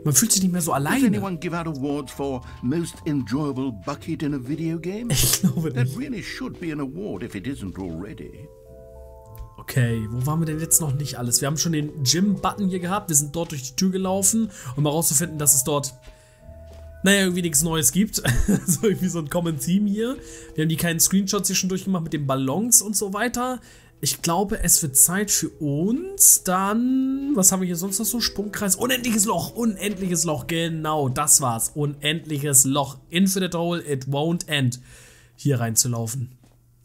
B: Man fühlt sich nicht mehr so alleine.
C: Does anyone give out awards for most enjoyable bucket in a video game?
B: Ich glaube nicht.
C: That really should be an award if it isn't already.
B: Okay, wo waren wir denn jetzt noch nicht alles? Wir haben schon den Gym-Button hier gehabt. Wir sind dort durch die Tür gelaufen, um herauszufinden, dass es dort, naja, irgendwie nichts Neues gibt. So irgendwie so ein Common Theme hier. Wir haben die kleinen Screenshots hier schon durchgemacht mit den Ballons und so weiter. Ich glaube, es wird Zeit für uns. Dann, was haben wir hier sonst noch so? Sprungkreis. Unendliches Loch, genau, das war's. Unendliches Loch. Infinite Hole, it won't end. Hier reinzulaufen.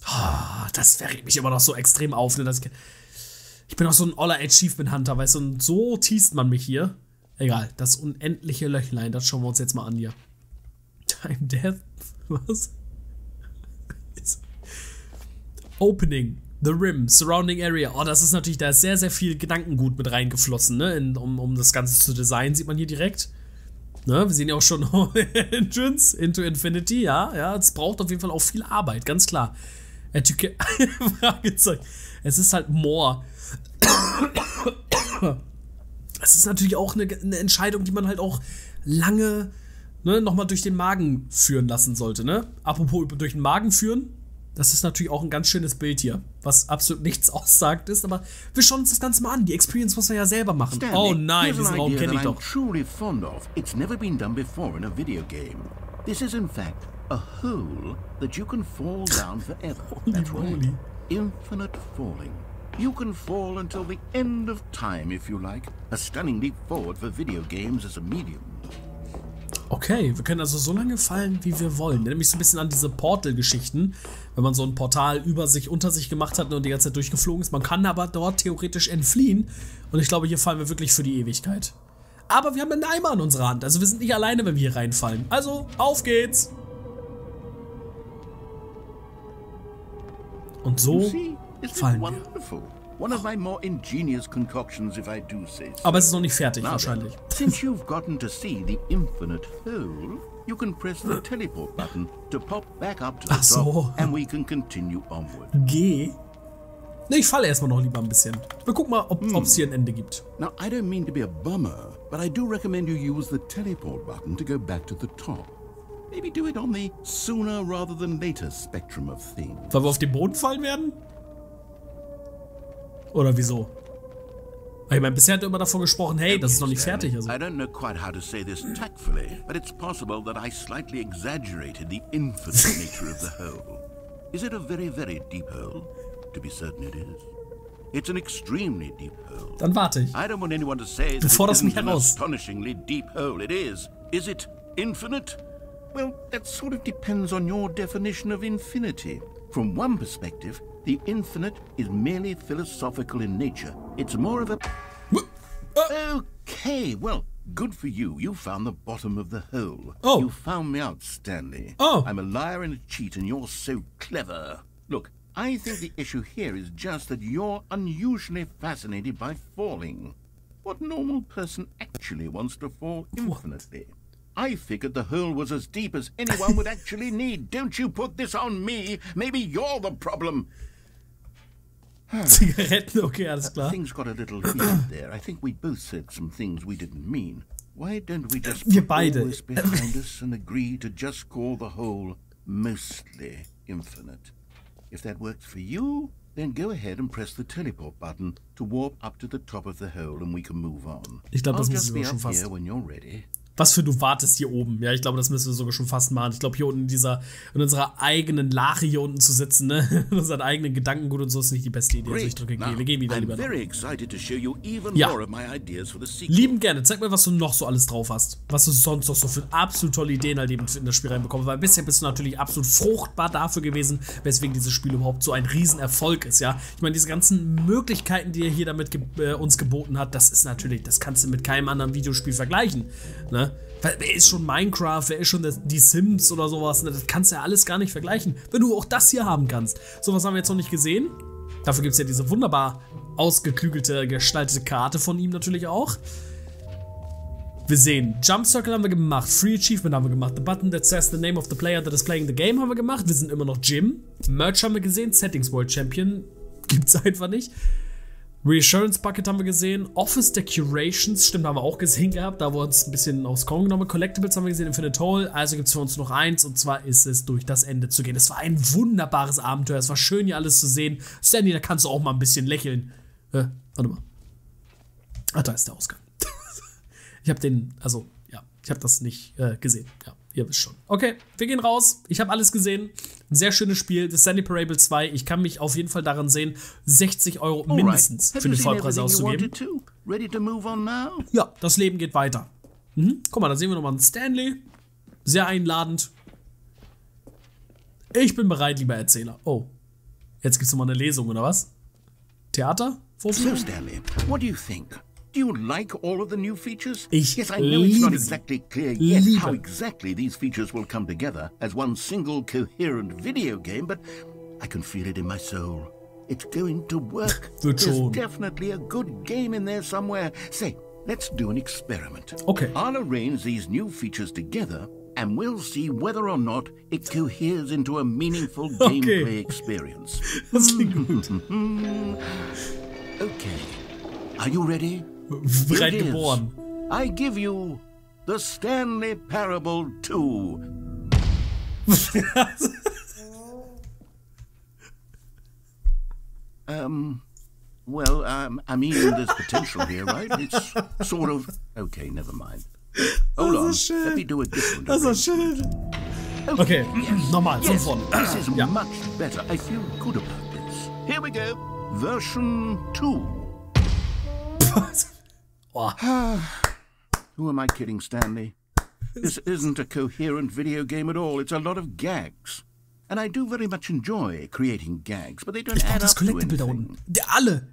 B: Oh, das regt mich immer noch so extrem auf. Ne? Ich bin auch so ein oller Achievement Hunter, weißt du, und so teast man mich hier. Egal, das unendliche Löchlein, das schauen wir uns jetzt mal an hier. Time Death, was? Opening, the Rim, Surrounding Area. Oh, das ist natürlich, da ist sehr, sehr viel Gedankengut mit reingeflossen, ne? Um das Ganze zu designen, sieht man hier direkt. Ne, wir sehen ja auch schon Entrance into Infinity, ja, es braucht auf jeden Fall auch viel Arbeit, ganz klar. Fragezeichen. Es ist halt more. Es ist natürlich auch eine Entscheidung, die man halt auch lange, ne, nochmal durch den Magen führen lassen sollte, ne? Apropos durch den Magen führen, das ist natürlich auch ein ganz schönes Bild hier, was absolut nichts aussagt ist, aber wir schauen uns das Ganze mal an. Die Experience muss man ja selber machen.
C: Stanley,
B: oh nein, diesen Raum kenne ich doch.
C: Truly fond of. It's never been done before in a video game. This is in fact a hole that you can fall down forever. That's right. Infinite falling. You can fall until the end of time if you like. A stunning leap forward for video games as a medium.
B: Okay, wir können also so lange fallen, wie wir wollen. Nämlich so ein bisschen an diese Portal-Geschichten, wenn man so ein Portal über sich, unter sich gemacht hat und die ganze Zeit durchgeflogen ist. Man kann aber dort theoretisch entfliehen. Und ich glaube, hier fallen wir wirklich für die Ewigkeit. Aber wir haben einen Eimer an unserer Hand. Also wir sind nicht alleine, wenn wir hier reinfallen. Also, auf geht's! Und so fallen wir.
C: One of my more ingenious concoctions, if I do say so.
B: Aber es ist noch nicht fertig, wahrscheinlich.
C: Since you've gotten to see the infinite hole, you can press the teleport button to pop back up to the top, and we can continue onward.
B: G? Ne, ich falle erstmal noch lieber ein bisschen. Wir gucken mal, ob es hier ein Ende gibt.
C: Now, I don't mean to be a bummer, but I do recommend you use the teleport button to go back to the top. Maybe do it on the sooner rather than later spectrum of things.
B: Weil wir auf den Boden fallen werden? Oder wieso? Ich meine, bisher hat er immer davon gesprochen, hey, das ist noch nicht fertig. Also.
C: I don't know quite how to say this tactfully, but it's possible that I slightly exaggerated the infinite nature of the hole. Is it a very, very deep hole? To be certain it is. It's an extremely deep hole.
B: Dann warte ich.
C: I don't want anyone to say that it isn't an astonishingly deep hole. It is. Is it infinite? Well, that sort of depends on your definition of infinity. From one perspective, the infinite is merely philosophical in nature. It's more of a... Okay, well, good for you. You found the bottom of the hole.
B: Oh.
C: You found me out, Stanley.
B: Oh.
C: I'm a liar and a cheat, and you're so clever. Look, I think the issue here is just that you're unusually fascinated by falling. What normal person actually wants to fall infinitely? I figured the hole was as deep as anyone would actually need. Don't you put this on me. Maybe you're the problem.
B: Zigaretten, okay, alles klar.
C: Things got a little heated there. I think we both said some things we didn't mean. Why don't we just
B: Wir
C: put
B: beide.
C: all this behind us and agree to just call the hole mostly infinite? If that works for you, then go ahead and press the teleport button to warp up to the top of the hole and we can move on.
B: Ich glaube, das
C: I'll
B: müssen
C: just
B: wir
C: be
B: schon
C: up
B: fast.
C: here when you're ready.
B: Was für du wartest hier oben. Ja, ich glaube, das müssen wir sogar schon fast machen. Ich glaube, hier unten in unserer eigenen Lache hier unten zu sitzen, ne? In unseren eigenen Gedankengut und so ist nicht die beste Idee. Also ich drücke G. Wir gehen wieder lieber noch. Ja. Lieben gerne. Zeig mir, was du noch so alles drauf hast. Was du sonst noch so für absolut tolle Ideen halt eben in das Spiel reinbekommst. Weil bisher bist du natürlich absolut fruchtbar dafür gewesen, weswegen dieses Spiel überhaupt so ein Riesenerfolg ist, ja. Ich meine, diese ganzen Möglichkeiten, die er hier damit uns geboten hat, das ist natürlich, das kannst du mit keinem anderen Videospiel vergleichen, ne? Wer ist schon Minecraft, wer ist schon die Sims oder sowas, das kannst du ja alles gar nicht vergleichen, wenn du auch das hier haben kannst. Sowas haben wir jetzt noch nicht gesehen. Dafür gibt es ja diese wunderbar ausgeklügelte, gestaltete Karte von ihm natürlich auch. Wir sehen, Jump Circle haben wir gemacht, Free Achievement haben wir gemacht, The Button that says the name of the player that is playing the game haben wir gemacht, wir sind immer noch Jim. Merch haben wir gesehen, Settings World Champion, gibt's einfach nicht. Reassurance Bucket haben wir gesehen, Office Decorations, stimmt, haben wir auch gesehen gehabt, da wir uns ein bisschen aufs Korn genommen. Collectibles haben wir gesehen, Infinite Hole, also gibt es für uns noch eins, und zwar ist es, durch das Ende zu gehen. Es war ein wunderbares Abenteuer, es war schön, hier alles zu sehen. Stanley, da kannst du auch mal ein bisschen lächeln. Warte mal. Ah, da ist der Ausgang. Ich habe den, also, ja, ich habe das nicht gesehen. Ja, ihr wisst schon. Okay, wir gehen raus. Ich habe alles gesehen. Ein sehr schönes Spiel. Das Stanley Parable 2. Ich kann mich auf jeden Fall daran sehen, 60 € mindestens für den Vollpreis auszugeben. Ja, das Leben geht weiter. Guck mal, da sehen wir nochmal einen Stanley. Sehr einladend. Ich bin bereit, lieber Erzähler. Oh, jetzt gibt es nochmal eine Lesung, oder was? Theater?
C: So, Stanley, what do you think? Do you like all of the new features?
B: Yes,
C: I know it's not exactly clear yet how exactly these features will come together as one single coherent video game, but I can feel it in my soul. It's going to work. There's definitely a good game in there somewhere. Say, let's do an experiment.
B: Okay.
C: I'll arrange these new features together and we'll see whether or not it coheres into a meaningful gameplay experience.
B: Das klingt gut.
C: Okay. Are you ready?
B: Bereit geboren.
C: I give you the Stanley Parable 2. Well, I mean, there's potential here, right? It's sort of... Okay, never mind. Hold on, let me do a different...
B: Das ist schön. Okay, nochmal, von vorne.
C: This is much better. I feel good about this. Here we go. Version 2. Who am I kidding, Stanley? This isn't a coherent video game at all. It's a lot of gags. And I do very much enjoy creating gags, but they don't add up to anything.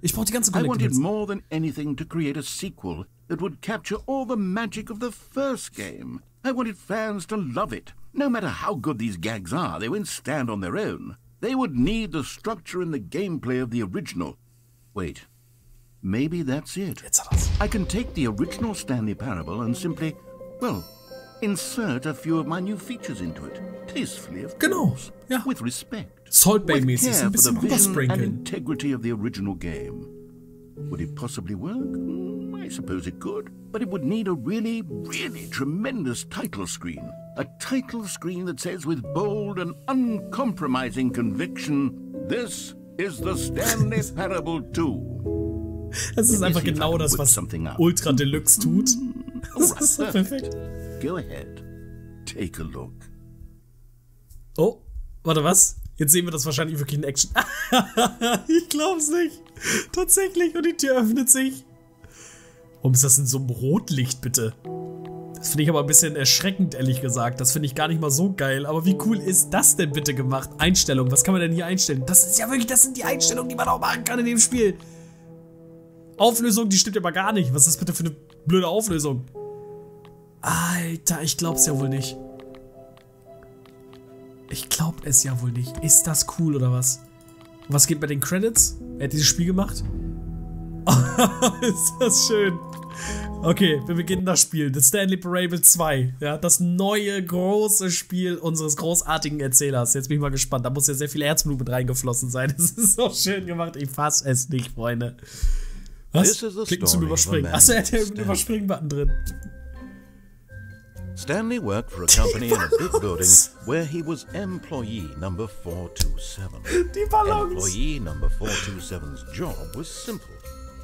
B: Ich brauch die ganzen
C: I wanted
B: Collectibles.
C: more than anything to create a sequel that would capture all the magic of the first game. I wanted fans to love it. No matter how good these gags are, they won't stand on their own. They would need the structure and the gameplay of the original. Wait. Maybe that's it. I can take the original Stanley Parable and simply, well, insert a few of my new features into it. Tastefully, of course.
B: Ja.
C: With respect.
B: Salt Bay
C: With
B: mäßig,
C: care
B: ein
C: for the
B: bisschen
C: vision and
B: rübersprinkeln.
C: integrity of the original game. Would it possibly work? I suppose it could. But it would need a really, really tremendous title screen. A title screen that says with bold and uncompromising conviction, this is the Stanley Parable 2.
B: Das ist einfach genau das, was Ultra Deluxe tut. Das ist so perfekt.
C: Go ahead. Take a look.
B: Oh, warte, was? Jetzt sehen wir das wahrscheinlich wirklich in Action. Ich glaub's nicht. Tatsächlich, und die Tür öffnet sich. Warum ist das in so einem Rotlicht, bitte? Das finde ich aber ein bisschen erschreckend, ehrlich gesagt. Das finde ich gar nicht mal so geil. Aber wie cool ist das denn bitte gemacht? Einstellungen, was kann man denn hier einstellen? Das ist ja wirklich, das sind die Einstellungen, die man auch machen kann in dem Spiel. Auflösung, die stimmt aber gar nicht. Was ist das bitte für eine blöde Auflösung? Alter, ich glaub's ja wohl nicht. Ich glaub es ja wohl nicht. Ist das cool oder was? Was geht bei den Credits? Wer hat dieses Spiel gemacht? Ist das schön. Okay, wir beginnen das Spiel. The Stanley Parable 2. Ja, das neue, große Spiel unseres großartigen Erzählers. Jetzt bin ich mal gespannt. Da muss ja sehr viel Herzblut mit reingeflossen sein. Das ist so schön gemacht. Ich fass es nicht, Freunde. Was? Klicken zum Überspringen. Achso, er hat ja einen Überspringen-Button drin.
C: Stanley worked for a company in a big building where he was employee number 427.
B: Die Ballons.
C: Employee number 427's job was simple.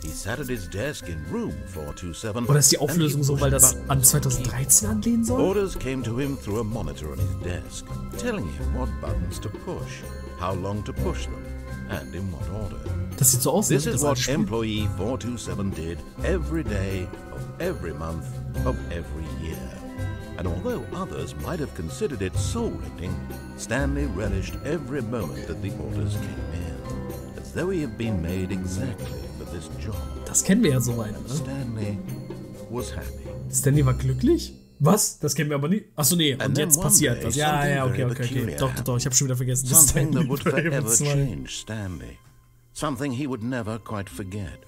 C: He sat at his desk in room 427.
B: Oder ist die Auflösung so, weil das an 2013 anlehnen soll?
C: Orders came to him through a monitor on his desk, telling him what buttons to push, how long to push them, and in what order.
B: Das sieht so aus,
C: This is what employee 427 did every day of every month of every year. And although others might have considered it soul-rending, Stanley relished every moment that the orders came in, as though he had been made exactly for this job.
B: Das kennen wir ja soweit, ne?
C: Stanley was happy.
B: Stanley war glücklich? Was? Das kennen wir aber nie. Achso, nee, und jetzt passiert das. Ja, okay. Doch, ich hab schon wieder vergessen. Das
C: Something that would forever change Stanley. Something he would never quite forget.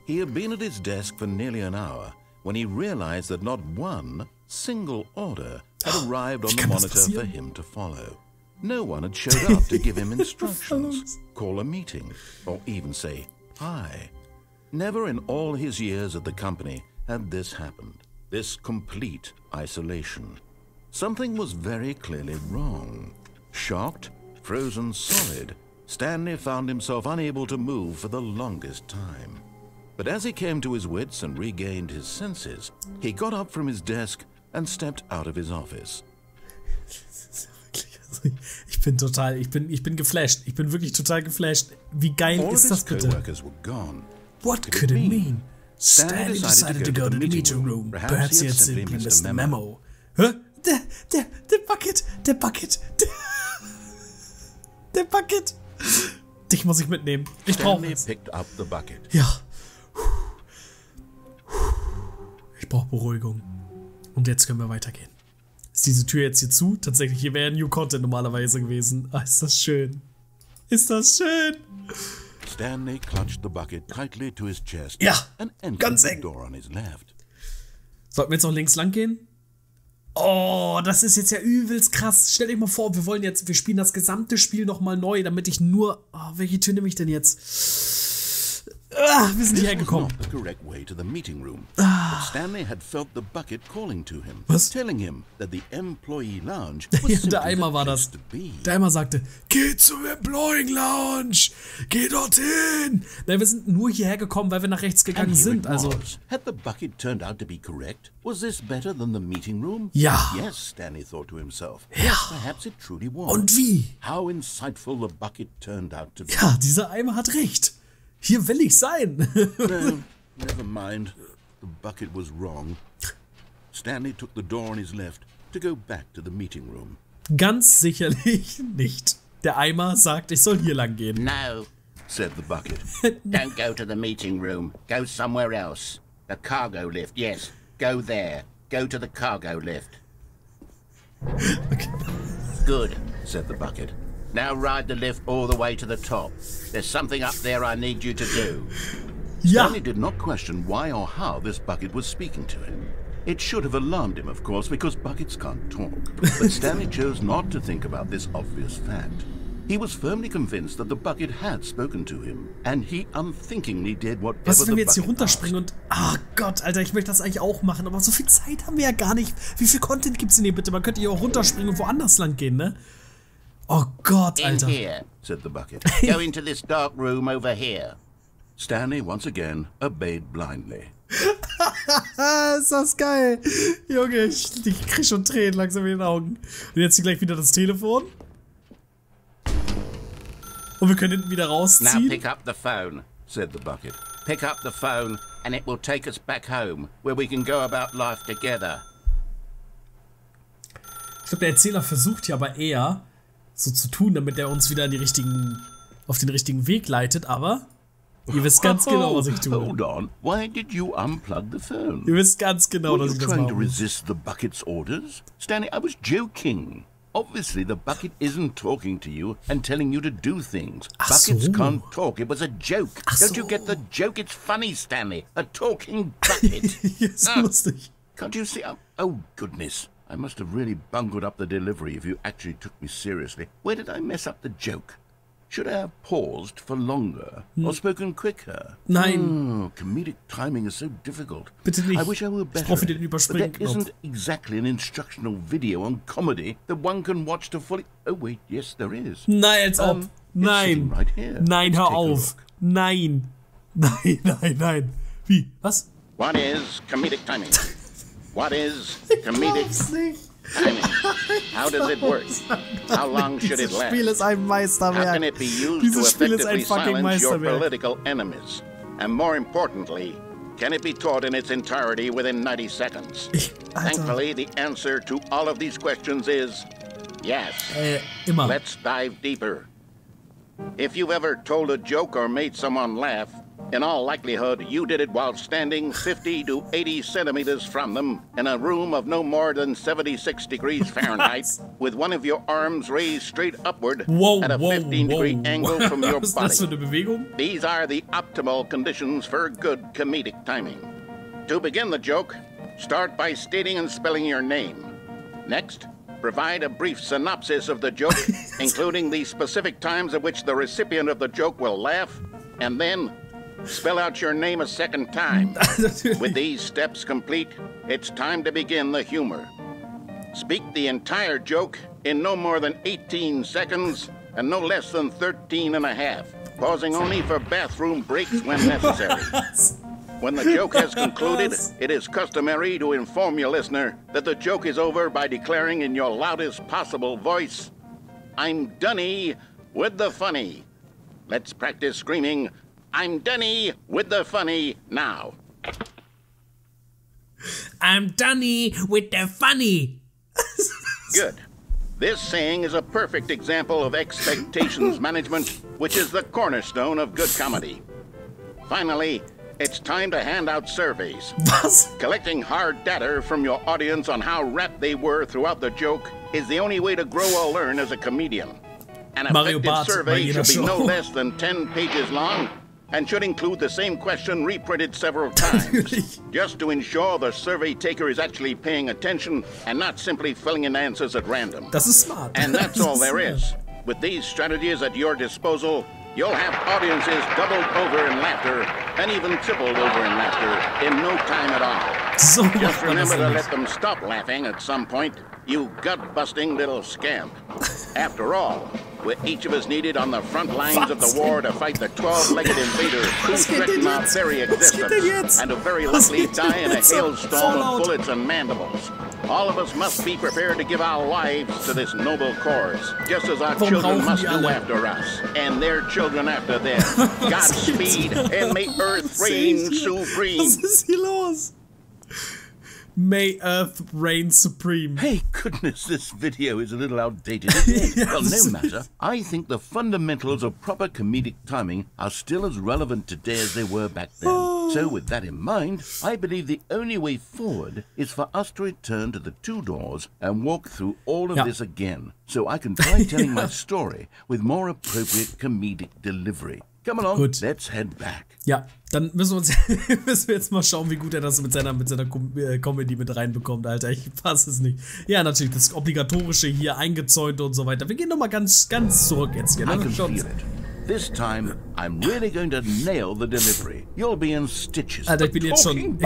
C: He had been at his desk for nearly an hour when he realized that not one single order had arrived on the monitor for him to follow. No one had showed up to give him instructions, call a meeting, or even say hi. Never in all his years at the company had this happened, this complete isolation. Something was very clearly wrong. Shocked, frozen solid, Stanley found himself unable to move for the longest time. But as he came to his wits and regained his senses, he got up from his desk and stepped out of his office.
B: Ich bin geflasht. Ich bin wirklich total geflasht. Wie geil ist das bitte? What could it mean? Stanley decided to go to the meeting room. Perhaps he had simply missed the memo. Hä? Der Bucket. Der Bucket. Dich muss ich mitnehmen. Ich brauche es. Ja. Ich brauche Beruhigung. Und jetzt können wir weitergehen. Ist diese Tür jetzt hier zu? Tatsächlich, hier wäre New Content normalerweise gewesen. Ah, ist das schön. Ist das schön.
C: Stanley clutched the bucket tightly to his chest.
B: Ja,
C: and
B: ganz eng.
C: the door on his left.
B: Sollten wir jetzt noch links lang gehen? Oh, das ist jetzt ja übelst krass. Stell dir mal vor, wir spielen das gesamte Spiel nochmal neu, damit ich nur... Oh, welche Tür nehme ich denn jetzt? Wir sind hierher gekommen. Was? Ja, der Eimer war das. Der Eimer sagte, geh zum Employing Lounge! Geh dorthin! Na, wir sind nur hierher gekommen, weil wir nach rechts gegangen sind, also...
C: Had the bucket turned out to be correct? Was this better than the meeting room?
B: Ja.
C: Yes, Stanley thought to himself.
B: Ja.
C: Perhaps it truly was.
B: Und wie?
C: How insightful the bucket turned out to be.
B: Ja, dieser Eimer hat recht. Hier will ich sein.
C: No, never mind. The bucket was wrong. Stanley took the door on his left to go back to the meeting room.
B: Ganz sicherlich nicht. Der Eimer sagt, ich soll hier lang gehen.
I: No,
C: said the bucket.
I: Don't go to the meeting room. Go somewhere else. The cargo lift, yes. Go there. Go to the cargo lift.
B: Okay.
I: Good, said the bucket. Now ride the lift all the way to the top. There's something up there I need you to do.
B: Ja.
C: Stanley did not question why or how this bucket was speaking to him. It should have alarmed him, of course, because buckets can't talk. But Stanley chose not to think about this obvious fact. He was firmly convinced that the bucket had spoken to him, and he unthinkingly did whatever
B: Was ist, wenn wir
C: the
B: jetzt hier
C: bucket
B: runterspringen und... Ah Gott, Alter, ich möchte das eigentlich auch machen, aber so viel Zeit haben wir ja gar nicht. Wie viel Content gibt's denn hier bitte? Man könnte hier auch runterspringen und woanders lang gehen, ne? Oh Gott, Alter.
I: In here, said the bucket. Go into this dark room over here.
C: Stanley once again obeyed blindly.
B: Ist das geil. Junge, ich krieg schon Tränen langsam in den Augen. Und jetzt hier gleich wieder das Telefon. Und wir können hinten wieder rausziehen.
I: Now pick up the phone, said the bucket. Pick up the phone and it will take us back home, where we can go about life together.
B: Ich glaube, der Erzähler versucht hier aber eher so zu tun, damit er uns wieder auf den richtigen Weg leitet, aber ihr wisst ganz genau, was ich tue.
C: Hold on. Why did you unplug the phone?
B: Ihr wisst ganz genau, dass ich das mache.
C: Were you trying to resist the bucket's orders? Stanley, I was joking. Obviously, the bucket isn't talking to you and telling you to do things. Buckets can't talk. It was a joke. Don't you get the joke? It's funny, Stanley. A talking bucket.
B: Ist lustig.
C: Can't you see? Oh, goodness. I must have really bungled up the delivery if you actually took me seriously. Where did I mess up the joke? Should I have paused for longer or spoken quicker?
B: Nein.
C: Comedic timing is so difficult.
B: Bitte nicht.
C: I wish I were better.
B: Ich brauche den Überspringen-Knopf.
C: But there isn't exactly an instructional video on comedy that one can watch to fully... Oh wait, yes there is.
B: Nein, als ob. Nein.
C: Right here.
B: Nein, hör auf. Nein. Nein, nein, nein. Wie? Was?
D: What is comedic timing? What is comedic timing? How does it work? How long should it last?
B: Spiel ist ein Meisterwerk.
D: How can it be used to effectively silence your political enemies? And more importantly, can it be taught in its entirety within 90 seconds? Thankfully, the answer to all of these questions is yes.
B: Immer.
D: Let's dive deeper. If you've ever told a joke or made someone laugh, in all likelihood, you did it while standing 50 to 80 centimeters from them in a room of no more than 76 degrees Fahrenheit with one of your arms raised straight upward at a 15-degree angle from your body. These are the optimal conditions for good comedic timing. To begin the joke, start by stating and spelling your name. Next, provide a brief synopsis of the joke, including the specific times at which the recipient of the joke will laugh, and then spell out your name a second time. With these steps complete, it's time to begin the humor. Speak the entire joke in no more than 18 seconds and no less than 13 and a half, pausing only for bathroom breaks when necessary. When the joke has concluded, it is customary to inform your listener that the joke is over by declaring in your loudest possible voice, "I'm Dunny with the funny." Let's practice screaming, "I'm Dunny with the funny" now.
B: I'm Dunny with the funny.
D: Good. This saying is a perfect example of expectations management, which is the cornerstone of good comedy. Finally, it's time to hand out surveys. Collecting hard data from your audience on how rapt they were throughout the joke is the only way to grow or learn as a comedian. An effective survey should be no less than 10 pages long and should include the same question reprinted several times, just to ensure the survey taker is actually paying attention and not simply filling in answers at random.
B: Das ist smart.
D: And that's all there is. With these strategies at your disposal, you'll have audiences doubled over in laughter and even tripled over in laughter in no time at all.
B: So
D: just remember to let them stop laughing at some point, you gut-busting little scamp. After all, we're each of us needed on the front lines of the war to fight the 12-legged invaders who threaten our very existence and who very likely die in a hailstorm of bullets and mandibles. All of us must be prepared to give our lives to this noble cause, just as our children must do after us, and their children after them. Godspeed, and may Earth reign supreme.
B: Was ist hier los? May Earth reign supreme.
C: Hey, goodness, this video is a little outdated, isn't it? Well, no matter. I think the fundamentals of proper comedic timing are still as relevant today as they were back then. So with that in mind, I believe the only way forward is for us to return to the two doors and walk through all of this again, so I can try telling my story with more appropriate comedic delivery. Come along,
B: Gut.
C: Let's head back.
B: Ja, dann müssen wir jetzt mal schauen, wie gut er das mit seiner Comedy mit reinbekommt, Alter. Ich fasse es nicht. Ja, natürlich, das Obligatorische hier eingezäunt und so weiter. Wir gehen nochmal ganz zurück jetzt hier.
C: I can feel it. This time, I'm really going to nail the delivery. You'll be in stitches.
B: Alter, ich bin jetzt schon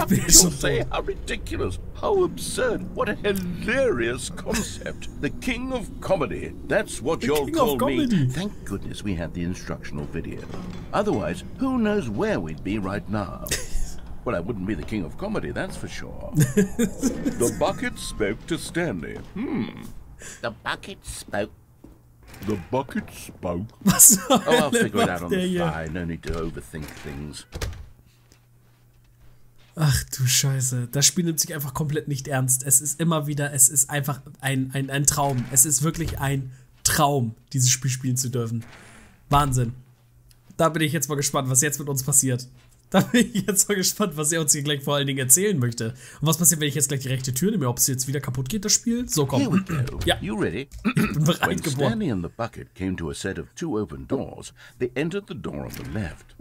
C: Say how ridiculous, how absurd, what a hilarious concept. The king of comedy. That's what you'll call me. Thank goodness we had the instructional video. Otherwise, who knows where we'd be right now. Well, I wouldn't be the king of comedy, that's for sure.
G: The bucket spoke to Stanley.
I: The bucket spoke.
G: The bucket spoke.
C: Oh, I'll figure it out on the fly. No need to overthink things.
B: Ach du Scheiße. Das Spiel nimmt sich einfach komplett nicht ernst. Es ist immer wieder, es ist einfach ein Traum. Es ist wirklich ein Traum, dieses Spiel spielen zu dürfen. Wahnsinn. Da bin ich jetzt mal gespannt, was jetzt mit uns passiert. Da bin ich jetzt mal gespannt, was er uns hier gleich vor allen Dingen erzählen möchte. Und was passiert, wenn ich jetzt gleich die rechte Tür nehme? Ob es jetzt wieder kaputt geht, das Spiel? So, komm.
C: Here we go.
B: Ja.
C: You ready?
B: Ich bin bereit
C: When
B: geworden.
C: Stanley and the bucket came to a set of two open doors, they entered the door on the left.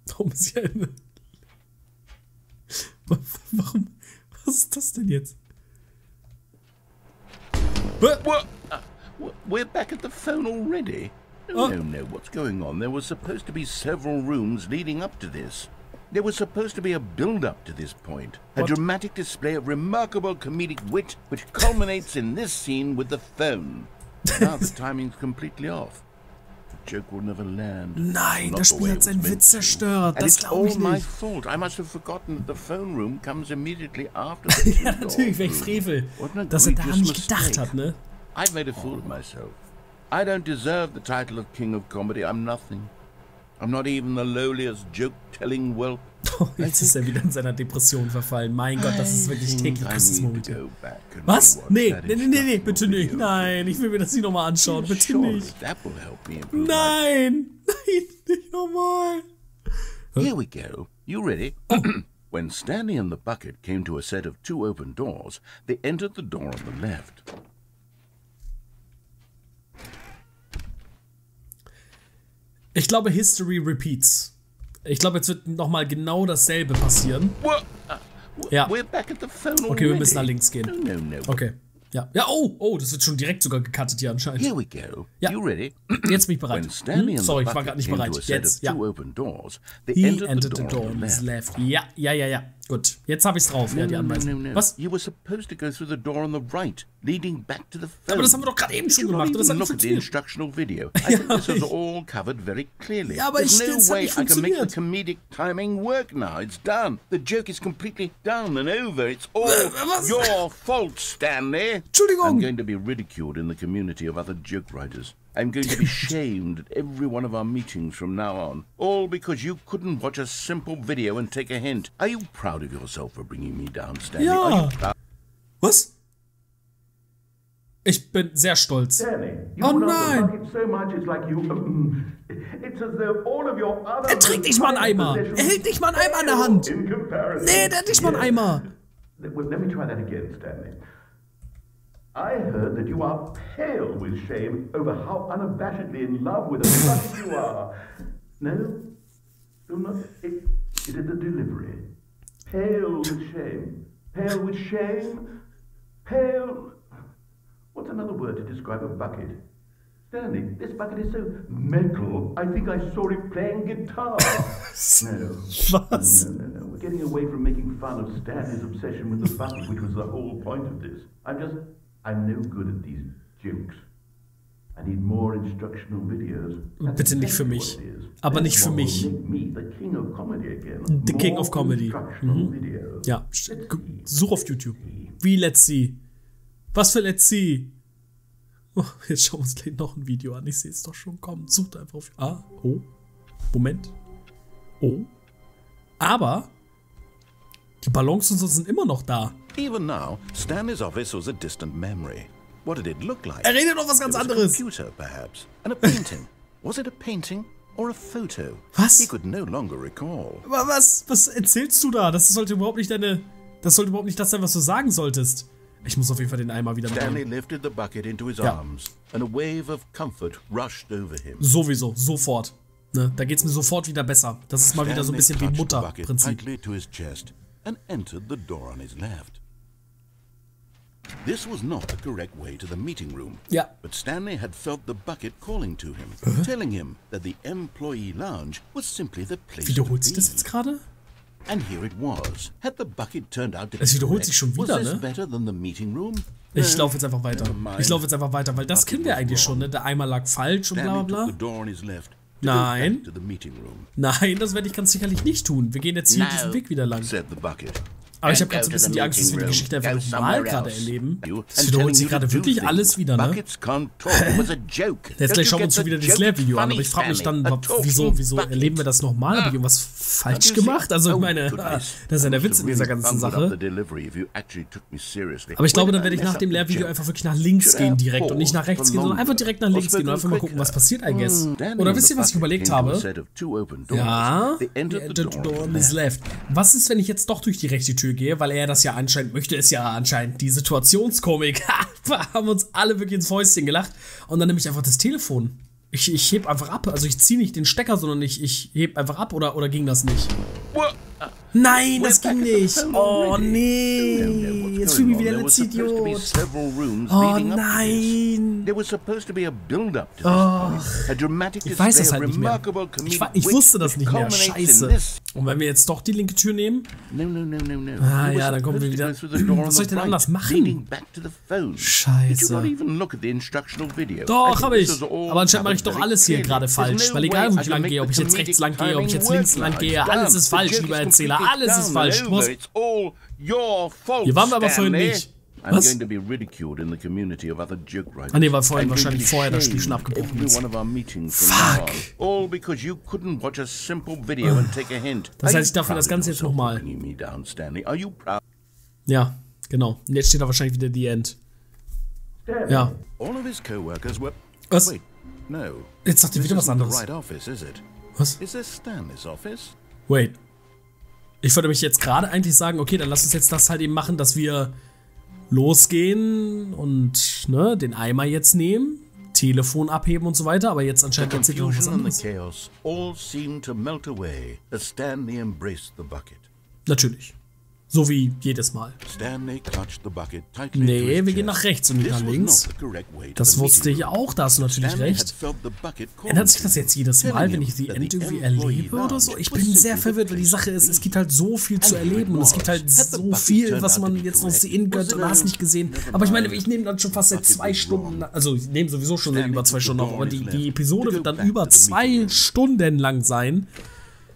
B: Warum ist hier eine... Warum? Was ist das denn jetzt?
C: What? We're back at the phone already? No, what's going on? There were supposed to be several rooms leading up to this. There was supposed to be a build-up to this point. A dramatic display of remarkable comedic wit which culminates in this scene with the phone. Now the timing's completely off. The joke will never land.
B: Nein, das Spiel hat seinen Witz zerstört.
C: And
B: Das
C: it's
B: glaube
C: all
B: ich
C: my
B: nicht.
C: fault. I must have forgotten that the phone room comes immediately after the two
B: Ja, natürlich, welch Frevel, dass er daran nicht gedacht hat, ne?
C: I've made a fool of myself. I don't deserve the title of King of Comedy. I'm nothing. I'm not even the lowliest joke-telling whelp.
B: Oh, jetzt ist er wieder in seiner Depression verfallen. Mein Gott, das ist wirklich tägliches Moment. Was? Nee, bitte nicht. Nein, ich will mir das nicht nochmal anschauen. Bitte nicht. Nein, nicht nochmal.
C: Here we go. You ready? When Stanley and the bucket came to a set of two open doors, they entered the door on the left.
B: Ich glaube, History repeats. Ich glaube, jetzt wird nochmal genau dasselbe passieren. Ja. Okay, wir müssen nach links gehen. Okay. Ja. Ja, oh, das wird schon direkt sogar gecuttet hier anscheinend.
C: Here we go.
B: Ja.
C: You ready?
B: Jetzt bin ich bereit. Sorry, ich war gerade nicht bereit. Jetzt, ja. He entered the door on his left. Ja. Gut, jetzt habe ich's drauf. Ja, die Anweisung. Was?
C: You were supposed to go through the door on the right, leading back to the phone.
B: Aber das haben wir doch gerade eben schon gemacht. Das hat nicht funktioniert.
C: Instructional video. I think this is all covered very clearly.
B: Ja, aber
C: There's no way I can make the comedic timing work now. It's done. The joke is completely done and over. It's all your fault, Stanley.
B: Entschuldigung.
C: I'm going to be ridiculed in the community of other joke writers. I'm going to be shamed at every one of our meetings from now on. All because you couldn't watch a simple video and take a hint. Are you proud of yourself for bringing me down, Stanley?
B: Ja. Was? Ich bin sehr stolz.
E: Stanley,
B: Oh nein! Er trägt nicht mal einen Eimer. Er hält nicht mal einen Eimer in der Hand. Nee, der hat nicht mal einen Eimer.
E: Let me try that again, Stanley. I heard that you are pale with shame over how unabashedly in love with a lust you are. No? Do not. Is it the delivery? Pale with shame. Pale with shame. Pale. What's another word to describe a bucket? Stanley, this bucket is so metal. I think I saw it playing guitar. No.
B: Was?
E: No. We're getting away from making fun of Stanley's obsession with the bucket, which was the whole point of this. I'm no good at these jokes. I need more instructional videos.
B: Bitte nicht für mich. Aber nicht für mich. The King of Comedy. Ja, such auf YouTube. Wie Let's See. Was für Let's See? Oh, jetzt schauen wir uns gleich noch ein Video an. Ich sehe es doch schon. Komm, sucht einfach auf... Moment. Aber die Ballons und so sind immer noch da.
C: Even now, Stanley's office was a distant memory. What did it look like?
B: Er redet noch was ganz anderes.
C: A computer, perhaps, and a painting. Was it a painting or a photo?
B: Was?
C: He could no longer recall.
B: Aber was erzählst du da? Das sollte überhaupt nicht das sein, was du sagen solltest. Ich muss auf jeden Fall den Eimer wieder mitnehmen.
C: Stanley lifted the bucket into his arms, and a wave of comfort rushed over him.
B: Sowieso, sofort. Ne, da geht's mir sofort wieder besser. Das ist mal wieder so ein bisschen wie Mutter-Prinzip.
C: And entered the door on his left. This was not the correct way to the meeting room.
B: Ja.
C: But Stanley had felt the bucket calling to him, telling him that the employee lounge was simply the place to be.
B: Wiederholt sich das jetzt gerade?
C: And here it was. Had the bucket turned out to be
B: es wiederholt sich schon wieder,
C: was this
B: ne?
C: better than the meeting room?
B: Ich laufe jetzt einfach weiter. Weil das kennen wir eigentlich schon, ne? Der Eimer lag falsch und bla bla bla. Nein. Nein, das werde ich ganz sicherlich nicht tun. Wir gehen jetzt hier diesen Weg wieder lang. Aber ich habe gerade so ein bisschen die Angst, dass wir die Geschichte einfach nochmal gerade erleben. Das wiederholt sich gerade wirklich alles wieder, ne? Jetzt gleich schauen wir uns schon wieder das Lehrvideo an, aber ich frage mich dann, wieso erleben wir das nochmal? Habe ich irgendwas falsch gemacht? Also ich meine, das ist ja der Witz in dieser ganzen Sache. Aber ich glaube, dann werde ich nach dem Lehrvideo einfach wirklich nach links gehen direkt und nicht nach rechts gehen, sondern einfach direkt nach links gehen und einfach mal gucken, was passiert, I guess. Oder wisst ihr, was ich überlegt habe? Ja, the entered door on his left. Was ist, wenn ich jetzt doch durch die rechte Tür gehe, weil er das ja anscheinend möchte, ist ja anscheinend die Situationskomik. Wir haben uns alle wirklich ins Fäustchen gelacht. Und dann nehme ich einfach das Telefon. Ich heb einfach ab. Also ich ziehe nicht den Stecker, sondern ich heb einfach ab. Oder ging das nicht? Nein, das ging nicht. Oh, nee. Jetzt fühle ich mich wieder ein Idiot. Oh, nein. Oh, ich weiß das halt nicht mehr. Ich wusste das nicht mehr. Scheiße. Und wenn wir jetzt doch die linke Tür nehmen? Ah, ja, dann kommen wir wieder. Was soll ich denn anders machen? Scheiße. Doch, habe ich. Aber anscheinend mache ich doch alles hier gerade falsch. Weil egal, wo ich lang gehe, ob ich jetzt rechts lang gehe, ob ich jetzt links lang gehe, alles ist falsch, lieber Erzähler. Alles ist falsch. Hier waren wir aber vorhin nicht. Was? Ah ne, weil vorhin wahrscheinlich vorher das Spiel schon abgebrochen ist. Fuck. Das heißt, ich darf mir das Ganze jetzt nochmal. Ja, genau. Und jetzt steht da wahrscheinlich wieder The End. Ja. Was? Jetzt sagt ihr wieder was anderes. Was? Wait. Ich würde mich jetzt gerade eigentlich sagen, okay, dann lass uns jetzt das halt eben machen, dass wir losgehen und ne, den Eimer jetzt nehmen Telefon abheben und so weiter, aber jetzt anscheinend erzählt er noch was anderes.
C: Chaos all seemed to melt away as Stanley embraced the bucket.
B: Natürlich. So wie jedes Mal.
C: Stanley clutched the bucket tightly.
B: Nee, wir gehen nach rechts und nicht nach links. Das wusste ich auch, da hast du natürlich recht. Ändert sich das jetzt jedes Mal, wenn ich The End irgendwie erlebe oder so? Ich bin sehr verwirrt, weil die Sache ist, es gibt halt so viel zu erleben und es gibt halt so viel, was man jetzt noch sehen könnte und hast nicht gesehen. Aber ich meine, ich nehme dann schon fast seit 2 Stunden, also ich nehme sowieso schon seit über 2 Stunden auf, aber die Episode wird dann über 2 Stunden lang sein.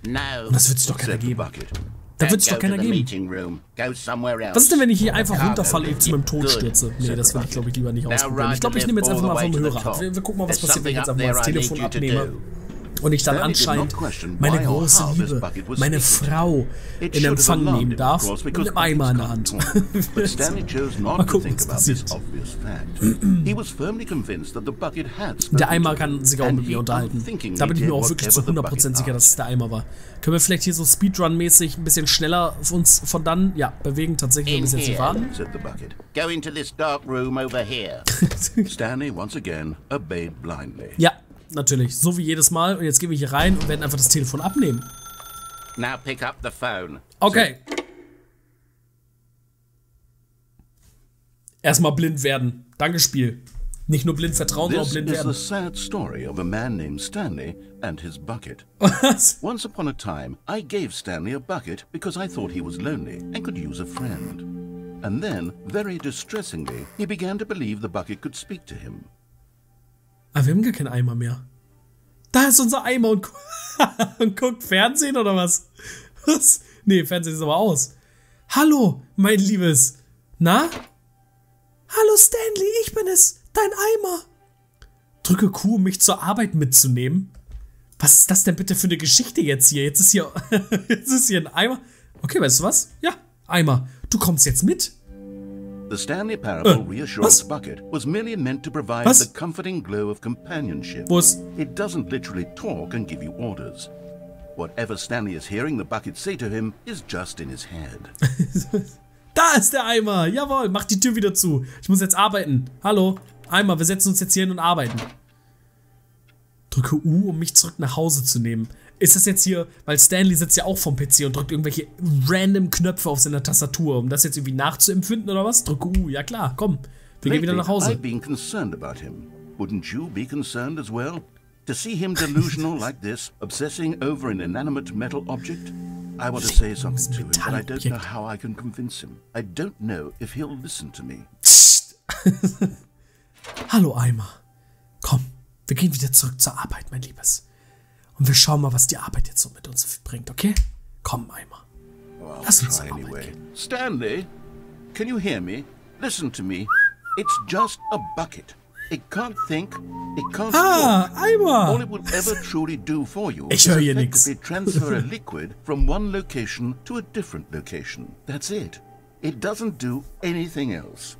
B: Und das wird es doch keiner geben. Da wird es doch keiner geben. Was ist denn, wenn ich hier einfach runterfalle und zu meinem Tod stürze? Nee, das will ich, glaube ich, lieber nicht ausprobieren. Ich glaube, ich nehme jetzt einfach mal vom Hörer ab. Wir gucken mal, was passiert, wenn ich jetzt einfach mal das Telefon abnehme. Und ich dann anscheinend meine große Liebe, meine Frau in Empfang nehmen darf mit einem Eimer in der Hand. Mal gucken, was passiert. Der Eimer kann sich auch mit mir unterhalten. Da bin ich mir auch wirklich zu 100% sicher, dass es der Eimer war. Können wir vielleicht hier so Speedrun-mäßig ein bisschen schneller uns von dann, ja, bewegen, tatsächlich, um bis jetzt zu warten?
I: Go into this dark room over here.
C: Stanley once again obeyed blindly.
B: Ja. Natürlich, so wie jedes Mal. Und jetzt gehen wir hier rein und werden einfach das Telefon abnehmen.
I: Now pick up the phone.
B: Okay. Erstmal blind werden. Danke, Spiel. Nicht nur blind vertrauen, sondern blind werden.
C: This is the sad story of a man named Stanley and his bucket.
B: Was?
C: Once upon a time, I gave Stanley a bucket because I thought he was lonely and could use a friend. And then, very distressingly, he began to believe the bucket could speak to him.
B: Aber wir haben gar keinen Eimer mehr. Da ist unser Eimer und, und guckt Fernsehen oder was? Was? Nee, Fernsehen ist aber aus. Hallo, mein Liebes. Na? Hallo Stanley, ich bin es, dein Eimer. Drücke Q, um mich zur Arbeit mitzunehmen. Was ist das denn bitte für eine Geschichte jetzt hier? Jetzt ist hier ein Eimer. Okay, weißt du was? Ja, Eimer. Du kommst jetzt mit.
C: The Stanley Parable reassured the bucket was merely meant to provide the comforting glow of companionship. It doesn't literally talk and give you orders. Whatever Stanley is hearing the bucket say to him is just in his head.
B: Da ist der Eimer. Jawohl, mach die Tür wieder zu. Ich muss jetzt arbeiten. Hallo, Eimer, wir setzen uns jetzt hier hin und arbeiten. Drücke U, um mich zurück nach Hause zu nehmen. Ist das jetzt hier, weil Stanley sitzt ja auch vom PC und drückt irgendwelche random Knöpfe auf seiner Tastatur, um das jetzt irgendwie nachzuempfinden oder was? Drücke U, ja klar, komm. Wir gehen wieder nach Hause.
C: I've been concerned about him. Wouldn't you be concerned as well? To see him delusional like this, obsessing over an inanimate metal object? I want to say something to him, but I don't know how I can convince him. I don't know if he'll listen to me.
B: Hallo Eimer. Komm, wir gehen wieder zurück zur Arbeit, mein Liebes. Und wir schauen mal, was die Arbeit jetzt so mit uns bringt, okay? Komm, Eimer. Lass uns zur Arbeit gehen.
C: Stanley, can you hear me? Listen to me. It's just a bucket. It can't think. It can't talk.
B: Eimer.
C: All it will ever truly do for you
B: is effectively
C: transfer a liquid from one location to a different location. That's it. It doesn't do anything else.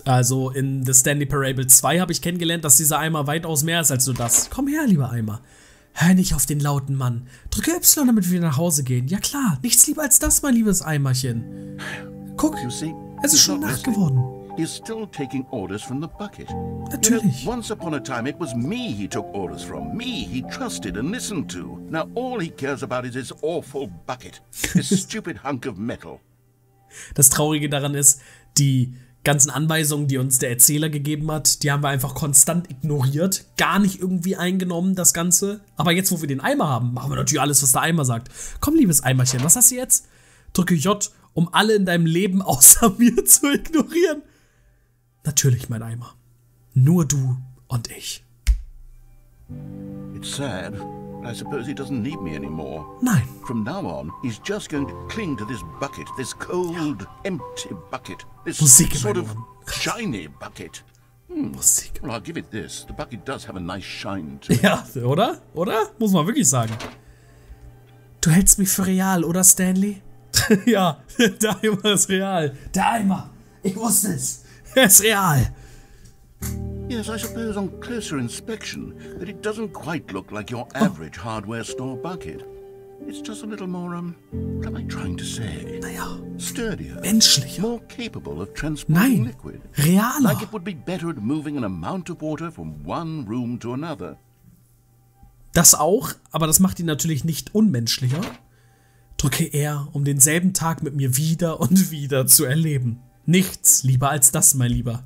B: Also in The Stanley Parable 2 habe ich kennengelernt, dass dieser Eimer weitaus mehr ist als nur das. Komm her, lieber Eimer. Hör nicht auf den lauten Mann. Drücke Y, damit wir nach Hause gehen. Ja klar, nichts lieber als das, mein liebes Eimerchen. Guck, es ist schon Nacht geworden.
C: He's still taking orders from the bucket.
B: Natürlich.
C: You know, once upon a time it was me he took orders from. Me he trusted and listened to. Now all he cares about is his awful bucket. This stupid hunk of metal.
B: Das Traurige daran ist, die ganzen Anweisungen, die uns der Erzähler gegeben hat, die haben wir einfach konstant ignoriert, gar nicht irgendwie eingenommen, das Ganze. Aber jetzt, wo wir den Eimer haben, machen wir natürlich alles, was der Eimer sagt. Komm, liebes Eimerchen, was hast du jetzt? Drücke J, um alle in deinem Leben außer mir zu ignorieren. Natürlich, mein Eimer. Nur du und ich.
C: It's sad. I suppose he doesn't need me anymore.
B: Nein.
C: From now on, he's just going to cling to this bucket, this cold, empty bucket, this
B: Musik
C: sort of shiny bucket.
B: Musik.
C: Well, I'll give it this. The bucket does have a nice shine to it.
B: Ja, oder? Oder? Muss man wirklich sagen. Du hältst mich für real, oder Stanley? Ja, der Eimer ist real. Der Eimer. Ich wusste es. Er ist real.
C: Yes, I suppose on closer inspection that it doesn't quite look like your average hardware store bucket. It's just a little more, what am I trying to say?
B: Naja,
C: sturdier,
B: menschlicher.
C: More capable of transporting liquid.
B: Realer.
C: Like it would be better at moving an amount of water from one room to another.
B: Das auch, aber das macht ihn natürlich nicht unmenschlicher. Drücke er, um denselben Tag mit mir wieder und wieder zu erleben. Nichts lieber als das, mein Lieber.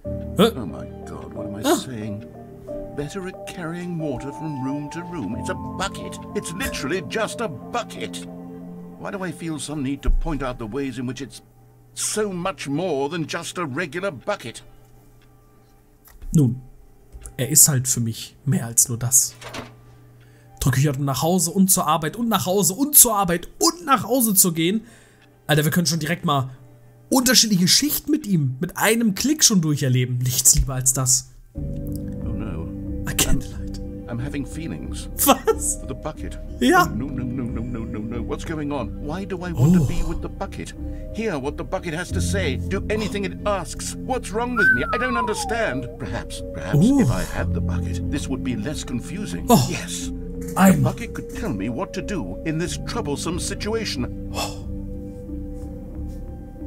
C: Oh my God, what am I saying? Better at carrying water from room to room. It's a bucket. It's literally just a bucket. Why do I feel some need to point out the ways in which it's so much more than just a regular bucket?
B: Nun, er ist halt für mich mehr als nur das. Drücke ich um nach Hause und zur Arbeit und nach Hause und zur Arbeit und nach Hause zu gehen. Alter, wir können schon direkt mal unterschiedliche Schichten mit ihm mit einem Klick schon durcherleben. Nichts lieber als das.
C: Oh no.
B: A candlelight.
C: I'm having feelings.
B: Was?
C: For the bucket.
B: Ja.
C: No. What's going on? Why do I want to be with the bucket? Hear what the bucket has to say. Do anything it asks. What's wrong with me? I don't understand. Perhaps if I had the bucket, this would be less confusing.
B: Oh.
C: Yes. The bucket could tell me what to do in this troublesome situation.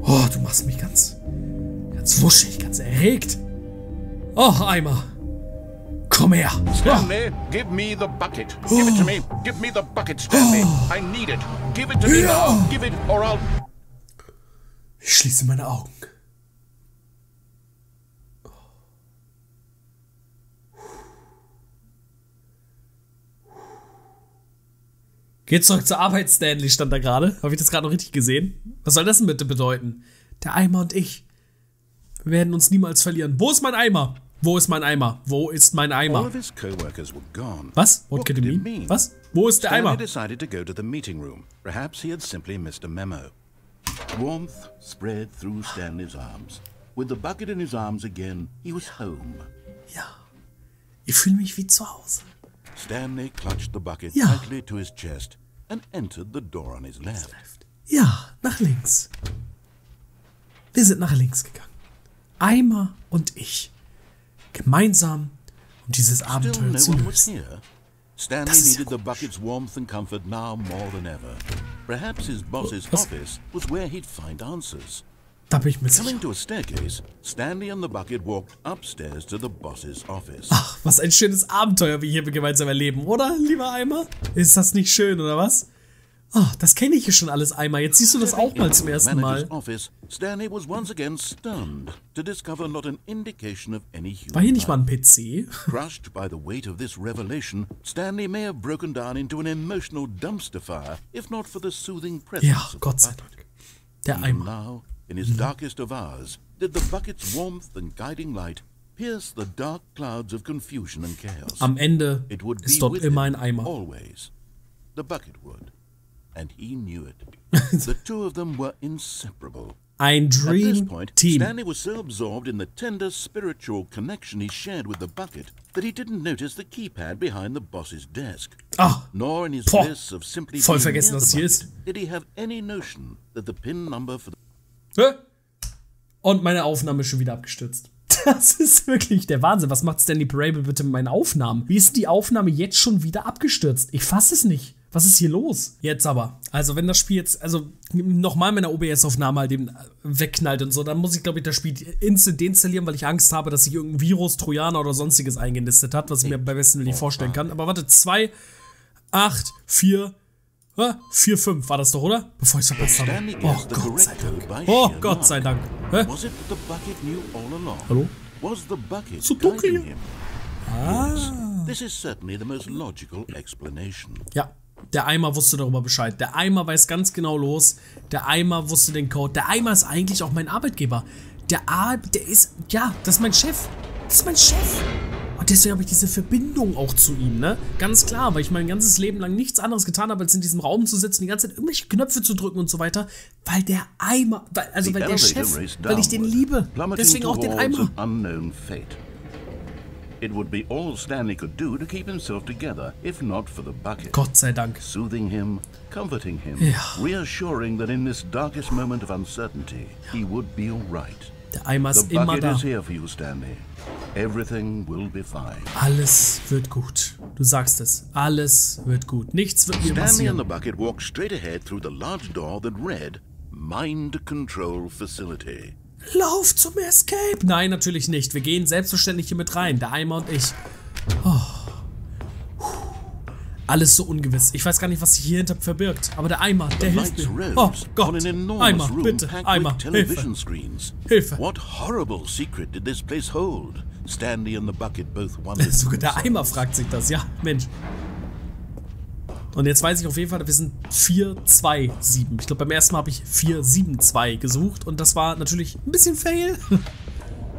B: Oh, du machst mich ganz wuschig, ganz erregt. Oh, Eimer. Komm her.
C: Stanley, give me the bucket. Give it to me. Give me the bucket, Stanley. I need it. Give it to me now. Give it or I'll...
B: Ich schließe meine Augen. Geht zurück zur Arbeit, Stanley, stand da gerade. Habe ich das gerade noch richtig gesehen? Was soll das denn bitte bedeuten? Der Eimer und ich. Wir werden uns niemals verlieren. Wo ist mein Eimer? Wo ist mein Eimer? Wo ist mein Eimer? Was? What could it mean? Was? Wo ist der Eimer?
C: Stanley decided to go to the meeting room. Perhaps he had simply missed a memo. Warmth spread through Stanley's arms. With the bucket in his arms again, he was home.
B: Ja. Ich fühle mich wie zu Hause.
C: Stanley clutched the bucket tightly to his chest and entered the door on his left.
B: Ja, nach links. Wir sind nach links gegangen. Eimer und ich. Gemeinsam, um dieses Abenteuer zu lösen.
C: Stanley needed the bucket's warmth and comfort now more than ever. Perhaps his boss's office was where he'd find answers.
B: Da bin ich mir sicher.
C: Coming to a staircase, Stanley and the bucket walked upstairs to the boss's office.
B: Ach, was ein schönes Abenteuer wir hier gemeinsam erleben, oder, lieber Eimer? Ist das nicht schön, oder was? Oh, das kenne ich hier schon alles, Eimer. Jetzt siehst du das auch mal zum ersten Mal.
C: Stanley was once again stunned to discover not an indication of any human.
B: War hier nicht mal ein PC?
C: Crushed by the weight of this revelation, Stanley may have broken down into an emotional dumpster fire, if not for the soothing presence
B: ja,
C: of
B: Gott sei Dank. Der Eimer.
C: Now, in his darkest of hours, did the bucket's warmth and guiding light pierce the dark clouds of confusion and chaos.
B: Am Ende ist dort immer ein Eimer.
C: Always. The bucket would. And he knew it. The two of them were inseparable.
B: Ein Dream
C: At this point,
B: Team.
C: Stanley was so absorbed in the tender spiritual connection he shared with the bucket that he didn't notice the keypad behind the boss's desk.
B: Ah,
C: Nor in his bliss of simply
B: voll
C: being
B: vergessen,
C: near
B: was
C: the
B: hier
C: bucket
B: ist.
C: did he have any notion that the PIN number for the...
B: Und meine Aufnahme ist schon wieder abgestürzt. Das ist wirklich der Wahnsinn. Was macht Stanley Parable bitte mit meinen Aufnahmen? Wie ist die Aufnahme jetzt schon wieder abgestürzt? Ich fasse es nicht. Was ist hier los? Jetzt aber. Also wenn das Spiel jetzt, also nochmal meine OBS-Aufnahme halt eben wegknallt und so, dann muss ich, glaube ich, das Spiel instant deinstallieren, weil ich Angst habe, dass sich irgendein Virus, Trojaner oder sonstiges eingenistet hat, was ich mir bei besten Willen nicht vorstellen kann. Aber warte, 2, 8, 4, 4, 5 war das doch, oder? Bevor ich es verpasst habe. Oh, Gott sei Dank. Oh, Gott sei Dank. Hä? Hallo? So dunkel hier.
C: This is certainly the most logical explanation.
B: Ja, der Eimer wusste darüber Bescheid. Der Eimer weiß ganz genau los. Der Eimer wusste den Code. Der Eimer ist eigentlich auch mein Arbeitgeber. Der ist, ja, das ist mein Chef. Das ist mein Chef. Und deswegen habe ich diese Verbindung auch zu ihm, ne? Ganz klar, weil ich mein ganzes Leben lang nichts anderes getan habe, als in diesem Raum zu sitzen, die ganze Zeit irgendwelche Knöpfe zu drücken und so weiter. Weil der Eimer, weil der Chef, weil ich den liebe. Deswegen auch den Eimer.
C: It would be all Stanley could do to keep himself together, if not for the bucket.
B: Gott sei Dank.
C: Soothing him, comforting him, reassuring that in this darkest moment of uncertainty, he would be all right.
B: Der Eimer ist immer da.
C: The bucket is here for you, Stanley. Everything will be fine.
B: Alles wird gut. Du sagst es. Alles wird gut. Nichts wird mir
C: Stanley
B: passieren.
C: and the bucket walked straight ahead through the large door that read, Mind Control Facility.
B: Lauf zum Escape! Nein, natürlich nicht. Wir gehen selbstverständlich hier mit rein. Der Eimer und ich. Oh. Alles so ungewiss. Ich weiß gar nicht, was sich hier hinter verbirgt. Aber der Eimer, der hilft mir. Oh Gott. Eimer, bitte. Eimer, Hilfe. Hilfe.
C: What horrible secret did this place hold? Stanley and the bucket both wondered.
B: Sogar der Eimer fragt sich das. Ja, Mensch. Und jetzt weiß ich auf jeden Fall, wir sind 427. Ich glaube, beim ersten Mal habe ich 472 gesucht. Und das war natürlich ein bisschen fail.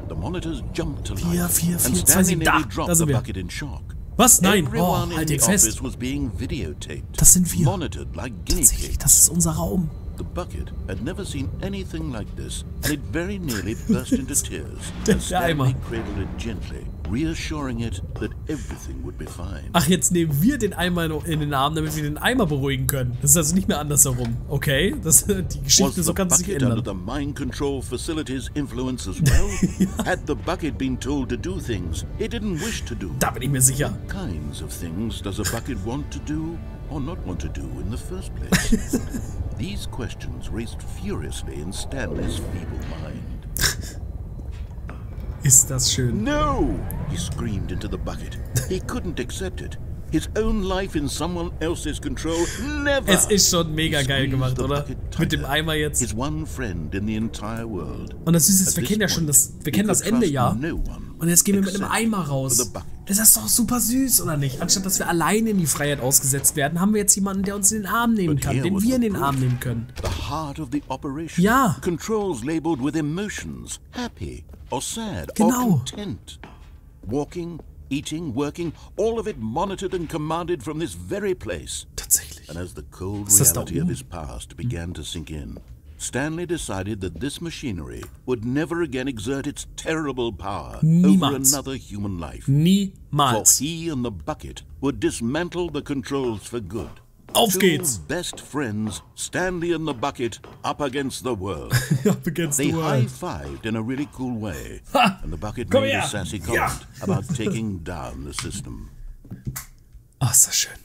C: The monitors jumped to life.
B: 4, 4, 4,
C: and
B: 2,
C: Stanley
B: 7.
C: nearly
B: Da
C: dropped
B: sind
C: the
B: wir.
C: bucket in shock.
B: Was? Nein. Oh,
C: Everyone in
B: halt
C: the
B: ihn fest.
C: office was being videotaped.
B: Das sind wir.
C: Monitored like guinea
B: Tatsächlich,
C: pigs.
B: das ist unser Raum.
C: The bucket had never seen anything like this, and it very nearly burst into tears as
B: Der Eimer.
C: Stanley cradled it gently, reassuring it that everything would be fine.
B: Ach, jetzt nehmen wir den Eimer in den Arm, damit wir den Eimer beruhigen können. Das ist also nicht mehr andersherum. Okay, die Geschichte, so kann sich
C: Was the bucket
B: ändern.
C: under the mind control facility's influence as well? Had the bucket been told to do things it didn't wish to do?
B: Da bin ich mir sicher.
C: What kinds of things does a bucket want to do or not want to do in the first place? These questions raced furiously in Stanley's feeble mind.
B: Ist das schön.
C: No! He screamed into the bucket. He couldn't accept it. His own life in someone else's control, never!
B: Es ist schon mega geil gemacht, oder? Mit dem Eimer jetzt.
C: His one friend in the entire world.
B: Und das Süße ist, wir kennen ja schon das Ende, ja. Und jetzt gehen wir mit einem Eimer raus. Das ist doch super süß, oder nicht? Anstatt dass wir alleine in die Freiheit ausgesetzt werden, haben wir jetzt jemanden, der uns in den Arm nehmen kann, den wir in den Arm nehmen können.
C: The heart of the operation.
B: Ja.
C: Controls labeled with emotions, happy or sad
B: Genau.
C: or content. Walking, eating, working, all of it monitored and commanded from this very place.
B: Tatsächlich.
C: And as the cold
B: Ist das da
C: reality of
B: oben?
C: his past began to sink in, Stanley decided that this machinery would never again exert its terrible power over another human life. For
B: Niemals.
C: he and the bucket would dismantle the controls for good.
B: Auf
C: Two
B: geht's.
C: best friends, Stanley and the bucket, up against the world.
B: Up against
C: They
B: the world.
C: high-fived in a really cool way,
B: Ha!
C: and the bucket
B: Komm
C: made
B: her.
C: a sassy
B: Ja.
C: comment about taking down the system.
B: Oh, ist das schön.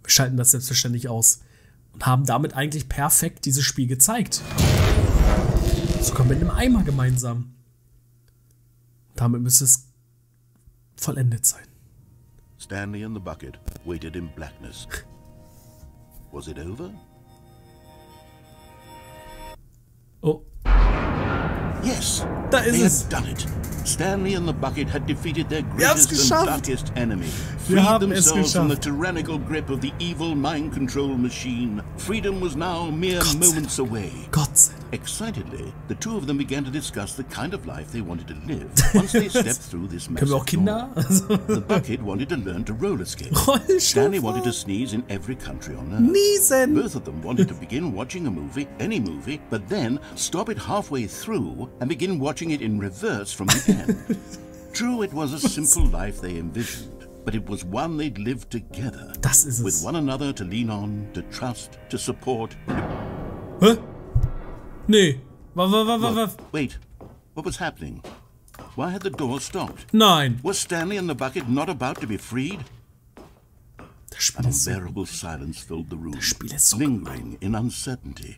B: Wir schalten das selbstverständlich aus. Und haben damit eigentlich perfekt dieses Spiel gezeigt. Sogar mit einem Eimer gemeinsam. Damit müsste es vollendet sein.
C: Stanley and the bucket waited in blackness. Was it over?
B: Oh,
C: Yes,
B: da ist
C: they
B: es.
C: had done it. Stanley and the bucket had defeated their
B: Wir haben's
C: greatest and
B: geschafft.
C: darkest enemy.
B: Wir
C: Freed
B: haben es
C: themselves from the
B: geschafft.
C: tyrannical grip of the evil mind control machine. Freedom was now mere moments away.
B: Gott sei Dank.
C: Excitedly, the two of them began to discuss the kind of life they wanted to live once they stepped through this
B: Können wir auch
C: massive door.
B: Kinder?
C: The bucket wanted to learn to roller skate.
B: Rollschuh
C: Stanley wanted to
B: fahren.
C: sneeze in every country on earth.
B: Niesen.
C: Both of them wanted to begin watching a movie, any movie, but then stop it halfway through and begin watching it in reverse from the end. True, it was a simple life they envisioned, but it was one they'd lived together.
B: Das ist
C: With
B: es.
C: one another to lean on, to trust, to support.
B: Hä? Nee. Was?
C: Wait, what was happening? Why had the door stopped?
B: Nein.
C: Was Stanley and the bucket not about to be freed?
B: Das Spiel
C: An
B: ist so.
C: unbearable silence filled the room,
B: Spiel ist so
C: lingering in uncertainty,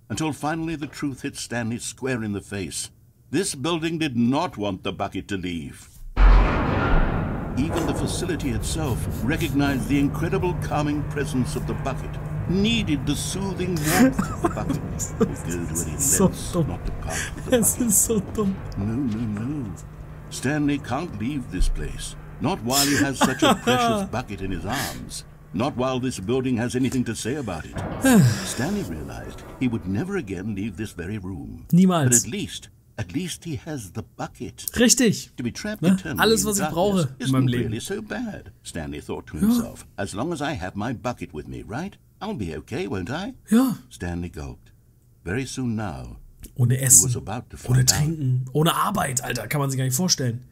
C: until finally the truth hit Stanley square in the face. This building did not want the bucket to leave. Even the facility itself recognized the incredible calming presence of the bucket, needed the soothing warmth of the bucket. Would go to any
B: So
C: lengths
B: dumm.
C: not to part with the
B: Es
C: bucket.
B: ist so dumm.
C: No. Stanley can't leave this place. Not while he has such a precious bucket in his arms. Not while this building has anything to say about it. Stanley realized he would never again leave this very room.
B: Niemals.
C: But at least he has the bucket.
B: Richtig.
C: To be trapped
B: Ne?
C: eternally
B: Alles, was
C: in
B: ich brauche
C: darkness
B: in meinem
C: isn't
B: Leben.
C: really so bad, Stanley thought to himself. As long as I have my bucket with me, right? I'll be okay, won't I?
B: Ja.
C: Stanley gulped. Very soon now,
B: Ohne
C: he was
B: Essen.
C: about to
B: Ohne
C: find out.
B: Trinken. Ohne Arbeit, Alter. Kann man sich gar nicht vorstellen.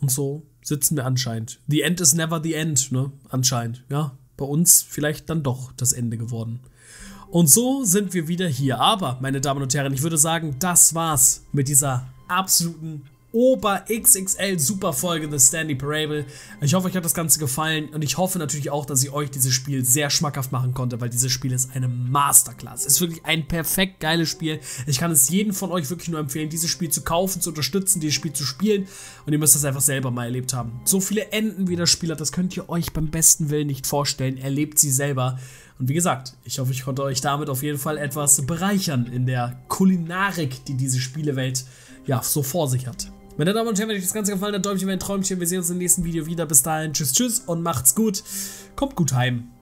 B: Und so sitzen wir anscheinend. The end is never the end, ne? Anscheinend. Ja. Bei uns vielleicht dann doch das Ende geworden. Und so sind wir wieder hier. Aber, meine Damen und Herren, ich würde sagen, das war's mit dieser absoluten Ober-XXL Superfolge The Stanley Parable. Ich hoffe, euch hat das Ganze gefallen und ich hoffe natürlich auch, dass ich euch dieses Spiel sehr schmackhaft machen konnte, weil dieses Spiel ist eine Masterclass. Es ist wirklich ein perfekt geiles Spiel. Ich kann es jedem von euch wirklich nur empfehlen, dieses Spiel zu kaufen, zu unterstützen, dieses Spiel zu spielen und ihr müsst das einfach selber mal erlebt haben. So viele Enden wie das Spiel hat, das könnt ihr euch beim besten Willen nicht vorstellen. Erlebt sie selber. Und wie gesagt, ich hoffe, ich konnte euch damit auf jeden Fall etwas bereichern in der Kulinarik, die diese Spielewelt ja so vor sich hat. Meine Damen und Herren, wenn euch das Ganze gefallen hat, Däumchen, ein Träumchen. Wir sehen uns im nächsten Video wieder. Bis dahin, tschüss, tschüss und macht's gut. Kommt gut heim.